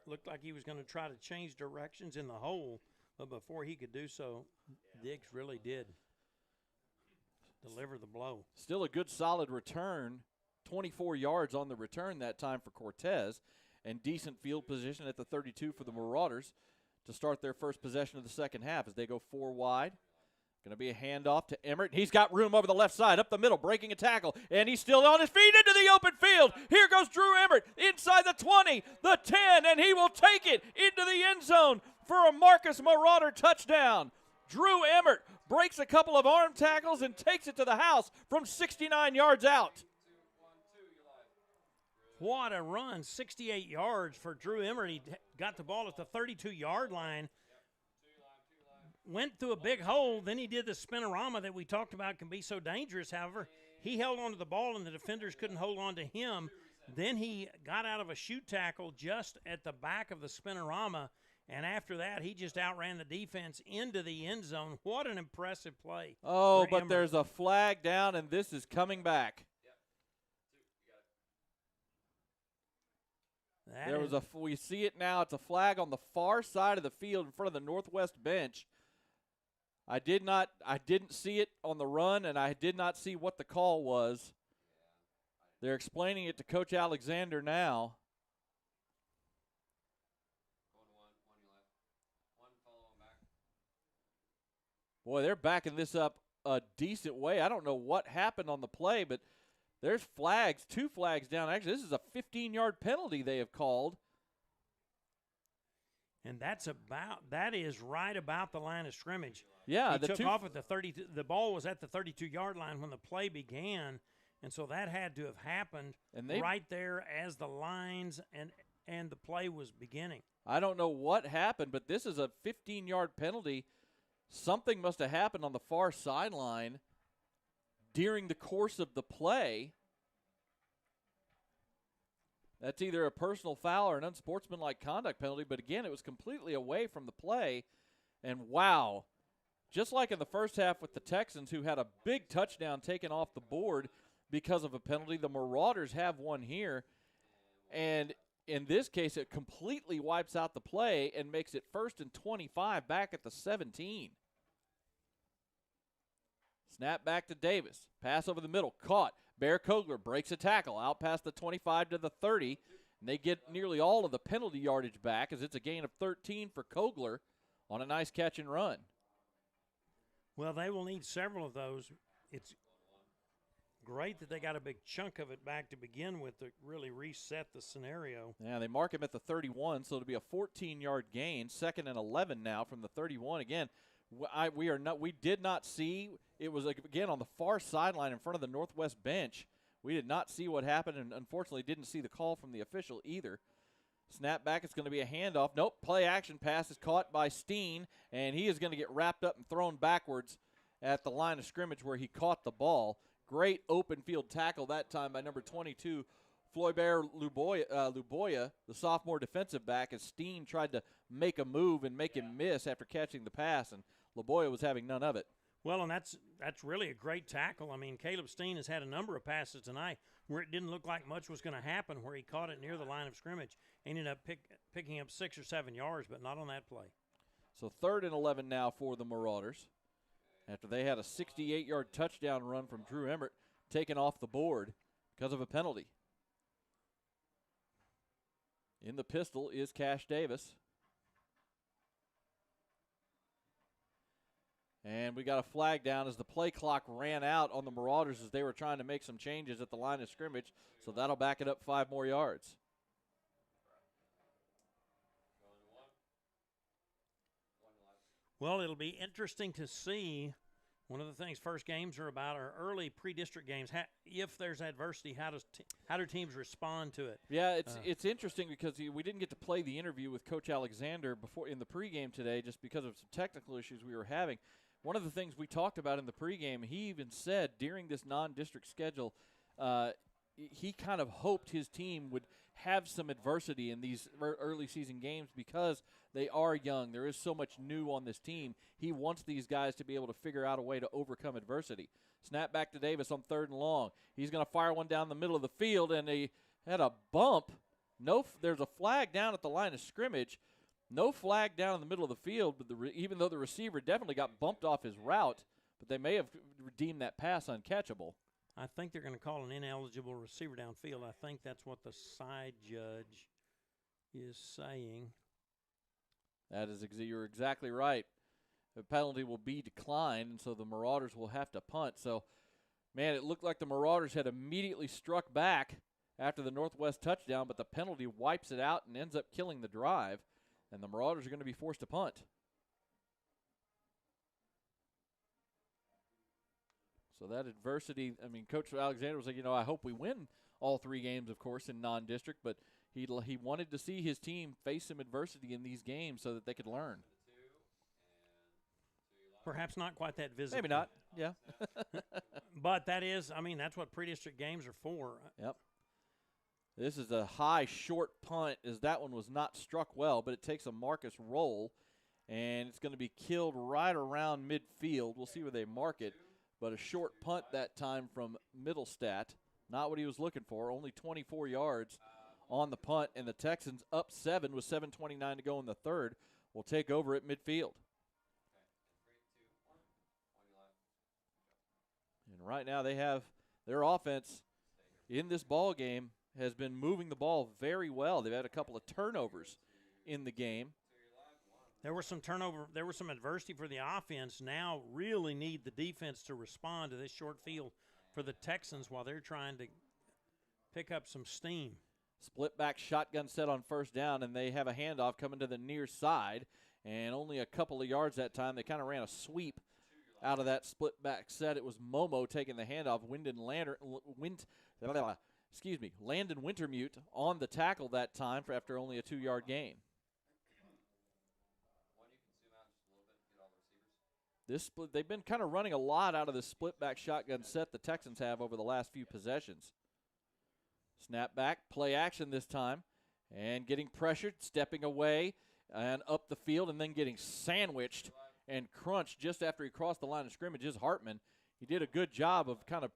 A: looked like he was going to try to change directions in the hole, but before he could do so, Diggs really did deliver the blow.
B: Still a good solid return, 24 yards on the return that time for Cortez, and decent field position at the 32 for the Marauders to start their first possession of the second half as they go 4 wide. Going to be a handoff to Emmert. He's got room over the left side, up the middle, breaking a tackle, and he's still on his feet into the open field. Here goes Drew Emmert inside the 20, the 10, and he will take it into the end zone for a Marcus Marauder touchdown. Drew Emmert breaks a couple of arm tackles and takes it to the house from 69 yards out.
A: What a run, 68 yards for Drew Emmert. He got the ball at the 32-yard line, went through a big hole, then he did the spinorama that we talked about can be so dangerous. However, he held onto the ball and the defenders couldn't hold on to him. Then he got out of a shoot tackle just at the back of the spinorama, and after that he just outran the defense into the end zone. What an impressive play.
B: Oh, but
A: Emmert.
B: there's a flag down, and this is coming back. We see it now. It's a flag on the far side of the field in front of the northwest bench. I didn't see it on the run, and I did not see what the call was. They're explaining it to Coach Alexander now. Boy, they're backing this up a decent way. I don't know what happened on the play, but there's flags, 2 flags down. Actually, this is a 15-yard penalty they have called.
A: And that is right about the line of scrimmage.
B: Yeah,
A: he took off at the 30. The ball was at the 32-yard line when the play began, and so that had to have happened right there as the lines and the play was beginning.
B: I don't know what happened, but this is a 15-yard penalty. Something must have happened on the far sideline during the course of the play. That's either a personal foul or an unsportsmanlike conduct penalty, but again, it was completely away from the play. And wow, just like in the first half with the Texans, who had a big touchdown taken off the board because of a penalty, the Marauders have one here. And in this case, it completely wipes out the play and makes it 1st and 25 back at the 17. Snap back to Davis. Pass over the middle. Caught. Bear Kogler breaks a tackle out past the 25 to the 30. And they get nearly all of the penalty yardage back as it's a gain of 13 for Kogler on a nice catch and run.
A: Well, they will need several of those. It's great that they got a big chunk of it back to begin with to really reset the scenario.
B: Yeah, they mark him at the 31, so it'll be a 14-yard gain. 2nd and 11 now from the 31. Again, we did not see. It was, again, on the far sideline in front of the northwest bench. We did not see what happened and unfortunately didn't see the call from the official either. Snap back, it's going to be a handoff. Nope, play action pass is caught by Steen, and he is going to get wrapped up and thrown backwards at the line of scrimmage where he caught the ball. Great open field tackle that time by number 22, Floybert Luboya, the sophomore defensive back, as Steen tried to make a move and make him miss after catching the pass, and Luboya was having none of it.
A: Well, and that's really a great tackle. I mean, Caleb Steen has had a number of passes tonight where it didn't look like much was going to happen, where he caught it near the line of scrimmage. Ended up picking up 6 or 7 yards, but not on that play.
B: So 3rd and 11 now for the Marauders after they had a 68-yard touchdown run from Drew Emmert taken off the board because of a penalty. In the pistol is Cash Davis. And we got a flag down as the play clock ran out on the Marauders as they were trying to make some changes at the line of scrimmage. So that'll back it up 5 more yards.
A: Well, it'll be interesting to see. One of the things first games are about are early pre-district games. If there's adversity, how do teams respond to it?
B: Yeah, it's interesting because we didn't get to play the interview with Coach Alexander before in the pregame today just because of some technical issues we were having. One of the things we talked about in the pregame, he even said during this non-district schedule, he kind of hoped his team would have some adversity in these early season games because they are young. There is so much new on this team. He wants these guys to be able to figure out a way to overcome adversity. Snap back to Davis on 3rd and long. He's going to fire one down the middle of the field, and he had a bump. There's a flag down at the line of scrimmage. No flag down in the middle of the field, but even though the receiver definitely got bumped off his route, but they may have deemed that pass uncatchable.
A: I think they're going to call an ineligible receiver downfield. I think that's what the side judge is saying.
B: You're exactly right. The penalty will be declined, and so the Marauders will have to punt. So, man, it looked like the Marauders had immediately struck back after the Northwest touchdown, but the penalty wipes it out and ends up killing the drive, and the Marauders are going to be forced to punt. So that adversity, I mean, Coach Alexander was like, I hope we win all 3 games, of course, in non-district, but he wanted to see his team face some adversity in these games so that they could learn.
A: Perhaps not quite that visible.
B: Maybe not, yeah.
A: But that's what pre-district games are for.
B: Yep. This is a high, short punt as that one was not struck well, but it takes a Marcus roll, and it's going to be killed right around midfield. We'll see where they mark it. But a short punt that time from Middlestat. Not what he was looking for. Only 24 yards on the punt. And the Texans up 7 with 7:29 to go in the third. Will take over at midfield. And right now they have their offense in this ball game has been moving the ball very well. They've had a couple of turnovers in the game.
A: There was some adversity for the offense. Now really need the defense to respond to this short field for the Texans while they're trying to pick up some steam.
B: Split back shotgun set on 1st down, and they have a handoff coming to the near side. And only a couple of yards that time. They kind of ran a sweep out of that split back set. It was Momo taking the handoff. Landon Wintermute on the tackle that time after only a 2-yard gain. They've been kind of running a lot out of the split back shotgun set the Texans have over the last few possessions. Snap back, play action this time, and getting pressured, stepping away and up the field, and then getting sandwiched and crunched just after he crossed the line of scrimmage is Hartman. He did a good job of kind of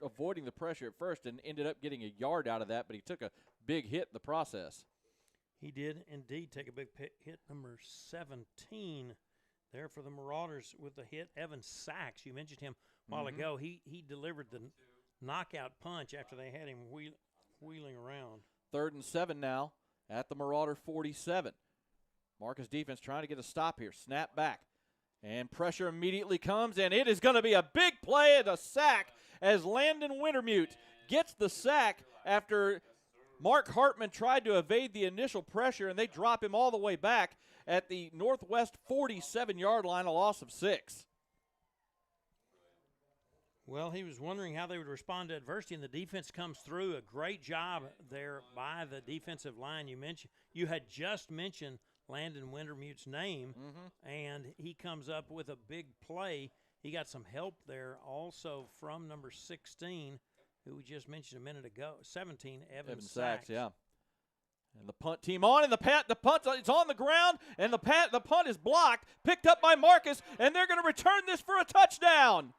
B: avoiding the pressure at first and ended up getting a yard out of that, but he took a big hit in the process.
A: He did indeed take a big hit, number 17. There for the Marauders with the hit. Evan Sachs, you mentioned him a while ago. He delivered the knockout punch after they had him wheeling around.
B: 3rd and 7 now at the Marauder 47. Marcus defense trying to get a stop here. Snap back. And pressure immediately comes, and it is going to be a big play and a sack as Landon Wintermute gets the sack after Mark Hartman tried to evade the initial pressure, and they drop him all the way back at the Northwest 47-yard line, a loss of 6.
A: Well, he was wondering how they would respond to adversity, and the defense comes through. A great job there by the defensive line. You had just mentioned Landon Wintermute's name, and he comes up with a big play. He got some help there also from number 16, who we just mentioned a minute ago, 17, Evan Sachs.
B: Yeah. And the punt team on, and the punt is on the ground, and the punt is blocked, picked up by Marcus, and they're going to return this for a touchdown.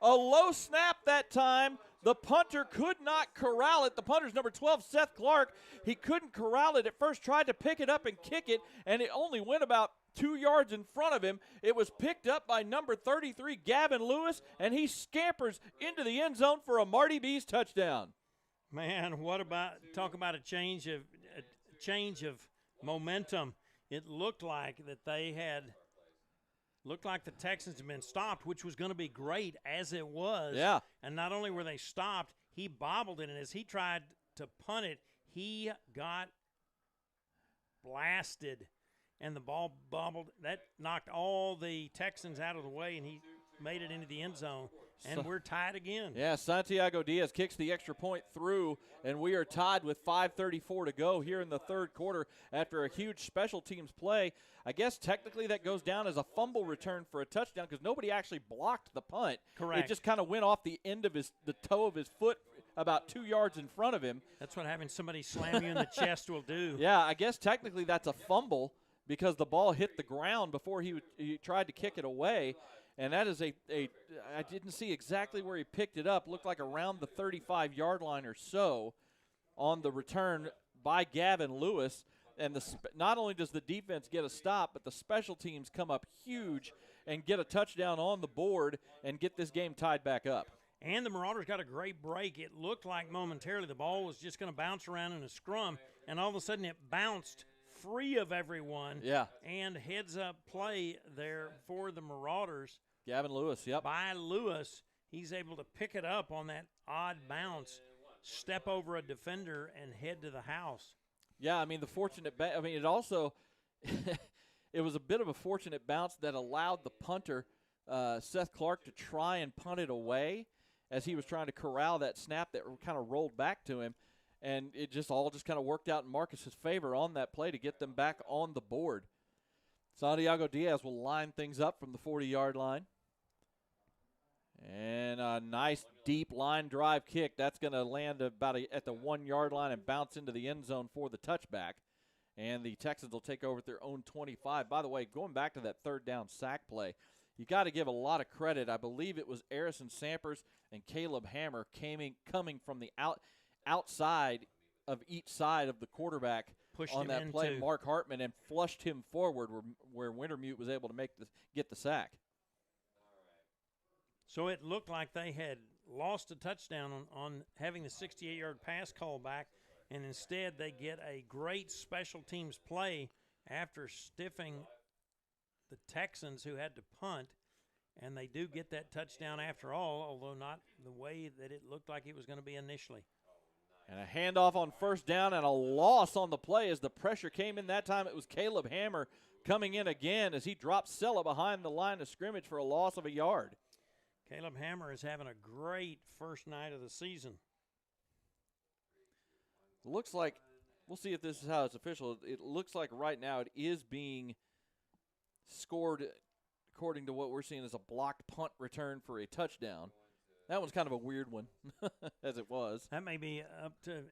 B: A low snap that time. The punter could not corral it. The punter's number 12, Seth Clark. He couldn't corral it at first, tried to pick it up and kick it, and it only went about 2 yards in front of him. It was picked up by number 33, Gavin Lewis, and he scampers into the end zone for a Marty B's touchdown.
A: Man, talk about a change of momentum. It looked like that they had looked like the Texans had been stopped, which was going to be great as it was.
B: Yeah.
A: And not only were they stopped, he bobbled it, and as he tried to punt it, he got blasted, and the ball bobbled. That knocked all the Texans out of the way, and he made it into the end zone. And we're tied again.
B: Yeah, Santiago Diaz kicks the extra point through, and we are tied with 5:34 to go here in the third quarter after a huge special teams play. I guess technically that goes down as a fumble return for a touchdown because nobody actually blocked the punt.
A: Correct.
B: It just kind of went off the end of the toe of his foot about 2 yards in front of him.
A: That's what having somebody slam you in the chest will do.
B: Yeah, I guess technically that's a fumble because the ball hit the ground before he tried to kick it away. And that is I didn't see exactly where he picked it up. Looked like around the 35-yard line or so on the return by Gavin Lewis. And not only does the defense get a stop, but the special teams come up huge and get a touchdown on the board and get this game tied back up.
A: And the Marauders got a great break. It looked like momentarily the ball was just going to bounce around in a scrum, and all of a sudden it bounced free of everyone.
B: Yeah.
A: And heads-up play there for the Marauders.
B: Gavin Lewis, yep.
A: By Lewis, he's able to pick it up on that odd bounce, step over a defender, and head to the house.
B: Yeah, I mean, it also it was a bit of a fortunate bounce that allowed the punter, Seth Clark, to try and punt it away as he was trying to corral that snap that kind of rolled back to him. And it just kind of worked out in Marcus's favor on that play to get them back on the board. Santiago Diaz will line things up from the 40-yard line. And a nice deep line drive kick. That's going to land about at the 1-yard line and bounce into the end zone for the touchback. And the Texans will take over at their own 25. By the way, going back to that third down sack play, you got to give a lot of credit. I believe it was Arison Sampers and Caleb Hammer coming from the outside of each side of the quarterback on that play, Mark Hartman, and flushed him forward where Wintermute was able to get the sack.
A: So it looked like they had lost a touchdown on having the 68-yard pass call back, and instead they get a great special teams play after stiffing the Texans who had to punt, and they do get that touchdown after all, although not the way that it looked like it was going to be initially.
B: And a handoff on first down and a loss on the play as the pressure came in. That time it was Caleb Hammer coming in again as he dropped Sella behind the line of scrimmage for a loss of a yard.
A: Caleb Hammer is having a great first night of the season.
B: Looks like, we'll see if this is how it's official. It looks like right now it is being scored according to what we're seeing as a blocked punt return for a touchdown. That one's kind of a weird one, as it was.
A: That may be up to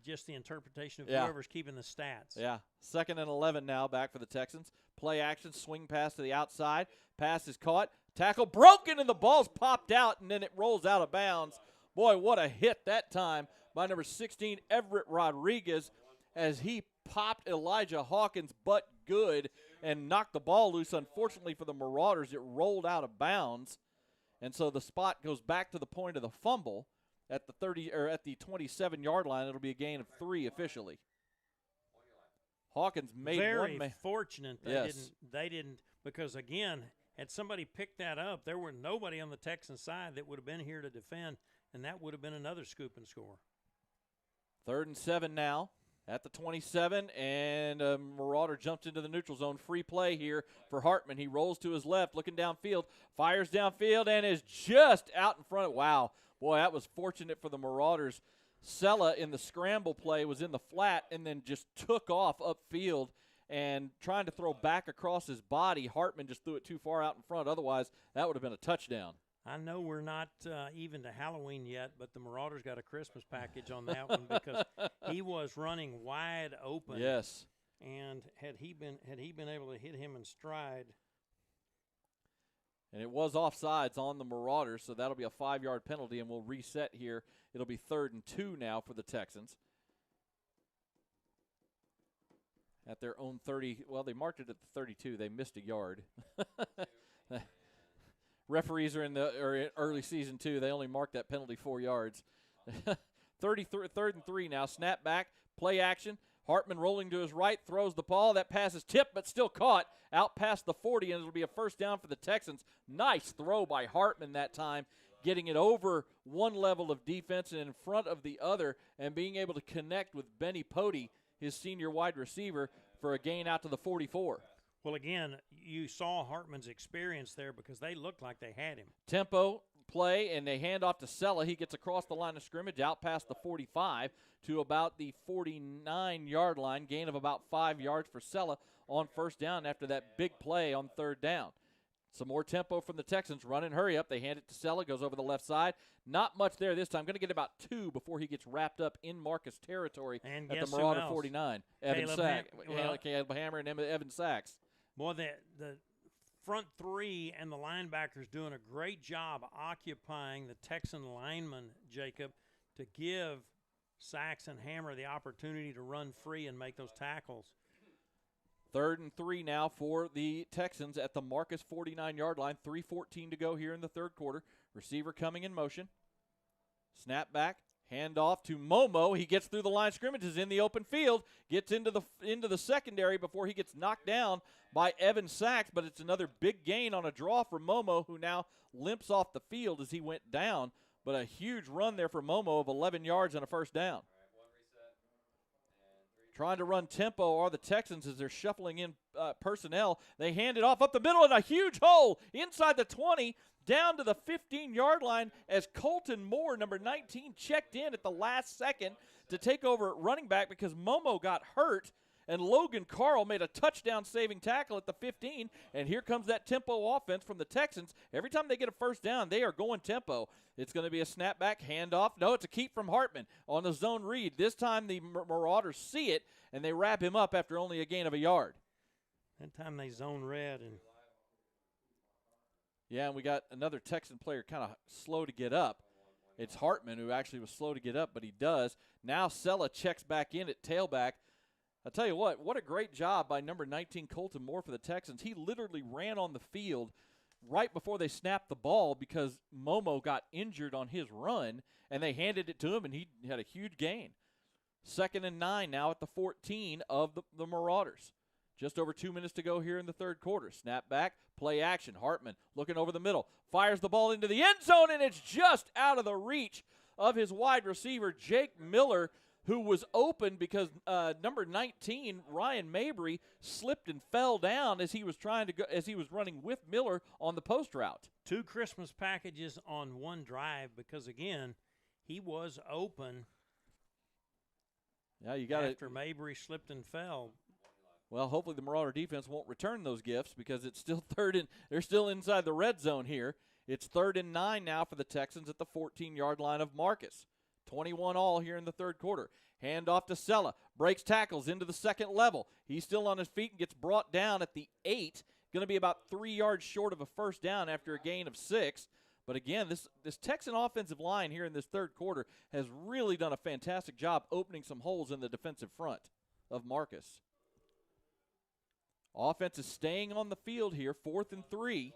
A: just the interpretation of whoever's keeping the stats.
B: Yeah. 2nd and 11 now back for the Texans. Play action, swing pass to the outside. Pass is caught. Tackle broken, and the ball's popped out, and then it rolls out of bounds. Boy, what a hit that time by number 16, Everett Rodriguez, as he popped Elijah Hawkins' butt good and knocked the ball loose. Unfortunately for the Marauders, it rolled out of bounds. And so the spot goes back to the point of the fumble at the 27-yard line. It'll be a gain of 3 officially. Hawkins made
A: very
B: one.
A: Fortunate they didn't because again, had somebody picked that up, there were nobody on the Texan side that would have been here to defend, and that would have been another scoop and score.
B: 3rd and 7 now. At the 27, and Marauder jumps into the neutral zone. Free play here for Hartman. He rolls to his left, looking downfield, fires downfield, and is just out in front. Wow. Boy, that was fortunate for the Marauders. Sella in the scramble play was in the flat and then just took off upfield and trying to throw back across his body. Hartman just threw it too far out in front. Otherwise, that would have been a touchdown.
A: I know we're not even to Halloween yet, but the Marauders got a Christmas package on that one because he was running wide open.
B: Yes.
A: And had he been able to hit him in stride.
B: And it was offsides on the Marauders, so that'll be a 5-yard penalty, and we'll reset here. It'll be 3rd and 2 now for the Texans. At their own 30. Well, they marked it at the 32. They missed a yard. Referees are in early season, too. They only marked that penalty 4 yards. 3rd and 3 now. Snap back, play action, Hartman rolling to his right, throws the ball. That pass is tipped, but still caught out past the 40, and it'll be a first down for the Texans. Nice throw by Hartman that time, getting it over one level of defense and in front of the other, and being able to connect with Benny Pody, his senior wide receiver, for a gain out to the 44.
A: Well, again, you saw Hartman's experience there because they looked like they had him.
B: Tempo play, and they hand off to Sella. He gets across the line of scrimmage, out past the 45 to about the 49-yard line, gain of about 5 yards for Sella on first down after that big play on third down. Some more tempo from the Texans. Run and hurry up. They hand it to Sella, goes over the left side. Not much there this time. Going to get about 2 before he gets wrapped up in Marcus territory
A: and
B: at the Marauder 49. Evan Sachs. Caleb Hammer and Evan Sachs.
A: Boy, the front three and the linebackers doing a great job occupying the Texan linemen, Jacob, to give Sachs and Hammer the opportunity to run free and make those tackles.
B: 3rd and 3 now for the Texans at the Marcus 49-yard line. 3:14 to go here in the third quarter. Receiver coming in motion. Snap back. Hand off to Momo. He gets through the line of scrimmage, is in the open field, gets into the secondary before he gets knocked down by Evan Sachs, but it's another big gain on a draw for Momo, who now limps off the field as he went down. But a huge run there for Momo of 11 yards and a first down. Trying to run tempo are the Texans as they're shuffling in personnel. They hand it off up the middle, and a huge hole inside the 20, down to the 15-yard line as Colton Moore, number 19, checked in at the last second to take over at running back because Momo got hurt, and Logan Carl made a touchdown-saving tackle at the 15, and here comes that tempo offense from the Texans. Every time they get a first down, they are going tempo. It's going to be a snapback, handoff. No, it's a keep from Hartman on the zone read. This time the Marauders see it, and they wrap him up after only a gain of a yard.
A: That time they zone read.
B: Yeah, and we got another Texan player kind of slow to get up. It's Hartman who actually was slow to get up, but he does. Now Sella checks back in at tailback. I'll tell you what a great job by number 19, Colton Moore, for the Texans. He literally ran on the field right before they snapped the ball because Momo got injured on his run, and they handed it to him, and he had a huge gain. 2nd and 9 now at the 14 of the Marauders. Just over 2 minutes to go here in the third quarter. Snap back, play action. Hartman looking over the middle, fires the ball into the end zone, and it's just out of the reach of his wide receiver, Jake Miller, who was open because number 19, Ryan Mabry, slipped and fell down as he was running with Miller on the post route.
A: 2 Christmas packages on one drive because, again, he was open.
B: Yeah, you got
A: after Mabry slipped and fell.
B: Well, hopefully the Marauder defense won't return those gifts because it's still they're still inside the red zone here. It's 3rd and 9 now for the Texans at the 14-yard line of Marcus. 21 all here in the third quarter. Hand off to Sella. Breaks tackles into the second level. He's still on his feet and gets brought down at the 8. Going to be about 3 yards short of a first down after a gain of 6. But again, this Texan offensive line here in this third quarter has really done a fantastic job opening some holes in the defensive front of Marcus. Offense is staying on the field here, 4th and 3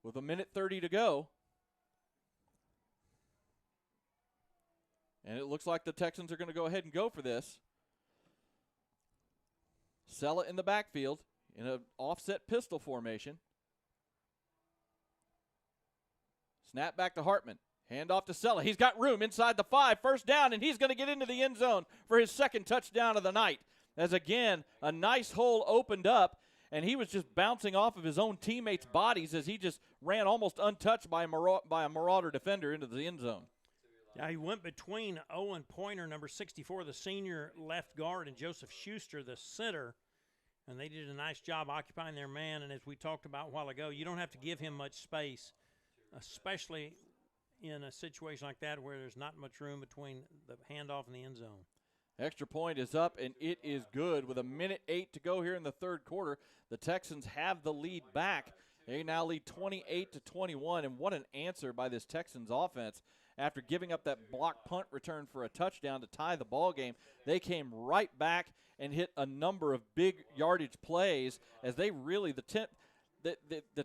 B: with 1:30 to go. And it looks like the Texans are going to go ahead and go for this. Sella in the backfield in an offset pistol formation. Snap back to Hartman. Hand off to Sella. He's got room inside the 5. First down, and he's going to get into the end zone for his second touchdown of the night. As, again, a nice hole opened up, and he was just bouncing off of his own teammates' bodies as he just ran almost untouched by a Marauder defender into the end zone.
A: Yeah, he went between Owen Pointer, number 64, the senior left guard, and Joseph Schuster, the center, and they did a nice job occupying their man. And as we talked about a while ago, you don't have to give him much space, especially in a situation like that where there's not much room between the handoff and the end zone.
B: Extra point is up, and it is good. With 1:08 to go here in the third quarter, the Texans have the lead back. They now lead 28-21, and what an answer by this Texans offense. After giving up that block punt return for a touchdown to tie the ball game, they came right back and hit a number of big yardage plays as they really, the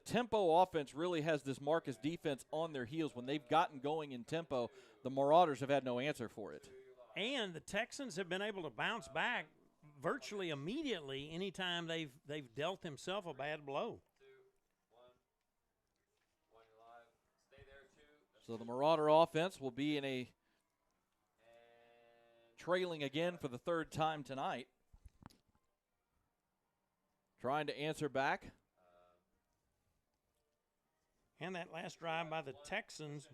B: tempo offense really has this Marcus defense on their heels. When they've gotten going in tempo, the Marauders have had no answer for it.
A: And the Texans have been able to bounce back virtually immediately anytime they've dealt themselves a bad blow.
B: So the Marauder offense will be in a trailing again for the third time tonight. Trying to answer back.
A: And that last drive by the Texans.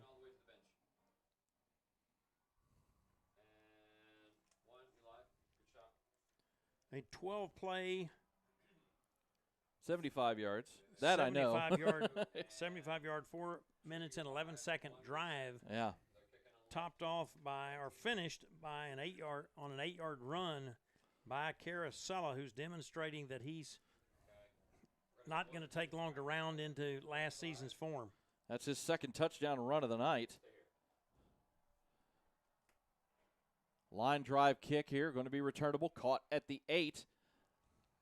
A: A 12-play,
B: 75 yards. That I know.
A: 75-yard, 4 minutes and 11-second drive.
B: Yeah.
A: Topped off by or finished by an 8-yard run by Carosella, who's demonstrating that he's not going to take long to round into last season's form.
B: That's his second touchdown run of the night. Line drive kick here, going to be returnable. Caught at the 8,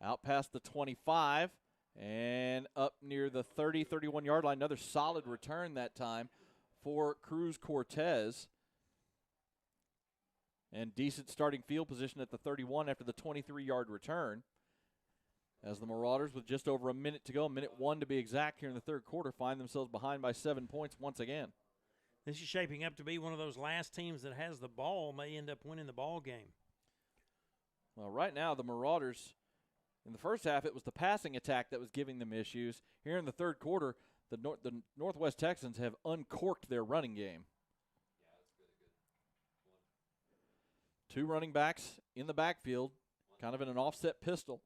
B: out past the 25, and up near the 30, 31-yard line. Another solid return that time for Cruz Cortez. And decent starting field position at the 31 after the 23-yard return. As the Marauders, with just over a minute to go, minute 1 to be exact here in the third quarter, find themselves behind by 7 points once again.
A: This is shaping up to be one of those last teams that has the ball, may end up winning the ball game.
B: Well, right now, the Marauders, in the first half, it was the passing attack that was giving them issues. Here in the third quarter, the Northwest Texans have uncorked their running game. Two running backs in the backfield, kind of in an offset pistol.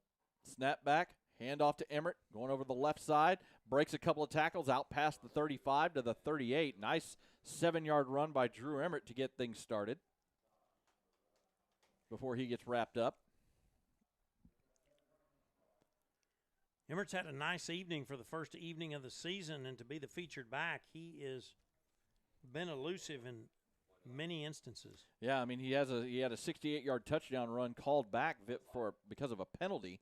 B: Snap back, hand off to Emmert, going over the left side, breaks a couple of tackles out past the 35 to the 38. Nice 7-yard run by Drew Emmert to get things started before he gets wrapped up.
A: Emmert's had a nice evening for the first evening of the season, and to be the featured back, he is been elusive in many instances.
B: Yeah, I mean he had a 68-yard touchdown run called back because of a penalty.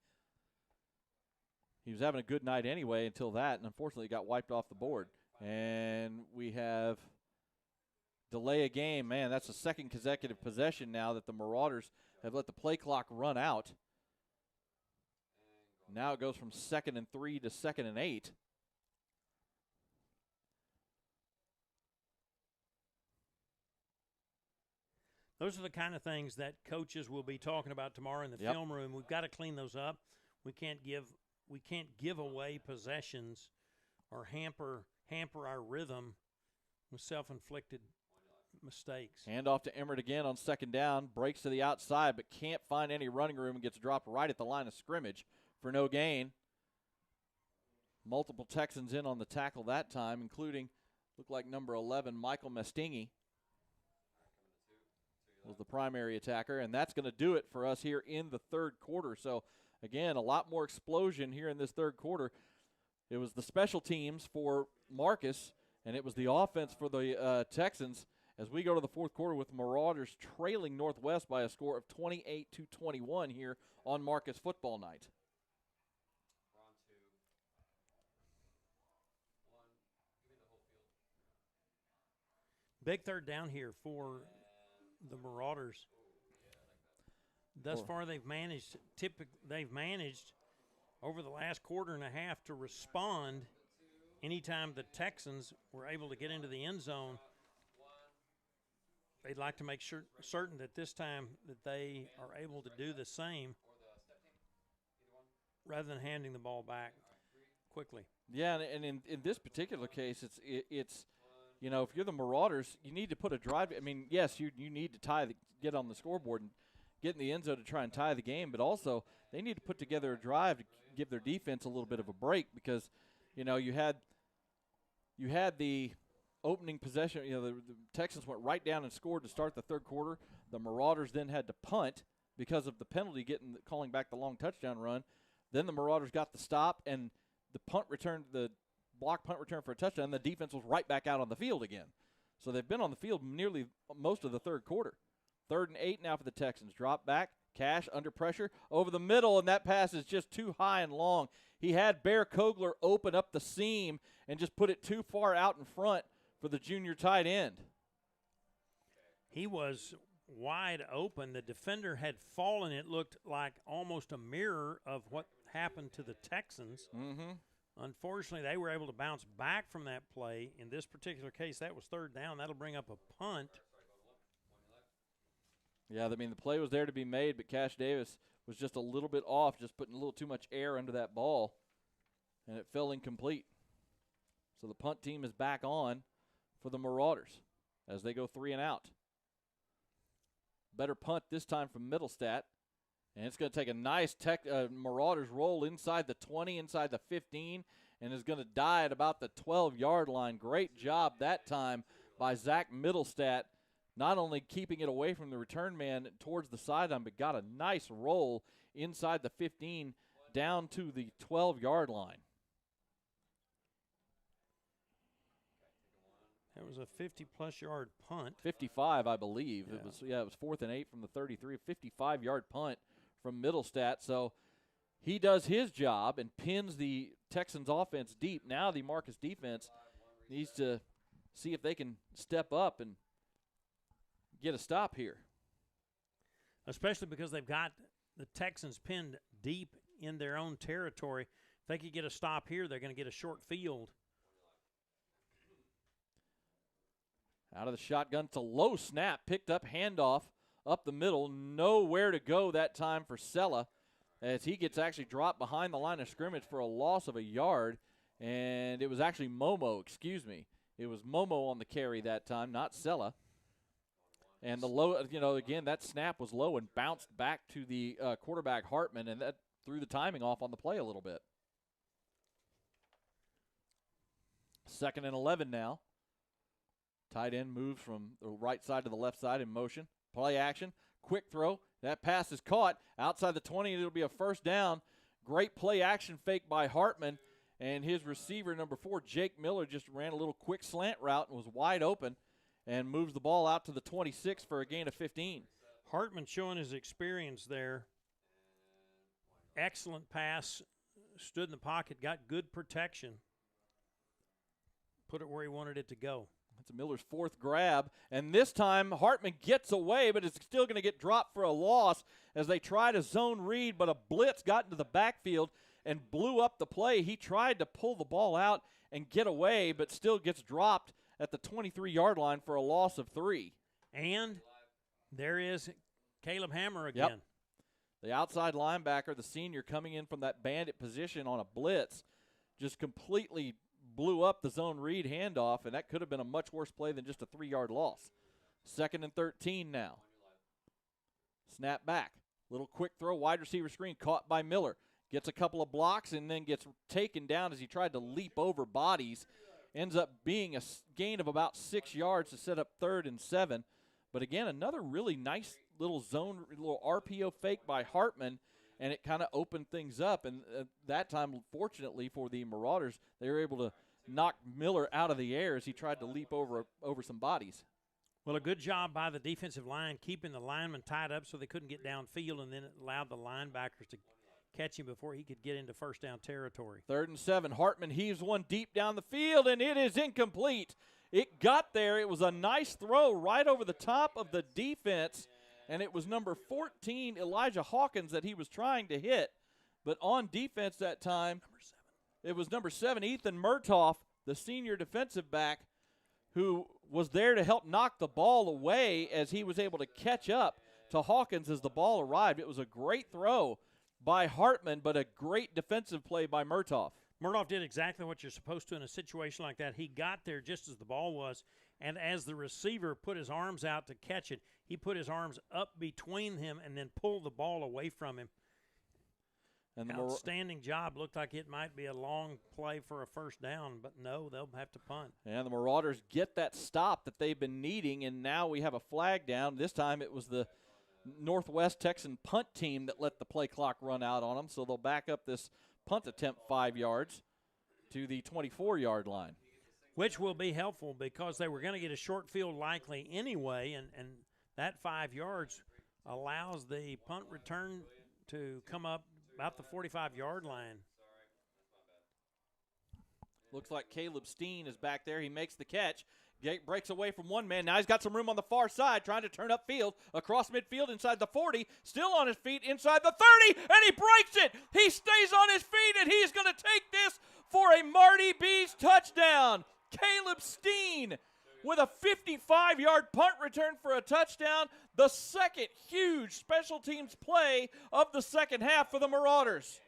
B: He was having a good night anyway until that, and unfortunately got wiped off the board. And we have delay a game. Man, that's the second consecutive possession now that the Marauders have let the play clock run out. Now it goes from 2nd and 3 to 2nd and 8.
A: Those are the kind of things that coaches will be talking about tomorrow in the film room. We've got to clean those up. We can't give away possessions or hamper our rhythm with self-inflicted mistakes.
B: Hand off to Emmert again on second down. Breaks to the outside, but can't find any running room and gets dropped right at the line of scrimmage for no gain. Multiple Texans in on the tackle that time, including, looked like number 11, Michael Mestingi was the primary attacker, and that's going to do it for us here in the third quarter. So, again, a lot more explosion here in this third quarter. It was the special teams for Marcus, and it was the offense for the Texans as we go to the fourth quarter with Marauders trailing Northwest by a score of 28-21 here on Marcus football night.
A: Big third down here for the Marauders. Thus far, they've managed over the last quarter and a half to respond anytime the Texans were able to get into the end zone. They'd like to make certain that this time that they are able to do the same rather than handing the ball back quickly.
B: Yeah, and in this particular case, it's you know, if you're the Marauders, you need to put a drive. I mean, yes, you need to get on the scoreboard and get in the end zone to try and tie the game, but also they need to put together a drive to give their defense a little bit of a break because, you know, you had the opening possession. You know, the Texans went right down and scored to start the third quarter. The Marauders then had to punt because of the penalty calling back the long touchdown run. Then the Marauders got the stop, and the block punt return for a touchdown. The defense was right back out on the field again. So they've been on the field nearly most of the third quarter. 3rd and 8 now for the Texans. Drop back, Cash under pressure, over the middle, and that pass is just too high and long. He had Bear Kogler open up the seam and just put it too far out in front for the junior tight end.
A: He was wide open. The defender had fallen. It looked like almost a mirror of what happened to the Texans.
B: Mm-hmm.
A: Unfortunately, they were able to bounce back from that play. In this particular case, that was third down. That'll bring up a punt.
B: Yeah, I mean, the play was there to be made, but Cash Davis was just a little bit off, just putting a little too much air under that ball, and it fell incomplete. So the punt team is back on for the Marauders as they go 3 and out. Better punt this time from Middlestat, and it's going to take a nice Marauders roll inside the 20, inside the 15, and is going to die at about the 12-yard line. Great job that time by Zach Middlestat, not only keeping it away from the return man towards the sideline, but got a nice roll inside the 15 down to the 12-yard line.
A: That was a 50-plus yard punt.
B: 55, I believe.
A: Yeah.
B: It was 4th and 8 from the 33. 55-yard punt from Middlestat. So he does his job and pins the Texans offense deep. Now the Marcus defense needs to see if they can step up and get a stop here.
A: Especially because they've got the Texans pinned deep in their own territory. If they could get a stop here, they're going to get a short field.
B: Out of the shotgun, it's a low snap, picked up, handoff up the middle. Nowhere to go that time for Sella as he gets actually dropped behind the line of scrimmage for a loss of a yard. And it was actually Momo, excuse me. It was Momo on the carry that time, not Sella. And the low, again, that snap was low and bounced back to the quarterback Hartman, and that threw the timing off on the play a little bit. 2nd and 11 now. Tight end moves from the right side to the left side in motion. Play action. Quick throw. That pass is caught outside the 20, and it'll be a first down. Great play action fake by Hartman. And his receiver, number 4, Jake Miller, just ran a little quick slant route and was wide open and moves the ball out to the 26 for a gain of 15.
A: Hartman showing his experience there. Excellent pass. Stood in the pocket, got good protection. Put it where he wanted it to go.
B: That's Miller's 4th grab, and this time Hartman gets away, but it's still going to get dropped for a loss as they try to zone read, but a blitz got into the backfield and blew up the play. He tried to pull the ball out and get away, but still gets dropped at the 23-yard line for a loss of 3.
A: And there is Caleb Hammer again.
B: Yep. The outside linebacker, the senior, coming in from that bandit position on a blitz, just completely blew up the zone read handoff, and that could have been a much worse play than just a 3-yard loss. 2nd and 13 now. Snap back. Little quick throw, wide receiver screen, caught by Miller. Gets a couple of blocks and then gets taken down as he tried to leap over bodies. Ends up being a gain of about 6 yards to set up 3rd and 7. But again, another really nice little zone, little RPO fake by Hartman, and it kind of opened things up. And that time, fortunately for the Marauders, they were able to knock Miller out of the air as he tried to leap over some bodies.
A: Well, a good job by the defensive line keeping the linemen tied up so they couldn't get downfield, and then it allowed the linebackers to catch him before he could get into first down territory.
B: 3rd and 7. Hartman heaves one deep down the field, and it is incomplete. It got there. It was a nice throw right over the top of the defense, and it was number 14, Elijah Hawkins, that he was trying to hit. But on defense that time, it was number 7, Ethan Murtaugh, the senior defensive back, who was there to help knock the ball away as he was able to catch up to Hawkins as the ball arrived. It was a great throw by Hartman, but a great defensive play by Murtaugh.
A: Murtaugh did exactly what you're supposed to in a situation like that. He got there just as the ball was, and as the receiver put his arms out to catch it, he put his arms up between him and then pulled the ball away from him. And outstanding job. Looked like it might be a long play for a first down, but no, they'll have to punt.
B: And the Marauders get that stop that they've been needing, and now we have a flag down. This time it was the Northwest Texan punt team that let the play clock run out on them, so they'll back up this punt attempt 5 yards to the 24-yard line.
A: Which will be helpful because they were going to get a short field likely anyway, and that 5 yards allows the punt return to come up about the 45-yard line.
B: Looks like Caleb Steen is back there. He makes the catch, breaks away from one man. Now he's got some room on the far side, trying to turn upfield, across midfield, inside the 40, still on his feet, inside the 30, and he breaks it. He stays on his feet, and he's going to take this for a Marty B's touchdown. Caleb Steen with a 55-yard punt return for a touchdown, the second huge special teams play of the second half for the Marauders.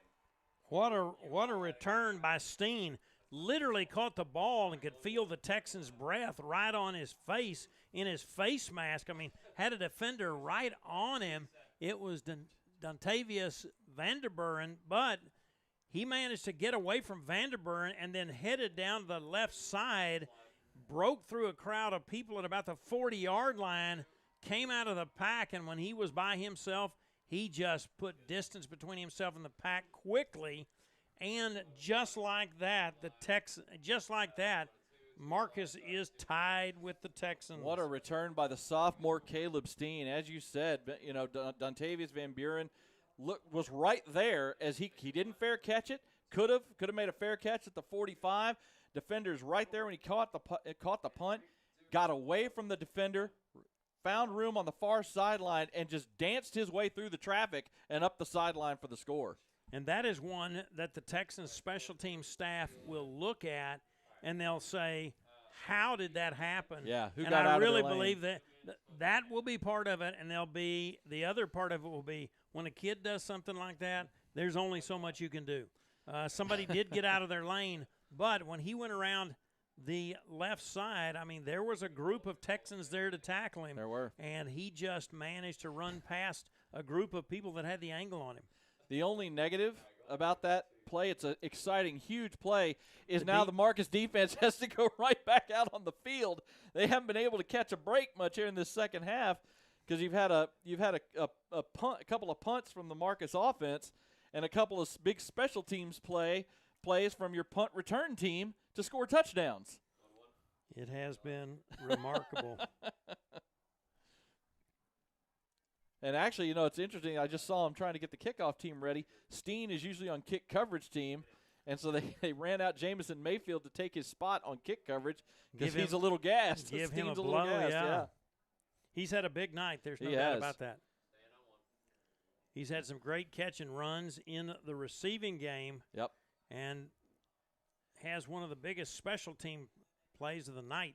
A: What a return by Steen. Literally caught the ball and could feel the Texans' breath right on his face, in his face mask. I mean, had a defender right on him. It was Dontavius Vanderburen, but he managed to get away from Vanderburen and then headed down the left side, broke through a crowd of people at about the 40-yard line, came out of the pack, and when he was by himself, he just put distance between himself and the pack quickly. And just like that, Marcus is tied with the Texans.
B: What a return by the sophomore Caleb Steen. As you said, you know, Dontavius Van Buren was right there as he didn't fair catch it. Could have made a fair catch at the 45. Defender's right there when he caught the punt, got away from the defender, found room on the far sideline, and just danced his way through the traffic and up the sideline for the score.
A: And that is one that the Texans special team staff will look at, and they'll say, how did that happen?
B: Yeah, who
A: and
B: got
A: I
B: out
A: really
B: of their lane?
A: believe that will be part of it, and the other part of it will be when a kid does something like that, there's only so much you can do. Somebody did get out of their lane, but when he went around the left side, I mean, there was a group of Texans there to tackle him.
B: There were.
A: And he just managed to run past a group of people that had the angle on him.
B: The only negative about that play, it's an exciting, huge play, is now the Marcus defense has to go right back out on the field. They haven't been able to catch a break much here in this second half because you've had a couple of punts from the Marcus offense and a couple of big special teams plays from your punt return team to score touchdowns.
A: It has been remarkable.
B: And actually, you know, it's interesting. I just saw him trying to get the kickoff team ready. Steen is usually on kick coverage team, and so they ran out Jamison Mayfield to take his spot on kick coverage because he's a little gassed.
A: Give him a
B: little
A: blow,
B: gassed, yeah.
A: He's had a big night. There's no doubt about that. He's had some great catch and runs in the receiving game.
B: Yep.
A: And has one of the biggest special team plays of the night.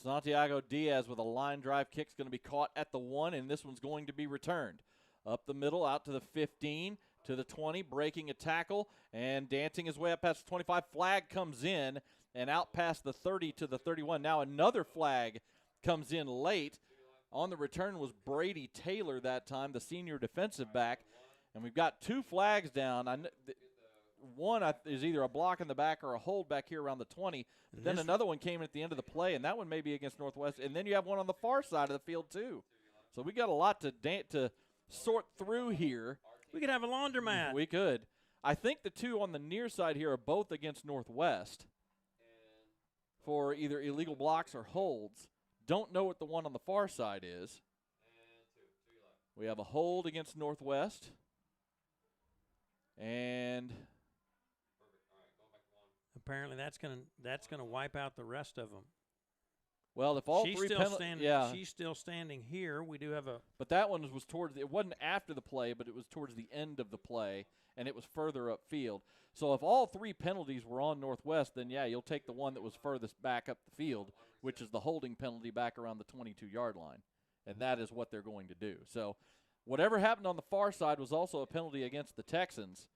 B: Santiago Diaz with a line drive kick is going to be caught at the 1, and this one's going to be returned. Up the middle, out to the 15, to the 20, breaking a tackle, and dancing his way up past the 25. Flag comes in, and out past the 30 to the 31. Now another flag comes in late. On the return was Brady Taylor that time, the senior defensive back. And we've got two flags down. One is either a block in the back or a hold back here around the 20. But then another one came at the end of the play, and that one may be against Northwest. And then you have one on the far side of the field, too. So we got a lot to sort through here.
A: We could have a laundromat.
B: We could. I think the two on the near side here are both against Northwest for either illegal blocks or holds. Don't know what the one on the far side is. We have a hold against Northwest. And
A: apparently that's gonna wipe out the rest of them.
B: Well, if all
A: she's
B: three
A: still standing,
B: yeah,
A: she's still standing here. We do have a.
B: But that one was towards. It wasn't after the play, but it was towards the end of the play, and it was further upfield. So if all three penalties were on Northwest, then yeah, you'll take the one that was furthest back up the field, which is the holding penalty back around the 22-yard line, and that is what they're going to do. So whatever happened on the far side was also a penalty against the Texans,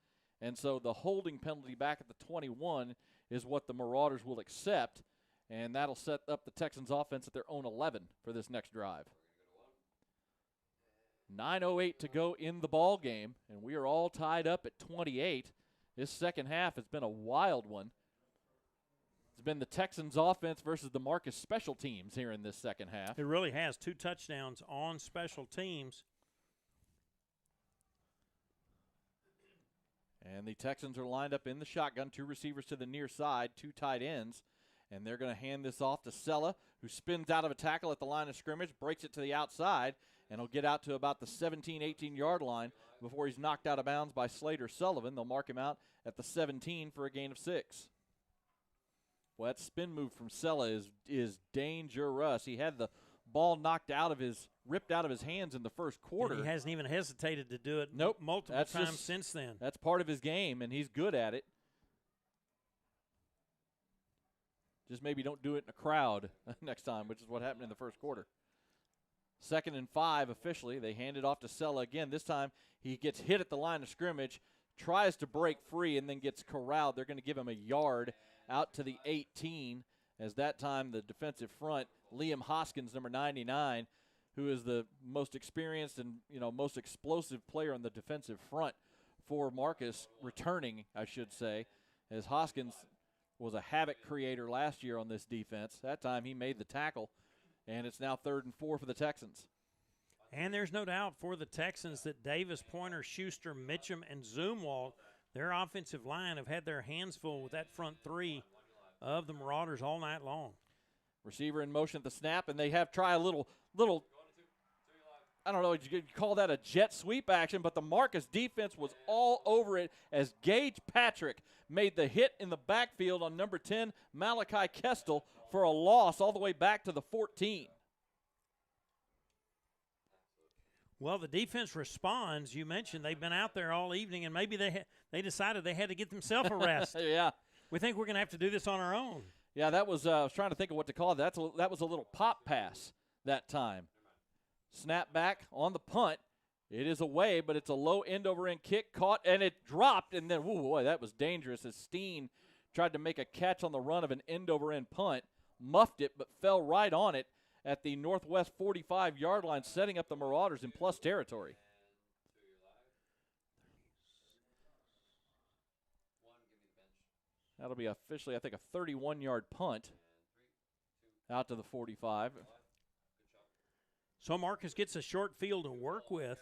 B: and so the holding penalty back at the 21 is what the Marauders will accept, and that'll set up the Texans offense at their own 11 for this next drive. 9:08 to go in the ball game, and we are all tied up at 28. This second half has been a wild one. It's been the Texans offense versus the Marcus special teams here in this second half.
A: It really has. 2 touchdowns on special teams.
B: And the Texans are lined up in the shotgun, 2 receivers to the near side, 2 tight ends. And they're going to hand this off to Sella, who spins out of a tackle at the line of scrimmage, breaks it to the outside, and he'll get out to about the 17, 18-yard line before he's knocked out of bounds by Slater Sullivan. They'll mark him out at the 17 for a gain of 6. Well, that spin move from Sella is dangerous. He had the ball ripped out of his hands in the first quarter.
A: And he hasn't even hesitated to do it
B: Nope.
A: multiple times since then.
B: That's part of his game, and he's good at it. Just maybe don't do it in a crowd next time, which is what happened in the first quarter. 2nd and 5 officially. They hand it off to Sella again. This time he gets hit at the line of scrimmage, tries to break free, and then gets corralled. They're going to give him a yard out to the 18, as that time the defensive front, Liam Hoskins, number 99, who is the most experienced and most explosive player on the defensive front for Marcus, returning, I should say, as Hoskins was a havoc creator last year on this defense. That time he made the tackle, and it's now 3rd and 4 for the Texans.
A: And there's no doubt for the Texans that Davis, Pointer, Schuster, Mitchum, and Zumwalt, their offensive line, have had their hands full with that front three of the Marauders all night long.
B: Receiver in motion at the snap, and they have tried a little I don't know, you could call that a jet sweep action, but the Marcus defense was all over it as Gage Patrick made the hit in the backfield on number 10, Malachi Kestel, for a loss all the way back to the 14.
A: Well, the defense responds. You mentioned they've been out there all evening, and maybe they decided they had to get themselves a rest.
B: Yeah.
A: We think we're going to have to do this on our own.
B: Yeah, that was I was trying to think of what to call it. That was a little pop pass that time. Snap back on the punt. It is away, but it's a low end-over-end kick, caught, and it dropped, and then, whoa, boy, that was dangerous as Steen tried to make a catch on the run of an end-over-end punt, muffed it, but fell right on it at the Northwest 45-yard line, setting up the Marauders in plus territory. That'll be officially, I think, a 31-yard punt out to the 45.
A: So Marcus gets a short field to work with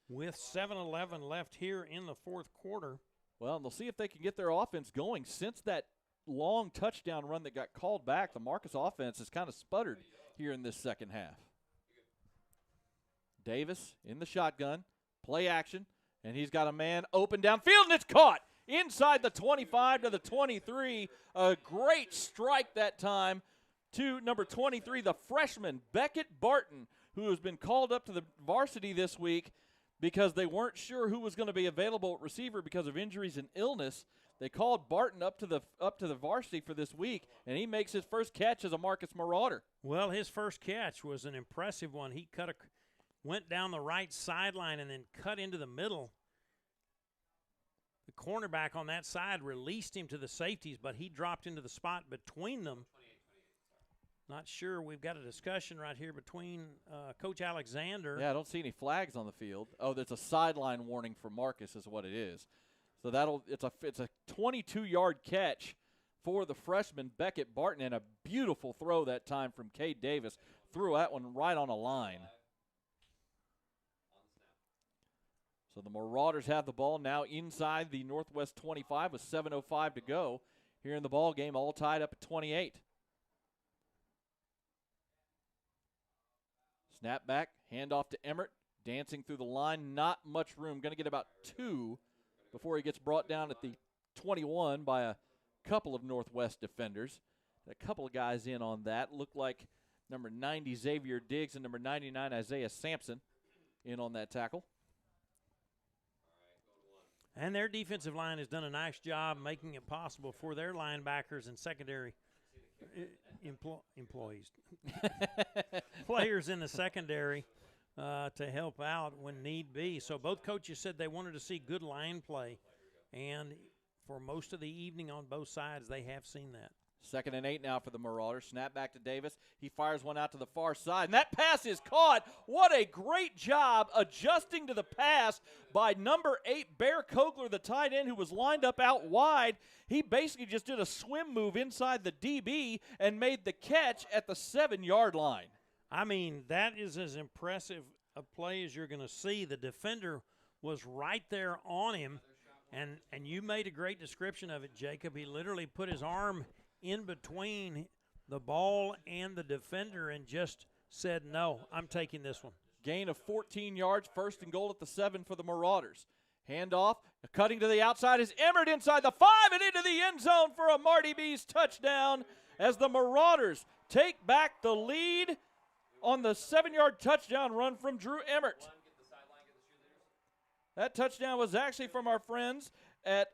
A: 7:11 left here in the fourth quarter.
B: Well, and they'll see if they can get their offense going. Since that long touchdown run that got called back, the Marcus offense has kind of sputtered here in this second half. Davis in the shotgun, play action, and he's got a man open downfield, and it's caught inside the 25 to the 23. A great strike that time to number 23, the freshman, Beckett Barton, who has been called up to the varsity this week because they weren't sure who was going to be available at receiver because of injuries and illness. They called Barton up to the varsity for this week, and he makes his first catch as a Marcus Marauder.
A: Well, his first catch was an impressive one. He went down the right sideline and then cut into the middle. The cornerback on that side released him to the safeties, but he dropped into the spot between them. Not sure. We've got a discussion right here between Coach Alexander.
B: Yeah, I don't see any flags on the field. Oh, there's a sideline warning for Marcus is what it is. So it's a 22-yard catch for the freshman Beckett Barton, and a beautiful throw that time from Cade Davis. Threw that one right on a line. So the Marauders have the ball now inside the Northwest 25 with 7:05 to go here in the ball game, all tied up at 28. Snap back, handoff to Emmert, dancing through the line. Not much room. Going to get about 2 before he gets brought down at the 21 by a couple of Northwest defenders. A couple of guys in on that. Looked like number 90, Xavier Diggs, and number 99, Isaiah Sampson, in on that tackle.
A: And their defensive line has done a nice job making it possible for their linebackers and secondary employees, players in the secondary to help out when need be. So both coaches said they wanted to see good line play, and for most of the evening on both sides, they have seen that.
B: 2nd and 8 now for the Marauders. Snap back to Davis. He fires one out to the far side, and that pass is caught. What a great job adjusting to the pass by number 8, Bear Kogler, the tight end, who was lined up out wide. He basically just did a swim move inside the DB and made the catch at the 7-yard line.
A: I mean, that is as impressive a play as you're going to see. The defender was right there on him, and you made a great description of it, Jacob. He literally put his arm in between the ball and the defender and just said, no, I'm taking this one.
B: Gain of 14 yards, 1st and goal at the 7 for the Marauders. Handoff, cutting to the outside is Emmert inside the 5 and into the end zone for a Marty B's touchdown as the Marauders take back the lead on the 7-yard touchdown run from Drew Emmert. That touchdown was actually from our friends at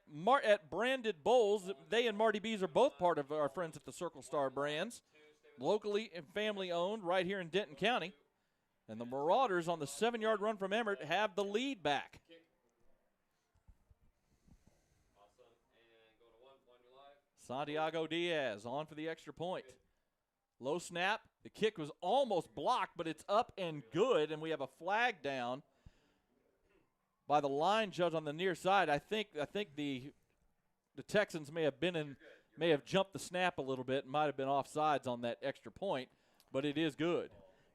B: Branded Bowls. They and Marty B's are both part of our friends at the Circle Star Brands, locally and family owned right here in Denton County. And the Marauders on the 7-yard run from Emmert have the lead back. Santiago Diaz on for the extra point. Low snap. The kick was almost blocked, but it's up and good, and we have a flag down by the line judge on the near side. I think the Texans may have jumped the snap a little bit, might have been offsides on that extra point, but it is good.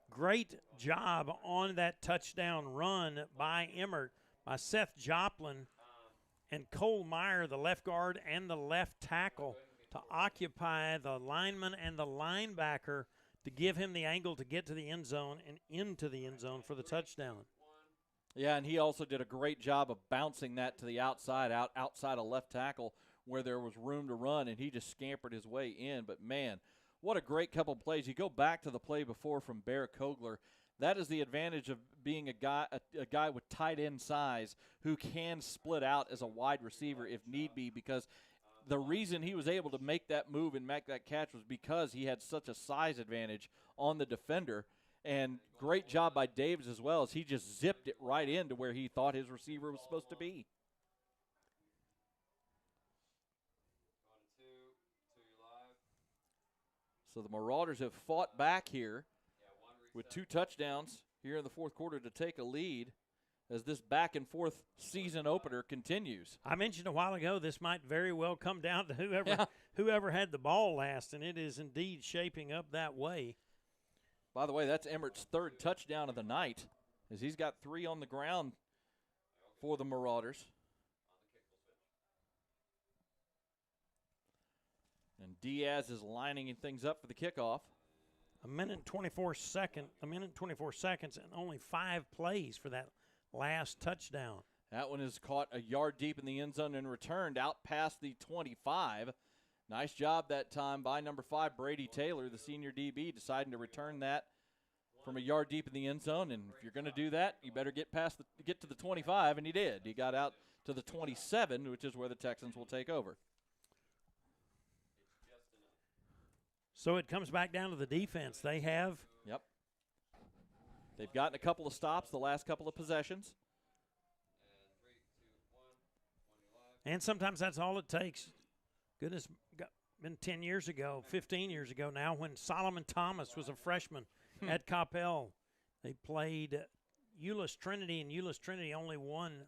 A: Great job on that touchdown run by Emmert, by Seth Joplin and Cole Meyer, the left guard and the left tackle, to occupy the lineman and the linebacker to give him the angle to get to the end zone and into the end zone for the touchdown.
B: Yeah, and he also did a great job of bouncing that to the outside of left tackle where there was room to run, and he just scampered his way in. But, man, what a great couple of plays. You go back to the play before from Bear Kogler. That is the advantage of being a guy with tight end size who can split out as a wide receiver if need be, because the reason he was able to make that move and make that catch was because he had such a size advantage on the defender. And great job by Davis as well, as he just zipped it right into where he thought his receiver was supposed to be. So the Marauders have fought back here with 2 touchdowns here in the fourth quarter to take a lead as this back-and-forth season opener continues.
A: I mentioned a while ago this might very well come down to whoever had the ball last, and it is indeed shaping up that way.
B: By the way, that's Emmert's 3rd touchdown of the night, as he's got 3 on the ground for the Marauders. And Diaz is lining things up for the kickoff.
A: A minute and 24 seconds, and only 5 plays for that last touchdown.
B: That one is caught a yard deep in the end zone and returned out past the 25. Nice job that time by number 5, Brady Taylor, the senior DB, deciding to return that from a yard deep in the end zone. And if you're going to do that, you better get to the 25, and he did. He got out to the 27, which is where the Texans will take over.
A: So it comes back down to the defense. They have.
B: Yep. They've gotten a couple of stops the last couple of possessions.
A: And sometimes that's all it takes. Goodness, been 10 years ago, 15 years ago now, when Solomon Thomas was a freshman at Coppell. They played Euless Trinity, and Euless Trinity only won.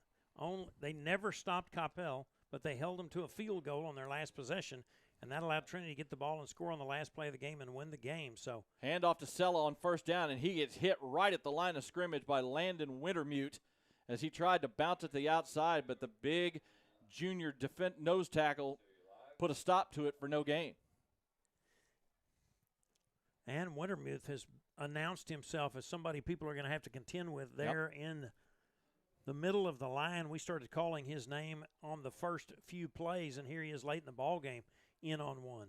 A: They never stopped Coppell, but they held them to a field goal on their last possession, and that allowed Trinity to get the ball and score on the last play of the game and win the game. So
B: handoff to Sella on first down, and he gets hit right at the line of scrimmage by Landon Wintermute as he tried to bounce it to the outside, but the big junior nose tackle put a stop to it for no gain.
A: And Wintermuth has announced himself as somebody people are going to have to contend with there in the middle of the line. We started calling his name on the first few plays, and here he is late in the ball game, in on one.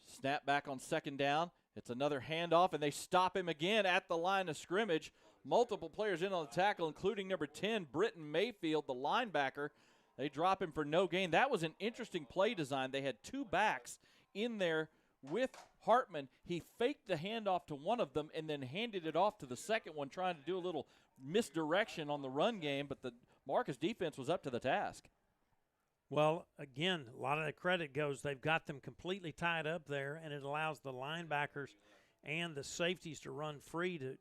B: Snap back on second down. It's another handoff, and they stop him again at the line of scrimmage. Multiple players in on the tackle, including number 10, Britton Mayfield, the linebacker. They drop him for no gain. That was an interesting play design. They had 2 backs in there with Hartman. He faked the handoff to one of them and then handed it off to the second one, trying to do a little misdirection on the run game, but the Marcus defense was up to the task.
A: Well, again, a lot of the credit goes, they've got them completely tied up there, and it allows the linebackers and the safeties to run free to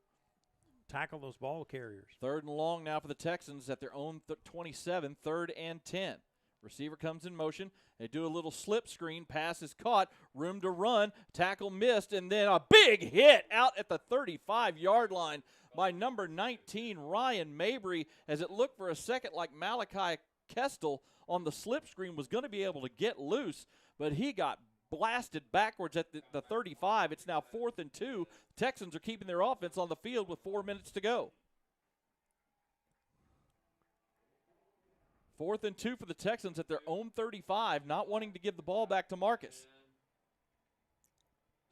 A: tackle those ball carriers.
B: 3rd and long now for the Texans at their own 27, 3rd and 10. Receiver comes in motion. They do a little slip screen. Pass is caught. Room to run. Tackle missed. And then a big hit out at the 35-yard line by number 19, Ryan Mabry, as it looked for a second like Malachi Kestel on the slip screen was going to be able to get loose, but he got blasted backwards at the 35. It's now 4th and 2. Texans are keeping their offense on the field with 4 minutes to go. 4th and 2 for the Texans at their own 35, not wanting to give the ball back to Marcus.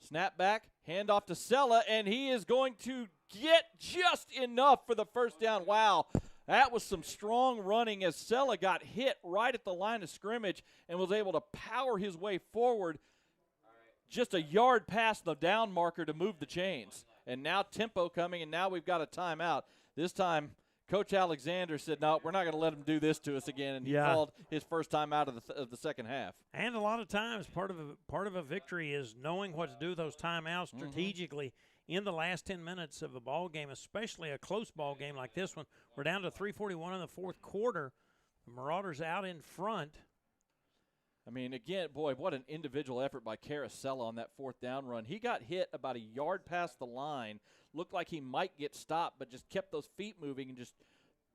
B: Snap back, handoff to Sella, and he is going to get just enough for the first down. Wow, that was some strong running as Sella got hit right at the line of scrimmage and was able to power his way forward just a yard past the down marker to move the chains. And now tempo coming, and now we've got a timeout. This time, Coach Alexander said, no, we're not going to let him do this to us again, and he called his first time out of the second half.
A: And a lot of times, part of a victory is knowing what to do with those timeouts strategically in the last 10 minutes of a ball game, especially a close ball game like this one. We're down to 3:41 in the fourth quarter. The Marauders out in front.
B: I mean, again, boy, what an individual effort by Carosella on that fourth down run. He got hit about a yard past the line, looked like he might get stopped, but just kept those feet moving and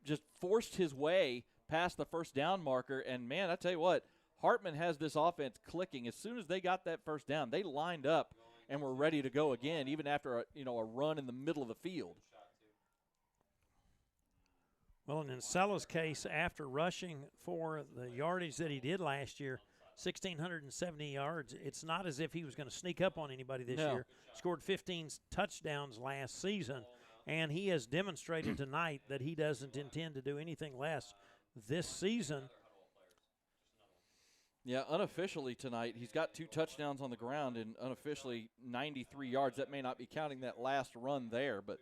B: just forced his way past the first down marker. And, man, I tell you what, Hartman has this offense clicking. As soon as they got that first down, they lined up and were ready to go again, even after a run in the middle of the field.
A: Well, and in Sella's case, after rushing for the yardage that he did last year, 1,670 yards, it's not as if he was going to sneak up on anybody this year. Scored 15 touchdowns last season, and he has demonstrated tonight that he doesn't intend to do anything less this season.
B: Yeah, unofficially tonight, he's got 2 touchdowns on the ground and unofficially 93 yards. That may not be counting that last run there, but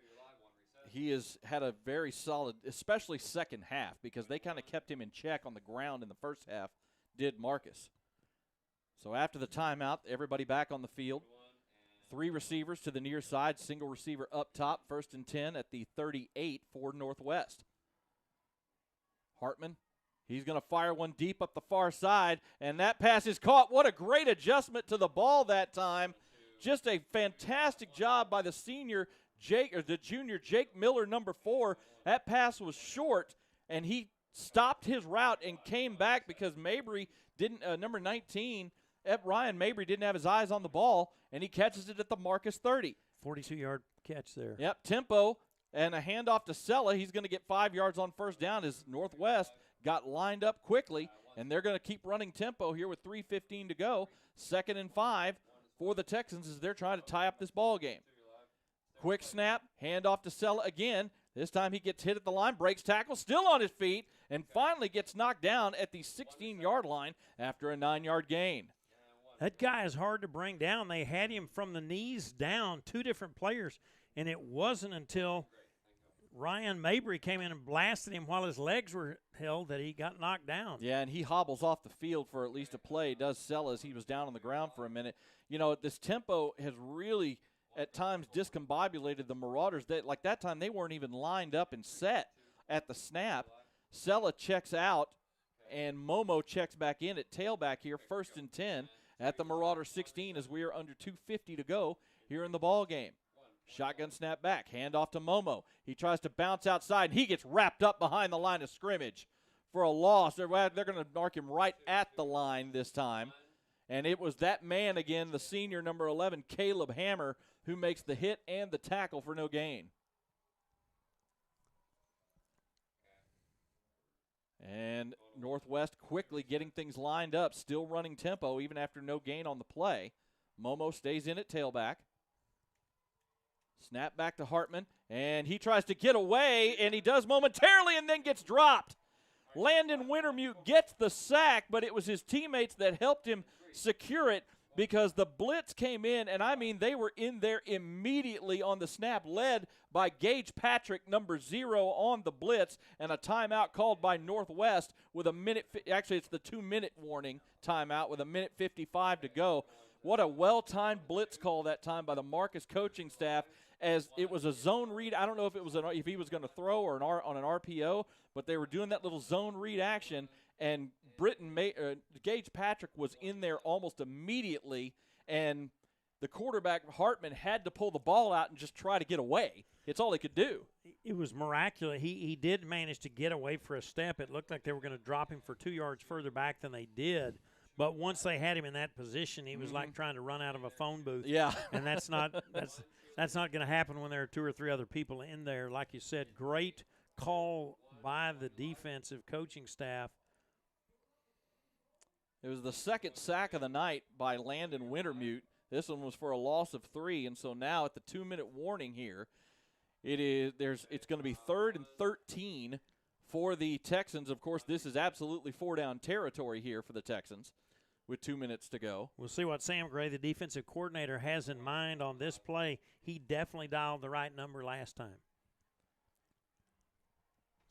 B: he has had a very solid, especially second half, because they kind of kept him in check on the ground in the first half, did Marcus. So after the timeout, everybody back on the field. 3 receivers to the near side, single receiver up top, 1st and 10 at the 38 for Northwest. Hartman, he's going to fire one deep up the far side, and that pass is caught. What a great adjustment to the ball that time. Just a fantastic job by the junior Jake Miller, number 4. That pass was short, and he stopped his route and came back because Mabry didn't, number 19, Ryan Mabry didn't have his eyes on the ball, and he catches it at the Marcus 30.
A: 42-yard catch there.
B: Yep, tempo and a handoff to Sella. He's going to get 5 yards on first down as Northwest got lined up quickly, and they're going to keep running tempo here with 3:15 to go. 2nd and 5 for the Texans as they're trying to tie up this ball game. Quick snap, handoff to Sella again. This time he gets hit at the line, breaks tackle, still on his feet, and finally gets knocked down at the 16-yard line after a 9-yard gain.
A: That guy is hard to bring down. They had him from the knees down, 2 different players, and it wasn't until Ryan Mabry came in and blasted him while his legs were held that he got knocked down.
B: Yeah, and he hobbles off the field for at least a play. Does Sella as he was down on the ground for a minute. You know, this tempo has really at times discombobulated the Marauders. Like that time, they weren't even lined up and set at the snap. Sella checks out, and Momo checks back in at tailback here, 1st and 10 at the Marauder 16 as we are under 2:50 to go here in the ball game. Shotgun snap back, handoff to Momo. He tries to bounce outside, and he gets wrapped up behind the line of scrimmage for a loss. They're going to mark him right at the line this time. And it was that man again, the senior number 11, Caleb Hammer, who makes the hit and the tackle for no gain. And Northwest quickly getting things lined up, still running tempo even after no gain on the play. Momo stays in at tailback. Snap back to Hartman, and he tries to get away, and he does momentarily and then gets dropped. Landon Wintermute gets the sack, but it was his teammates that helped him secure it because the blitz came in, and I mean they were in there immediately on the snap, led by Gage Patrick, number 0 on the blitz, and a timeout called by Northwest with a minute, actually it's the 2-minute warning timeout with a minute 55 to go. What a well-timed blitz call that time by the Marcus coaching staff, as it was a zone read. I don't know if it was if he was going to throw or on an RPO, but they were doing that little zone read action, and Gage Patrick was in there almost immediately, and the quarterback, Hartman, had to pull the ball out and just try to get away. It's all he could do.
A: It was miraculous. He did manage to get away for a step. It looked like they were going to drop him for 2 yards further back than they did. But once they had him in that position, he was like trying to run out of a phone booth.
B: Yeah.
A: And that's not going to happen when there are 2 or 3 other people in there. Like you said, great call by the defensive coaching staff
B: It was the second sack of the night by Landon Wintermute. This one was for a loss of 3, and so now at the 2-minute warning here, it's going to be 3rd and 13 for the Texans. Of course, this is absolutely 4-down territory here for the Texans with 2 minutes to go.
A: We'll see what Sam Gray, the defensive coordinator, has in mind on this play. He definitely dialed the right number last time.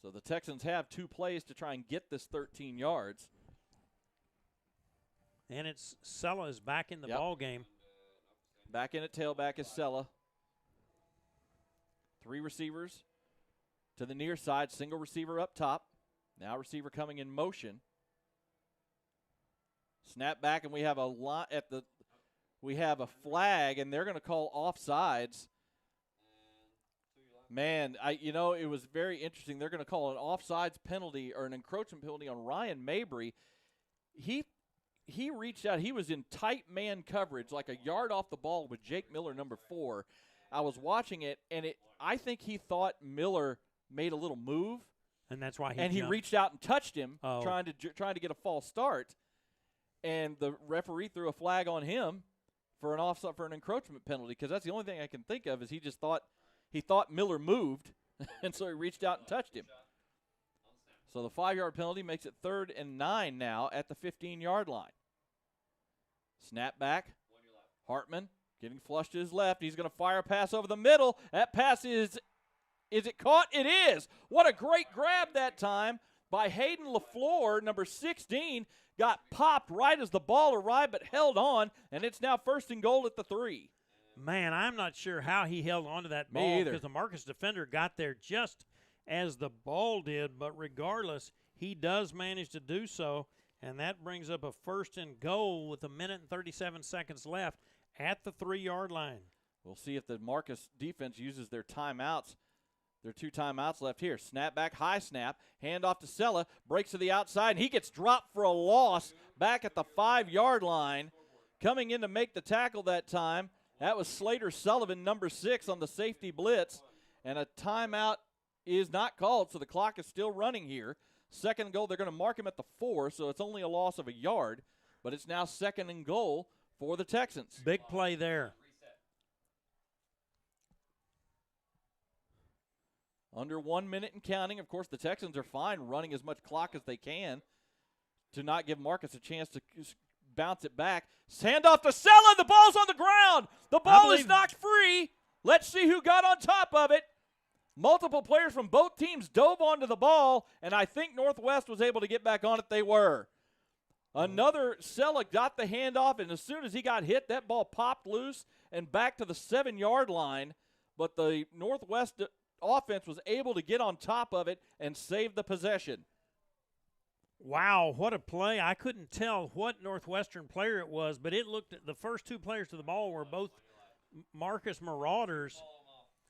B: So the Texans have 2 plays to try and get this 13 yards.
A: And it's Sella is back in the ball game.
B: Back in at tailback is Sella. 3 receivers to the near side, single receiver up top. Now receiver coming in motion. Snap back, and we have a flag, and they're going to call offsides. Man, it was very interesting. They're going to call an offsides penalty or an encroachment penalty on Ryan Mabry. He reached out. He was in tight man coverage, like a yard off the ball with Jake Miller, number 4. I was watching it, and I think he thought Miller made a little move,
A: and that's why
B: he reached out and touched him, trying to get a false start. And the referee threw a flag on him for an encroachment penalty, because that's the only thing I can think of is he thought Miller moved, and so he reached out and touched him. So the 5-yard penalty makes it 3rd and 9 now at the 15-yard line. Snap back. Hartman getting flushed to his left. He's going to fire a pass over the middle. That pass is it caught? It is. What a great grab that time by Hayden LaFleur, number 16. Got popped right as the ball arrived, but held on, and it's now 1st and goal at the 3.
A: Man, I'm not sure how he held on to that ball because the Marcus defender got there just as the ball did, but regardless, he does manage to do so, and that brings up a 1st and goal with 1 minute and 37 seconds left at the 3-yard line.
B: We'll see if the Marcus defense uses their timeouts. There are 2 timeouts left here. Snap back, high snap, hand off to Sella, breaks to the outside, and he gets dropped for a loss back at the 5-yard line. Coming in to make the tackle that time, that was Slater Sullivan, number 6, on the safety blitz, and a timeout is not called, so the clock is still running here. 2nd and goal, they're going to mark him at the 4, so it's only a loss of a yard, but it's now 2nd and goal for the Texans.
A: Big play there.
B: Under 1 minute and counting. Of course, the Texans are fine running as much clock as they can to not give Marcus a chance to bounce it back. Hand off to Sella. The ball's on the ground. The ball is knocked free. Let's see who got on top of it. Multiple players from both teams dove onto the ball, and I think Northwest was able to get back on it. They were. Another Sella got the handoff, and as soon as he got hit, that ball popped loose and back to the 7-yard line. But the Northwest offense was able to get on top of it and save the possession.
A: Wow, what a play. I couldn't tell what Northwestern player it was, but it looked – the first 2 players to the ball were both Marcus Marauders.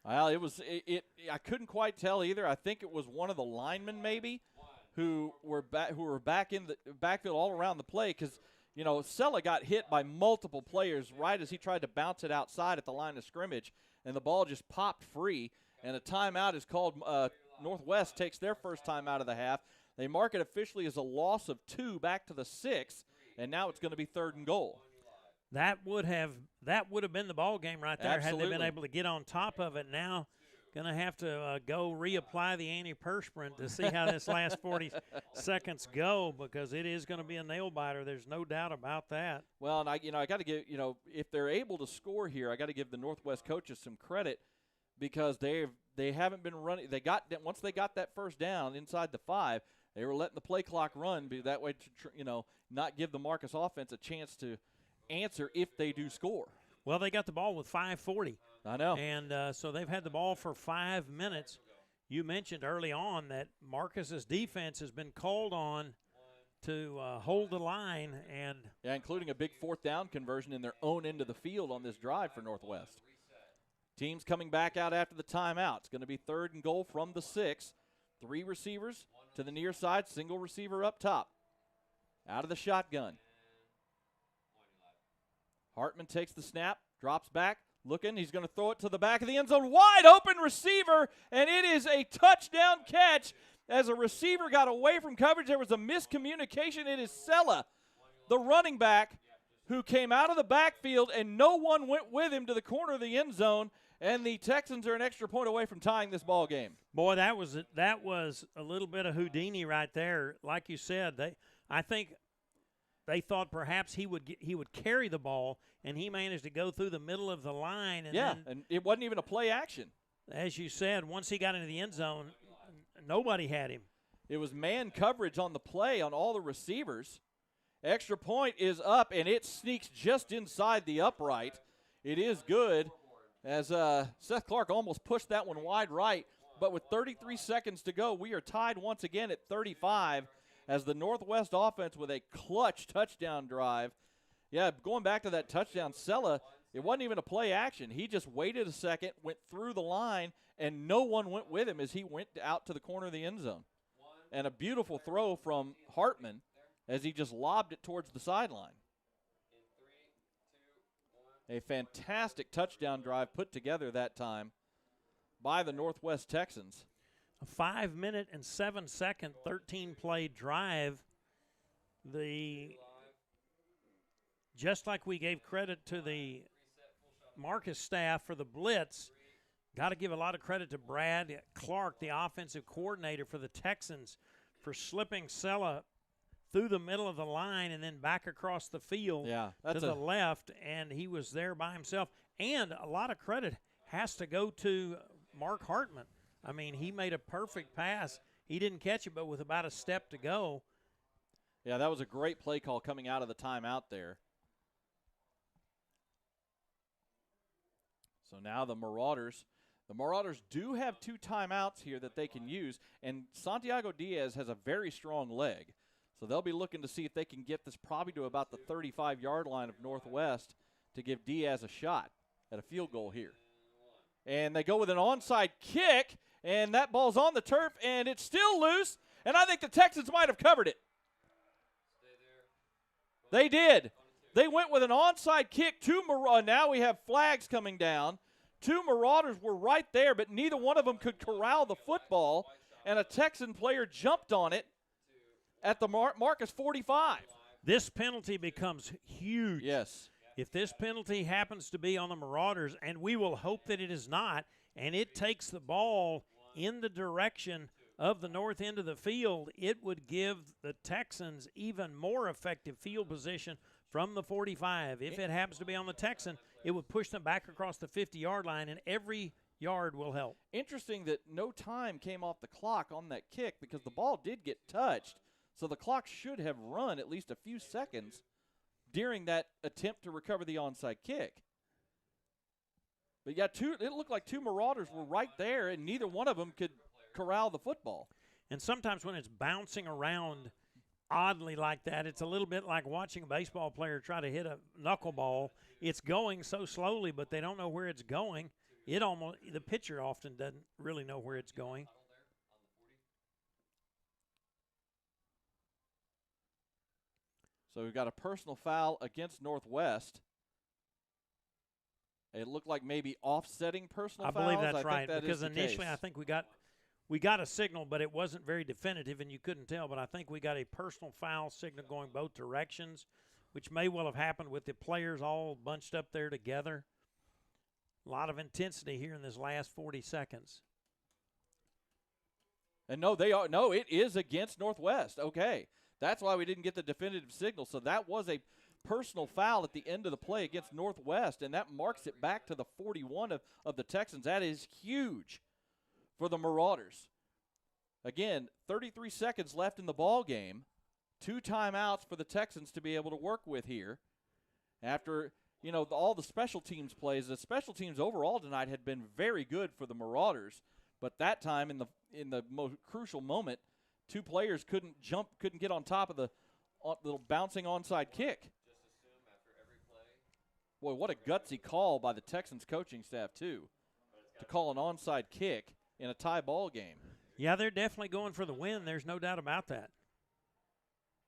B: Well, I couldn't quite tell either. I think it was one of the linemen maybe who were back in the backfield all around the play because, Sella got hit by multiple players right as he tried to bounce it outside at the line of scrimmage, and the ball just popped free, and a timeout is called. Northwest takes their first timeout of the half. They mark it officially as a loss of 2 back to the 6, and now it's going to be 3rd and goal.
A: That would have been the ball game right there.
B: Absolutely.
A: Had they been able to get on top of it. Now going to have to go reapply the antiperspirant to see how this last 40 seconds go because it is going to be a nail biter. There's no doubt about that.
B: Well, and I got to give if they're able to score here, I got to give the Northwest coaches some credit because they haven't been running. Once they got that first down inside the 5, they were letting the play clock run that way to not give the Marcus offense a chance to answer if they do score.
A: Well, they got the ball with 5:40.
B: I know.
A: And so they've had the ball for 5 minutes. You mentioned early on that Marcus's defense has been called on to hold the line.
B: Yeah, including a big 4th down conversion in their own end of the field on this drive for Northwest. Teams coming back out after the timeout. It's going to be 3rd and goal from the 6. 3 receivers to the near side, single receiver up top. Out of the shotgun. Hartman takes the snap, drops back, looking. He's going to throw it to the back of the end zone. Wide open receiver, and it is a touchdown catch. As a receiver got away from coverage, there was a miscommunication. It is Sella the running back who came out of the backfield, and no one went with him to the corner of the end zone, and the Texans are an extra point away from tying this ball game.
A: Boy, that was a little bit of Houdini right there. Like you said, I think they thought perhaps he would carry the ball, and he managed to go through the middle of the line. And then,
B: and it wasn't even a play action.
A: as you said, once he got into the end zone, nobody had him.
B: It was man coverage on the play on all the receivers. Extra point is up, and it sneaks just inside the upright. It is good, as Seth Clark almost pushed that one wide right. But with 33 seconds to go, we are tied once again at 35 as the Northwest offense with a clutch touchdown drive. Yeah, going back to that touchdown, Sella, it wasn't even a play action. He just waited a second, went through the line, and no one went with him as he went out to the corner of the end zone. And a beautiful throw from Hartman as he just lobbed it towards the sideline. A fantastic touchdown drive put together that time by the Northwest Texans.
A: A 5-minute and 7-second 13-play drive. Just like we gave credit to the Marcus staff for the blitz, got to give a lot of credit to Brad Clark, the offensive coordinator for the Texans, for slipping Sella through the middle of the line and then back across the field to the left, and he was there by himself. And a lot of credit has to go to Mark Hartman. I mean, he made a perfect pass. He didn't catch it, but with about a step to go.
B: Yeah, that was a great play call coming out of the timeout there. So now the Marauders do have 2 timeouts here that they can use, and Santiago Diaz has a very strong leg. So they'll be looking to see if they can get this probably to about the 35-yard line of Northwest to give Diaz a shot at a field goal here. And they go with an onside kick, and that ball's on the turf, and it's still loose, and I think the Texans might have covered it. They did. They went with an onside kick to Marauders. Now we have flags coming down. 2 Marauders were right there, but neither one of them could corral the football, and a Texan player jumped on it at the Marcus 45.
A: This penalty becomes huge.
B: Yes.
A: If this penalty happens to be on the Marauders, and we will hope that it is not, and it takes the ball in the direction of the north end of the field, it would give the Texans even more effective field position from the 45. If it happens to be on the Texan, it would push them back across the 50-yard line, and every yard will help.
B: Interesting that no time came off the clock on that kick because the ball did get touched, so the clock should have run at least a few seconds during that attempt to recover the onside kick. But yeah, it looked like 2 Marauders were right there, and neither one of them could corral the football.
A: And sometimes when it's bouncing around oddly like that, it's a little bit like watching a baseball player try to hit a knuckleball. It's going so slowly, but they don't know where it's going. The pitcher often doesn't really know where it's going.
B: So we've got a personal foul against Northwest. It looked like maybe offsetting personal fouls.
A: I believe that's right, because
B: initially
A: I think we got a signal, but it wasn't very definitive, and you couldn't tell. But I think we got a personal foul signal going both directions, which may well have happened with the players all bunched up there together. A lot of intensity here in this last 40 seconds.
B: And it is against Northwest. Okay. That's why we didn't get the definitive signal. So that was a personal foul at the end of the play against Northwest, and that marks it back to the 41 of the Texans. That is huge for the Marauders. Again, 33 seconds left in the ball game. 2 timeouts for the Texans to be able to work with here. After, all the special teams plays, the special teams overall tonight had been very good for the Marauders, but that time in the most crucial moment, 2 players couldn't get on top of the little bouncing onside kick. Boy, what a gutsy call by the Texans coaching staff, too, to call an onside kick in a tie ball game.
A: Yeah, they're definitely going for the win. There's no doubt about that.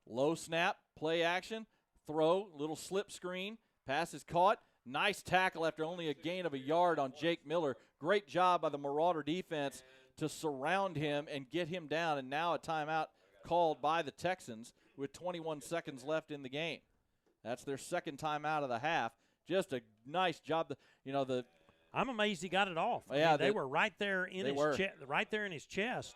B: Low snap, play action, throw, little slip screen, pass is caught. Nice tackle after only a gain of a yard on Jake Miller. Great job by the Marauder defense to surround him and get him down, and now a timeout called by the Texans with 21 seconds left in the game. That's their second time out of the half. Just a nice job.
A: I'm amazed he got it off. I
B: Yeah,
A: mean, they were right there in
B: they
A: his
B: were.
A: right there in his chest.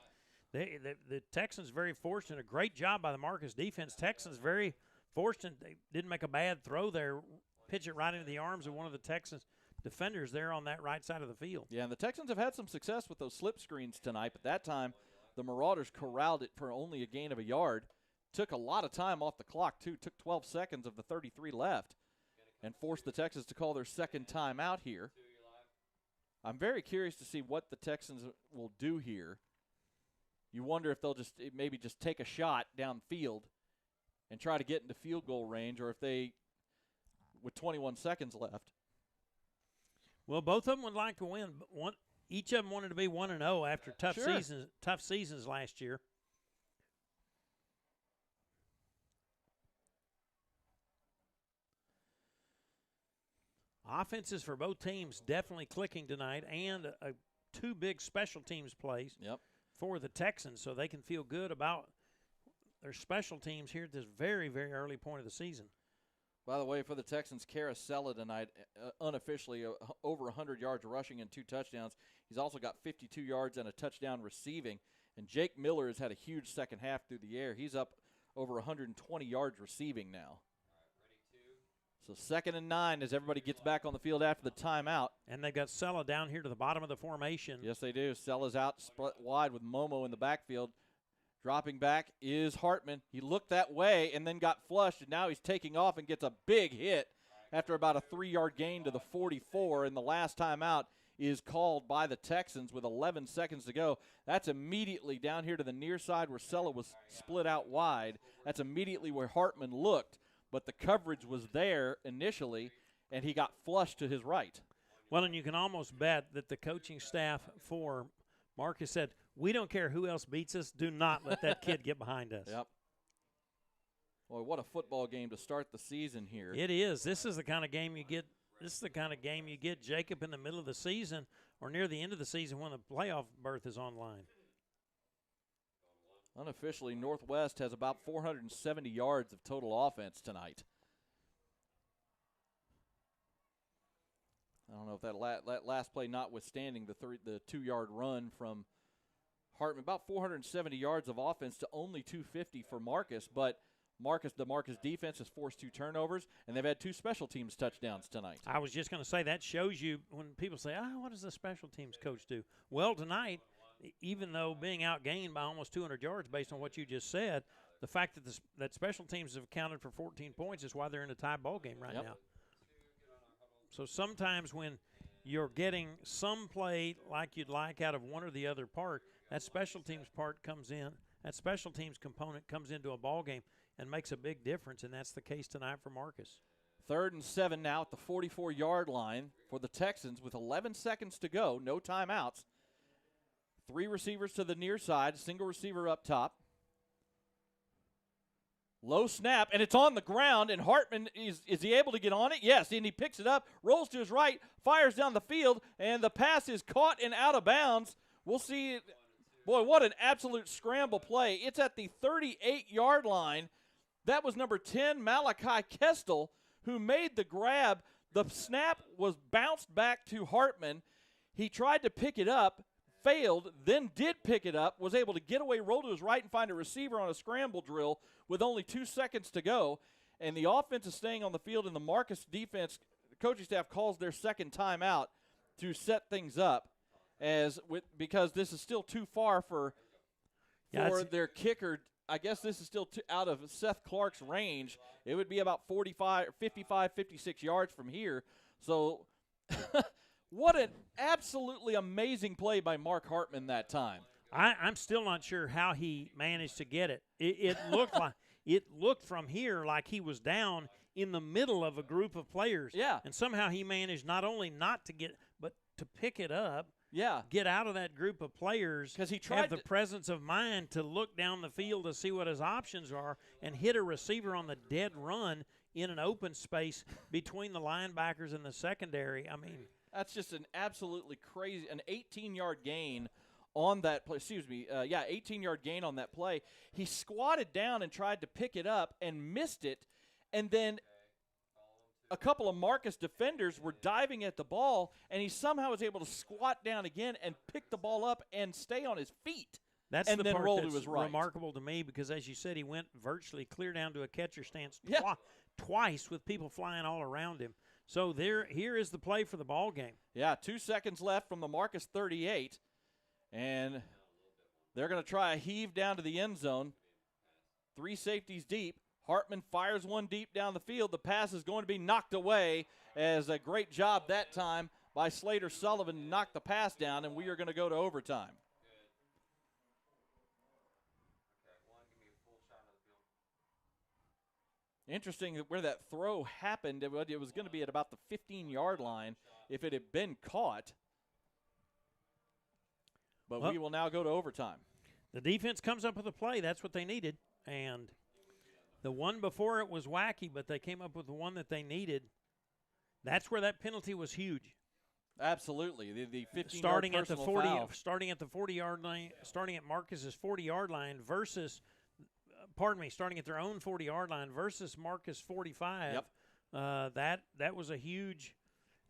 A: The Texans very fortunate. A great job by the Marcus defense. Texans very fortunate. They didn't make a bad throw there. Pitch it right into the arms of one of the Texans defenders there on that right side of the field.
B: Yeah, and the Texans have had some success with those slip screens tonight, but that time the Marauders corralled it for only a gain of a yard. Took a lot of time off the clock, too. Took 12 seconds of the 33 left and forced the Texans to call their second time out here. I'm very curious to see what the Texans will do here. You wonder if they'll maybe just take a shot downfield and try to get into field goal range, or if they, with 21 seconds left.
A: Well, both of them would like to win. But each of them wanted to be 1-0 after tough seasons last year. Offenses for both teams definitely clicking tonight, and two big special teams plays for the Texans, so they can feel good about their special teams here at this very, very early point of the season.
B: By the way, for the Texans, Carasella tonight, unofficially over 100 yards rushing and 2 touchdowns. He's also got 52 yards and a touchdown receiving. And Jake Miller has had a huge second half through the air. He's up over 120 yards receiving now. So 2nd and 9 as everybody gets back on the field after the timeout.
A: And they've got Sella down here to the bottom of the formation.
B: Yes, they do. Sella's out split wide with Momo in the backfield. Dropping back is Hartman. He looked that way and then got flushed, and now he's taking off and gets a big hit after about a 3-yard gain to the 44, and the last timeout is called by the Texans with 11 seconds to go. That's immediately down here to the near side where Sella was split out wide. That's immediately where Hartman looked, but the coverage was there initially, and he got flushed to his right.
A: Well, and you can almost bet that the coaching staff for Marcus said, we don't care who else beats us. Do not let that kid get behind us.
B: Yep. Boy, what a football game to start the season here.
A: It is. This is the kind of game you get. This is the kind of game you get, Jacob, in the middle of the season or near the end of the season when the playoff berth is online.
B: Unofficially, Northwest has about 470 yards of total offense tonight. I don't know if that last play notwithstanding the 2-yard run from Hartman, about 470 yards of offense to only 250 for Marcus, but the Marcus defense has forced 2 turnovers, and they've had 2 special teams touchdowns tonight.
A: I was just going to say that shows you when people say, what does the special teams coach do? Well, tonight, even though being outgained by almost 200 yards based on what you just said, the fact that special teams have accounted for 14 points is why they're in a tie ball game right now. So sometimes when you're getting some play like you'd like out of one or the other part, that special teams part comes in, that special teams component comes into a ball game and makes a big difference, and that's the case tonight for Marcus.
B: 3rd and 7 now at the 44-yard line for the Texans with 11 seconds to go, no timeouts. 3 receivers to the near side, single receiver up top. Low snap, and it's on the ground, and Hartman, is he able to get on it? Yes, and he picks it up, rolls to his right, fires down the field, and the pass is caught and out of bounds. We'll see. Boy, what an absolute scramble play. It's at the 38-yard line. That was number 10, Malachi Kestel, who made the grab. The snap was bounced back to Hartman. He tried to pick it up, failed, then did pick it up, was able to get away, roll to his right, and find a receiver on a scramble drill with only 2 seconds to go. And the offense is staying on the field, and the Marcus defense, the coaching staff calls their second timeout to set things up because this is still too far for their kicker. I guess this is still out of Seth Clark's range. It would be about 55, 56 yards from here. So what an absolutely amazing play by Mark Hartman that time.
A: I'm still not sure how he managed to get it. It looked like it looked from here like he was down in the middle of a group of players.
B: Yeah.
A: And somehow he managed not only not to get, but to pick it up.
B: Yeah.
A: Get out of that group of players.
B: Because he tried
A: have the presence of mind to look down the field to see what his options are and hit a receiver on the dead run in an open space between the linebackers and the secondary. I mean,
B: that's just an absolutely crazy, an 18-yard gain on that play. 18-yard gain on that play. He squatted down and tried to pick it up and missed it, and then a couple of Marcus defenders were diving at the ball, and he somehow was able to squat down again and pick the ball up and stay on his feet.
A: That's
B: and
A: the
B: then
A: part
B: rolled to
A: that's
B: his right.
A: remarkable to me because, as you said, he went virtually clear down to a catcher stance
B: Yeah.
A: twice with people flying all around him. So here is the play for the ball game.
B: Yeah, 2 seconds left from the Marcus 38, and they're going to try a heave down to the end zone. 3 safeties deep. Hartman fires one deep down the field. The pass is going to be knocked away, as a great job that time by Slater Sullivan to knock the pass down, and we are going to go to overtime. Interesting where that throw happened. It was going to be at about the 15-yard line if it had been caught. But we will now go to overtime.
A: The defense comes up with a play. That's what they needed. And the one before it was wacky, but they came up with the one that they needed. That's where that penalty was huge.
B: Absolutely. The 15-yard
A: Starting at the 40,
B: foul.
A: starting at the 40-yard line, starting at Marcus's 40-yard line versus starting at their own 40-yard line versus Marcus 45.
B: Yep.
A: That was a huge.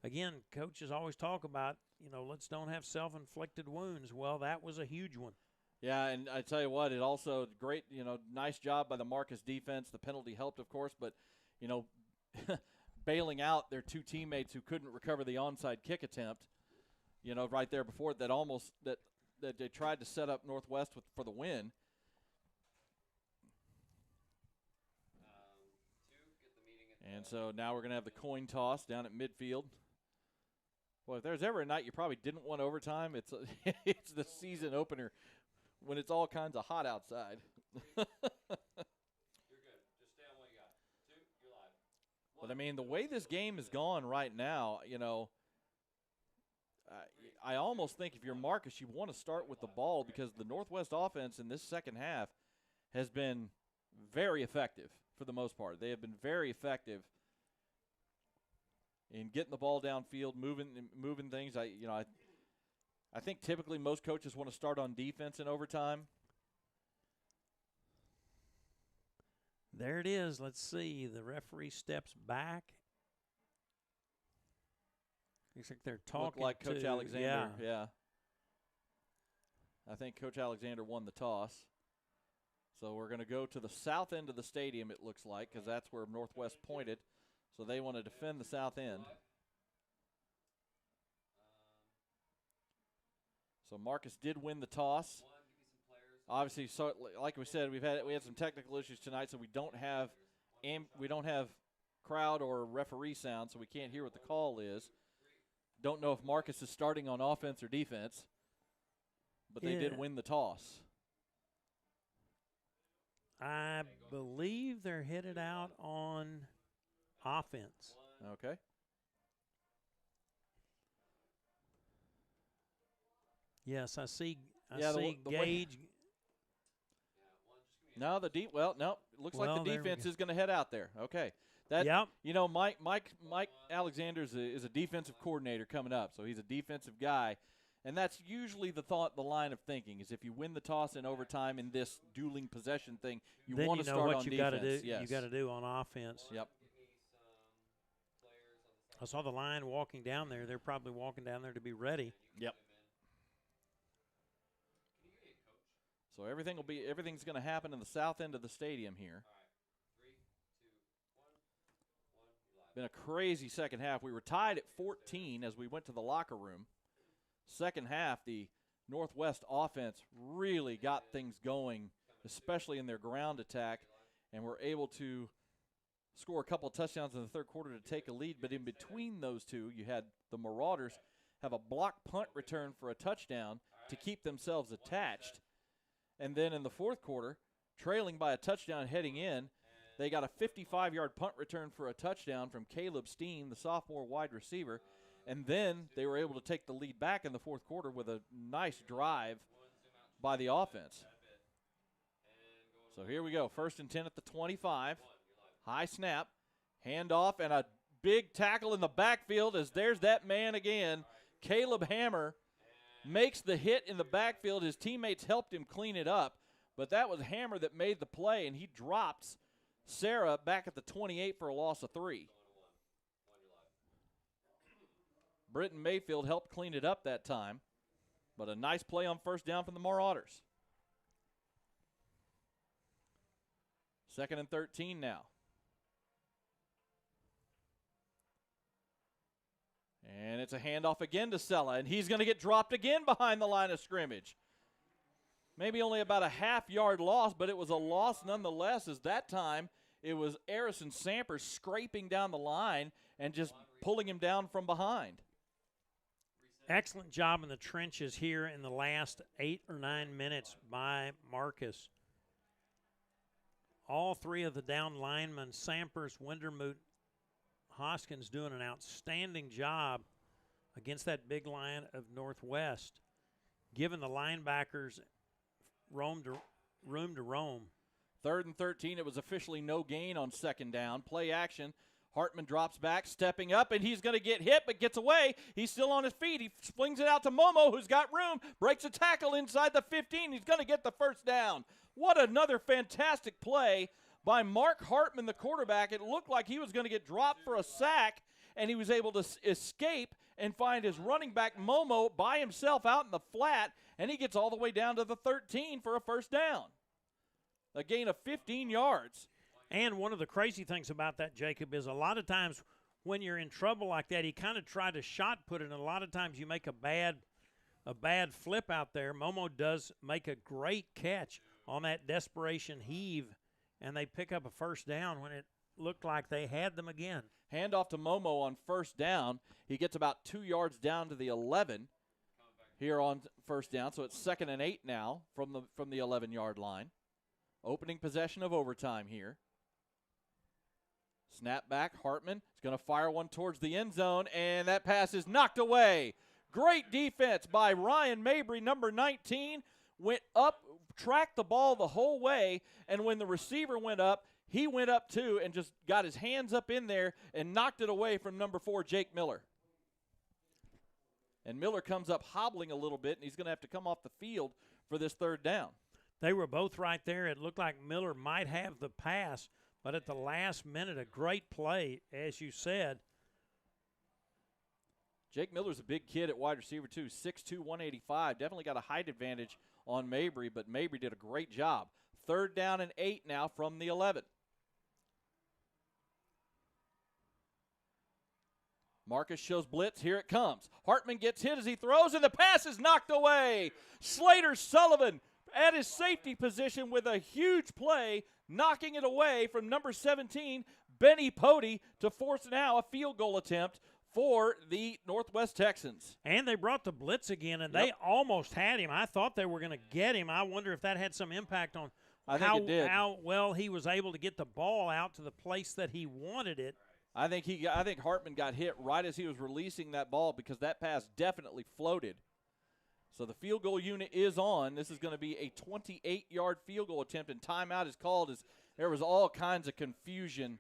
A: Again, coaches always talk about, let's don't have self-inflicted wounds. Well, that was a huge one.
B: Yeah, and I tell you what, it also great, nice job by the Marcus defense. The penalty helped, of course, but, bailing out their 2 teammates who couldn't recover the onside kick attempt, right there before it, that they tried to set up Northwest for the win. And so now we're going to have the coin toss down at midfield. Well, if there's ever a night you probably didn't want overtime, it's it's the season opener when it's all kinds of hot outside.
C: You're good. Just stay on what you got. 2, you're live.
B: But, I mean, the way this game is gone right now, I almost think if you're Marcus, you want to start with the ball because the Northwest offense in this second half has been very effective for the most part. They have been very effective in getting the ball downfield, moving things. I think typically most coaches want to start on defense in overtime.
A: There it is. Let's see. The referee steps back. Looks like they're talking.
B: Looked like Coach
A: to,
B: Alexander. Yeah. I think Coach Alexander won the toss. So we're going to go to the south end of the stadium, it looks like, because that's where Northwest pointed. So they want to defend the south end. So Marcus did win the toss. Obviously, so like we said, we had some technical issues tonight, so we don't have crowd or referee sound, so we can't hear what the call is. Don't know if Marcus is starting on offense or defense, but they did win the toss.
A: I believe they're headed out on offense.
B: Okay.
A: Yes, I see.
B: Yeah,
A: see Gage.
B: No, it looks like the defense is going to head out there. Okay.
A: Yep.
B: Mike Alexander is a defensive coordinator coming up, so he's a defensive guy. And that's usually the line of thinking is if you win the toss in overtime in this dueling possession thing, you want to start on defense.
A: Then you know what you got to do.
B: Yes.
A: You got to do on offense.
B: Yep.
A: I saw the line walking down there. They're probably walking down there to be ready.
B: Yep. So everything's going to happen in the south end of the stadium here. Been a crazy second half. We were tied at 14 as we went to the locker room. Second half, the Northwest offense really got things going, especially in their ground attack, and were able to score a couple of touchdowns in the third quarter to take a lead. But in between those two, you had the Marauders have a block punt return for a touchdown to keep themselves attached. And then in the fourth quarter, trailing by a touchdown heading in, they got a 55-yard punt return for a touchdown from Caleb Steen, the sophomore wide receiver. And then they were able to take the lead back in the fourth quarter with a nice drive by the offense. So here we go. 1st and 10 at the 25. High snap, handoff, and a big tackle in the backfield as there's that man again. Caleb Hammer makes the hit in the backfield. His teammates helped him clean it up, but that was Hammer that made the play, and he drops Sarah back at the 28 for a loss of 3. Britton Mayfield helped clean it up that time. But a nice play on first down from the Marauders. 2nd and 13 now. And it's a handoff again to Sella, and he's going to get dropped again behind the line of scrimmage. Maybe only about a half-yard loss, but it was a loss nonetheless, as that time it was Harrison Sampers scraping down the line and just pulling him down from behind.
A: Excellent job in the trenches here in the last 8 or 9 minutes by Marcus. All three of the down linemen, Sampers, Windermoot, Hoskins, doing an outstanding job against that big line of Northwest, giving the linebackers room to roam.
B: 3rd and 13, it was officially no gain on 2nd down. Play action. Hartman drops back, stepping up, and he's going to get hit, but gets away. He's still on his feet. He flings it out to Momo, who's got room, breaks a tackle inside the 15. He's going to get the first down. What another fantastic play by Mark Hartman, the quarterback. It looked like he was going to get dropped for a sack, and he was able to escape and find his running back, Momo, by himself out in the flat, and he gets all the way down to the 13 for a first down. A gain of 15 yards.
A: And one of the crazy things about that, Jacob, is a lot of times when you're in trouble like that, he kind of tried to shot put it, and a lot of times you make a bad flip out there. Momo does make a great catch on that desperation heave, and they pick up a first down when it looked like they had them again.
B: Handoff to Momo on first down. He gets about 2 yards down to the 11 here on first down, so it's 2nd and 8 now from the 11-yard line. Opening possession of overtime here. Snap back, Hartman is going to fire one towards the end zone, and that pass is knocked away. Great defense by Ryan Mabry, number 19. Went up, tracked the ball the whole way, and when the receiver went up, he went up too and just got his hands up in there and knocked it away from number 4, Jake Miller. And Miller comes up hobbling a little bit, and he's going to have to come off the field for this 3rd down.
A: They were both right there. It looked like Miller might have the pass, but at the last minute, a great play, as you said.
B: Jake Miller's a big kid at wide receiver, too. 6'2", 185. Definitely got a height advantage on Mabry, but Mabry did a great job. 3rd down and 8 now from the 11. Marcus shows blitz. Here it comes. Hartman gets hit as he throws, and the pass is knocked away. Slater Sullivan at his safety position with a huge play, knocking it away from number 17, Benny Pody, to force now a field goal attempt for the Northwest Texans.
A: And they brought the blitz again, and they almost had him. I thought they were going to get him. I wonder if that had some impact on how well he was able to get the ball out to the place that he wanted it.
B: I think Hartman got hit right as he was releasing that ball because that pass definitely floated. So the field goal unit is on. This is going to be a 28-yard field goal attempt, and timeout is called as there was all kinds of confusion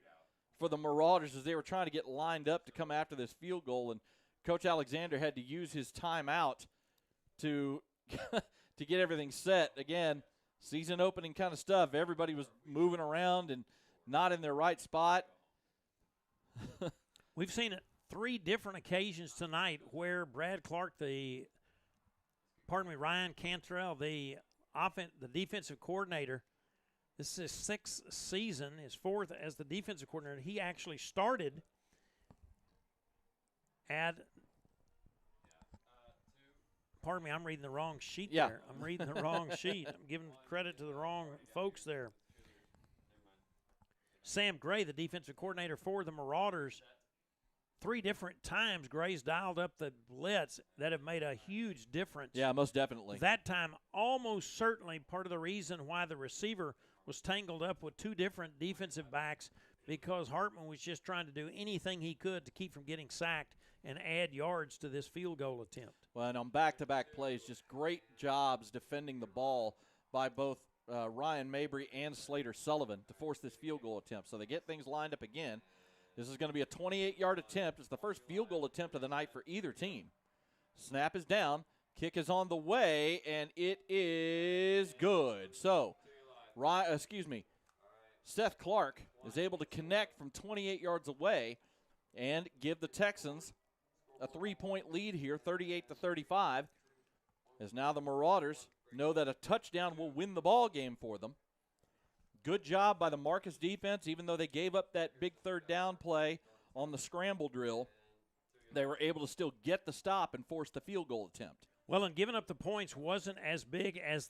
B: for the Marauders as they were trying to get lined up to come after this field goal, and Coach Alexander had to use his timeout to to get everything set. Again, season opening kind of stuff. Everybody was moving around and not in their right spot.
A: We've seen it 3 different occasions tonight where Brad Clark, Ryan Cantrell, the defensive coordinator, this is his 6th season, his 4th as the defensive coordinator. He actually started at pardon me, I'm reading the wrong sheet there. I'm reading the wrong sheet. I'm giving credit to the wrong folks there. Sam Gray, the defensive coordinator for the Marauders, 3 different times Gray's dialed up the blitz that have made a huge difference.
B: Yeah, most definitely.
A: That time, almost certainly part of the reason why the receiver was tangled up with 2 different defensive backs, because Hartman was just trying to do anything he could to keep from getting sacked and add yards to this field goal attempt.
B: Well, and on back-to-back plays, just great jobs defending the ball by both Ryan Mabry and Slater Sullivan to force this field goal attempt. So they get things lined up again. This is going to be a 28-yard attempt. It's the first field goal attempt of the night for either team. Snap is down. Kick is on the way, and it is good. So, Seth Clark is able to connect from 28 yards away and give the Texans a 3-point lead here, 38-35, as now the Marauders know that a touchdown will win the ball game for them. Good job by the Marcus defense, even though they gave up that big third down play on the scramble drill. They were able to still get the stop and force the field goal attempt.
A: Well, and giving up the points wasn't as big as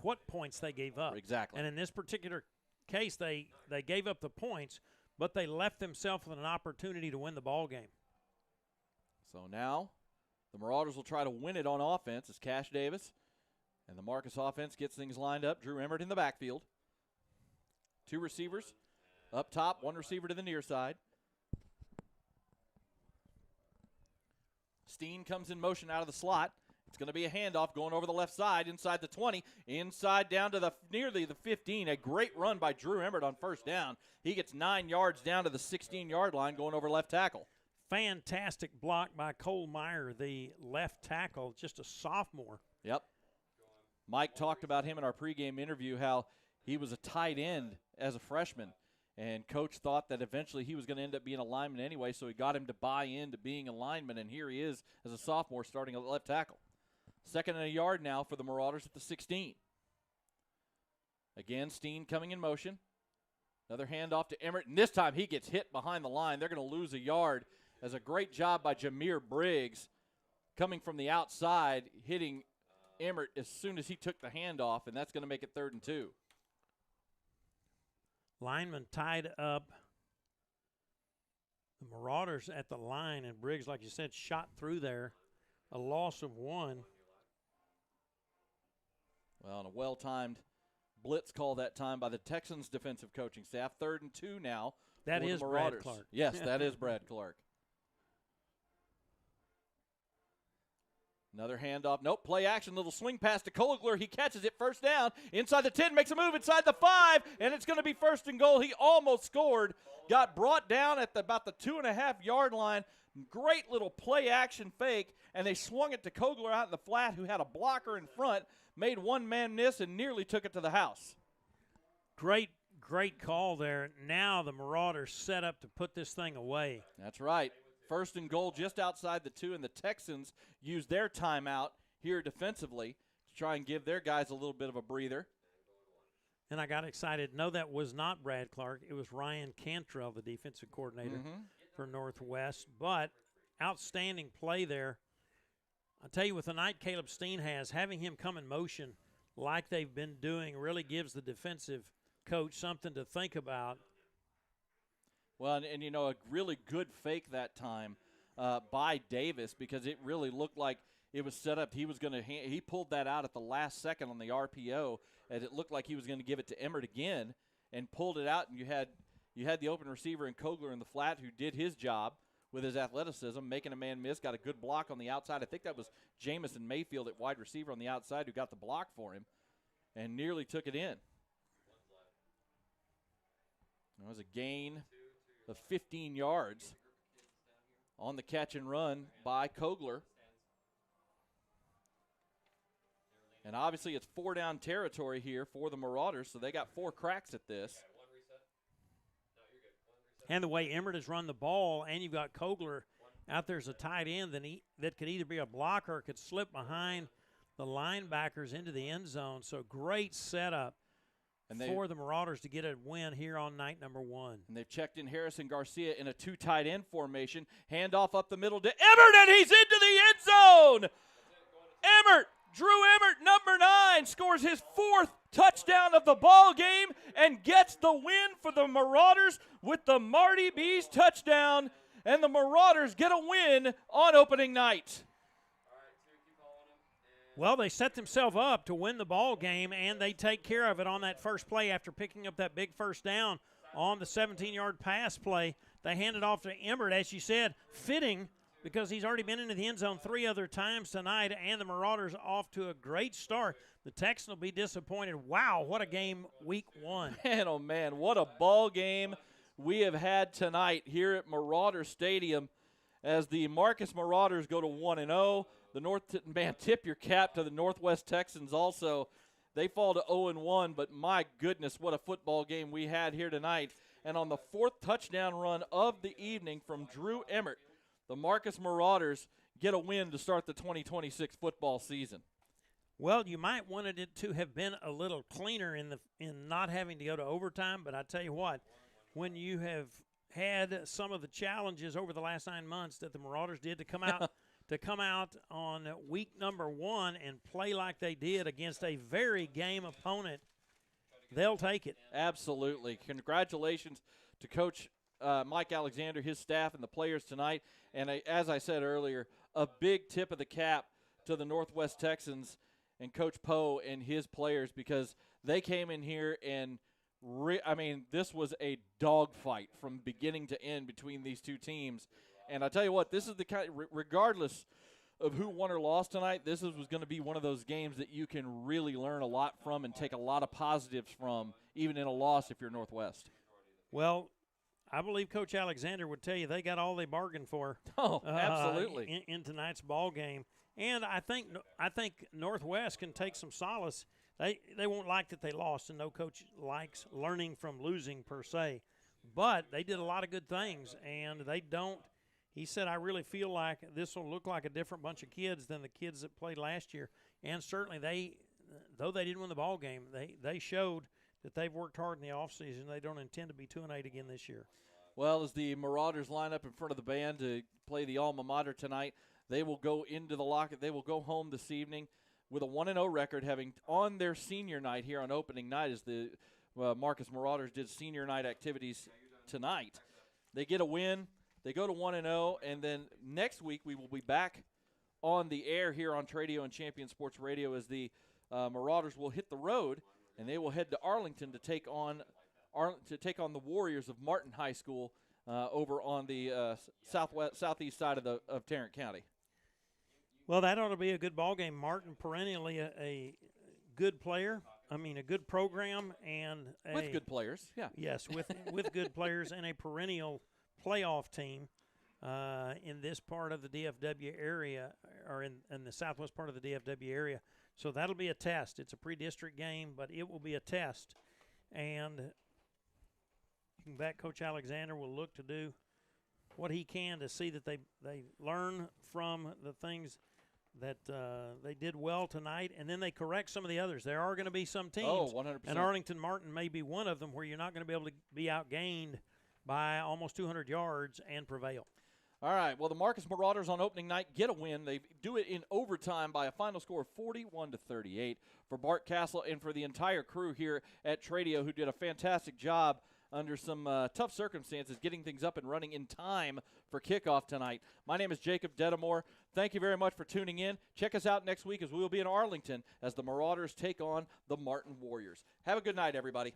A: what points they gave up.
B: Exactly.
A: And in this particular case, they gave up the points, but they left themselves with an opportunity to win the ball game.
B: So now the Marauders will try to win it on offense as Cash Davis and the Marcus offense gets things lined up. Drew Emmert in the backfield. 2 receivers up top, 1 receiver to the near side. Steen comes in motion out of the slot. It's going to be a handoff going over the left side, inside the 20, inside down to nearly the 15. A great run by Drew Emmert on first down. He gets 9 yards down to the 16-yard line going over left tackle.
A: Fantastic block by Cole Meyer, the left tackle, just a sophomore.
B: Yep. Mike talked about him in our pregame interview, how he was a tight end as a freshman, and Coach thought that eventually he was going to end up being a lineman anyway, so he got him to buy into being a lineman, and here he is as a sophomore starting at left tackle. 2nd and a yard now for the Marauders at the 16. Again, Steen coming in motion. Another handoff to Emmert, and this time he gets hit behind the line. They're going to lose a yard as a great job by Jameer Briggs coming from the outside, hitting Emmert as soon as he took the handoff, and that's going to make it 3rd and 2.
A: Lineman tied up. The Marauders at the line, and Briggs, like you said, shot through there. A loss of 1.
B: Well, and a well-timed blitz call that time by the Texans defensive coaching staff. 3rd and 2 now.
A: That
B: for
A: is
B: the
A: Brad
B: Marauders.
A: Clark.
B: Yes, that is Brad Clark. Another handoff. Nope, play action. Little swing pass to Kogler. He catches it, first down. Inside the 10, makes a move inside the 5, and it's going to be 1st and goal. He almost scored. Got brought down at about the 2.5-yard line. Great little play action fake, and they swung it to Kogler out in the flat, who had a blocker in front, made one man miss, and nearly took it to the house.
A: Great call there. Now the Marauders set up to put this thing away.
B: That's right. 1st and goal just outside the 2, and the Texans use their timeout here defensively to try and give their guys a little bit of a breather.
A: And I got excited. No, that was not Brad Clark. It was Ryan Cantrell, the defensive coordinator for Northwest. But outstanding play there. I'll tell you, with the night Caleb Steen has, having him come in motion like they've been doing really gives the defensive coach something to think about.
B: Well, and you know, a really good fake that time by Davis, because it really looked like it was set up. He was going to he pulled that out at the last second on the RPO, and it looked like he was going to give it to Emmert again, and pulled it out. And you had the open receiver in Kogler in the flat, who did his job with his athleticism, making a man miss. Got a good block on the outside. I think that was Jamison Mayfield at wide receiver on the outside who got the block for him, and nearly took it in. It was a gain of 15 yards on the catch and run by Kogler. And obviously it's 4-down territory here for the Marauders, so they got 4 cracks at this.
A: And the way Emmert has run the ball, and you've got Kogler out there as a tight end that could either be a blocker or could slip behind the linebackers into the end zone. So great setup for the Marauders to get a win here on night number 1.
B: And they've checked in Harrison Garcia in a 2 tight end formation. Handoff up the middle to Emmert, and he's into the end zone. Emmert, Drew Emmert, number 9, scores his 4th touchdown of the ball game and gets the win for the Marauders with the Marty B's touchdown. And the Marauders get a win on opening night.
A: Well, they set themselves up to win the ball game, and they take care of it on that first play after picking up that big first down on the 17-yard pass play. They hand it off to Emmert, as you said, fitting because he's already been into the end zone 3 other times tonight, and the Marauders off to a great start. The Texans will be disappointed. Wow, what a game week 1.
B: Man, oh, man, what a ball game we have had tonight here at Marauder Stadium as the Marcus Marauders go to 1-0. The tip your cap to the Northwest Texans also. They fall to 0-1, but my goodness, what a football game we had here tonight. And on the 4th touchdown run of the evening from Drew Emmert, the Marcus Marauders get a win to start the 2026 football season.
A: Well, you might wanted it to have been a little cleaner in not having to go to overtime, but I tell you what, when you have had some of the challenges over the last 9 months that the Marauders did to come out on week number 1 and play like they did against a very game opponent, they'll take it.
B: Absolutely. Congratulations to Coach Mike Alexander, his staff, and the players tonight. And as I said earlier, a big tip of the cap to the Northwest Texans and Coach Poe and his players, because they came in here and this was a dogfight from beginning to end between these two teams. And I tell you what, this is the kind, regardless of who won or lost tonight, was going to be one of those games that you can really learn a lot from and take a lot of positives from, even in a loss if you're Northwest.
A: Well, I believe Coach Alexander would tell you they got all they bargained for.
B: Oh, absolutely.
A: In tonight's ball game. And I think Northwest can take some solace. They won't like that they lost, and no coach likes learning from losing per se. But they did a lot of good things, and they don't. He said, I really feel like this will look like a different bunch of kids than the kids that played last year. And certainly though they didn't win the ball game, they showed that they've worked hard in the offseason. They don't intend to be 2-8 again this year.
B: Well, as the Marauders line up in front of the band to play the alma mater tonight, they will go into the locker. They will go home this evening with a 1-0 record, having on their senior night here on opening night, as the Marcus Marauders did senior night activities tonight. They get a win. They go to 1-0, and then next week we will be back on the air here on Tradio and Champion Sports Radio as the Marauders will hit the road, and they will head to Arlington to take on the Warriors of Martin High School over on the southeast side of Tarrant County.
A: Well, that ought to be a good ball game. Martin, perennially a good player. I mean, a good program and
B: with good players. Yeah.
A: Yes, with good players and a perennial playoff team in this part of the DFW area, or in the southwest part of the DFW area. So that'll be a test. It's a pre-district game, but it will be a test. And you can bet Coach Alexander will look to do what he can to see that they learn from the things that they did well tonight, and then they correct some of the others. There are going to be some teams,
B: 100%.
A: and Arlington Martin may be one of them, where you're not going to be able to be outgained by almost 200 yards and prevail.
B: All right, well, the Marcus Marauders on opening night get a win. They do it in overtime by a final score of 41-38 for Bart Castle and for the entire crew here at Tradio, who did a fantastic job under some tough circumstances, getting things up and running in time for kickoff tonight. My name is Jacob Dedamore. Thank you very much for tuning in. Check us out next week as we will be in Arlington as the Marauders take on the Martin Warriors. Have a good night, everybody.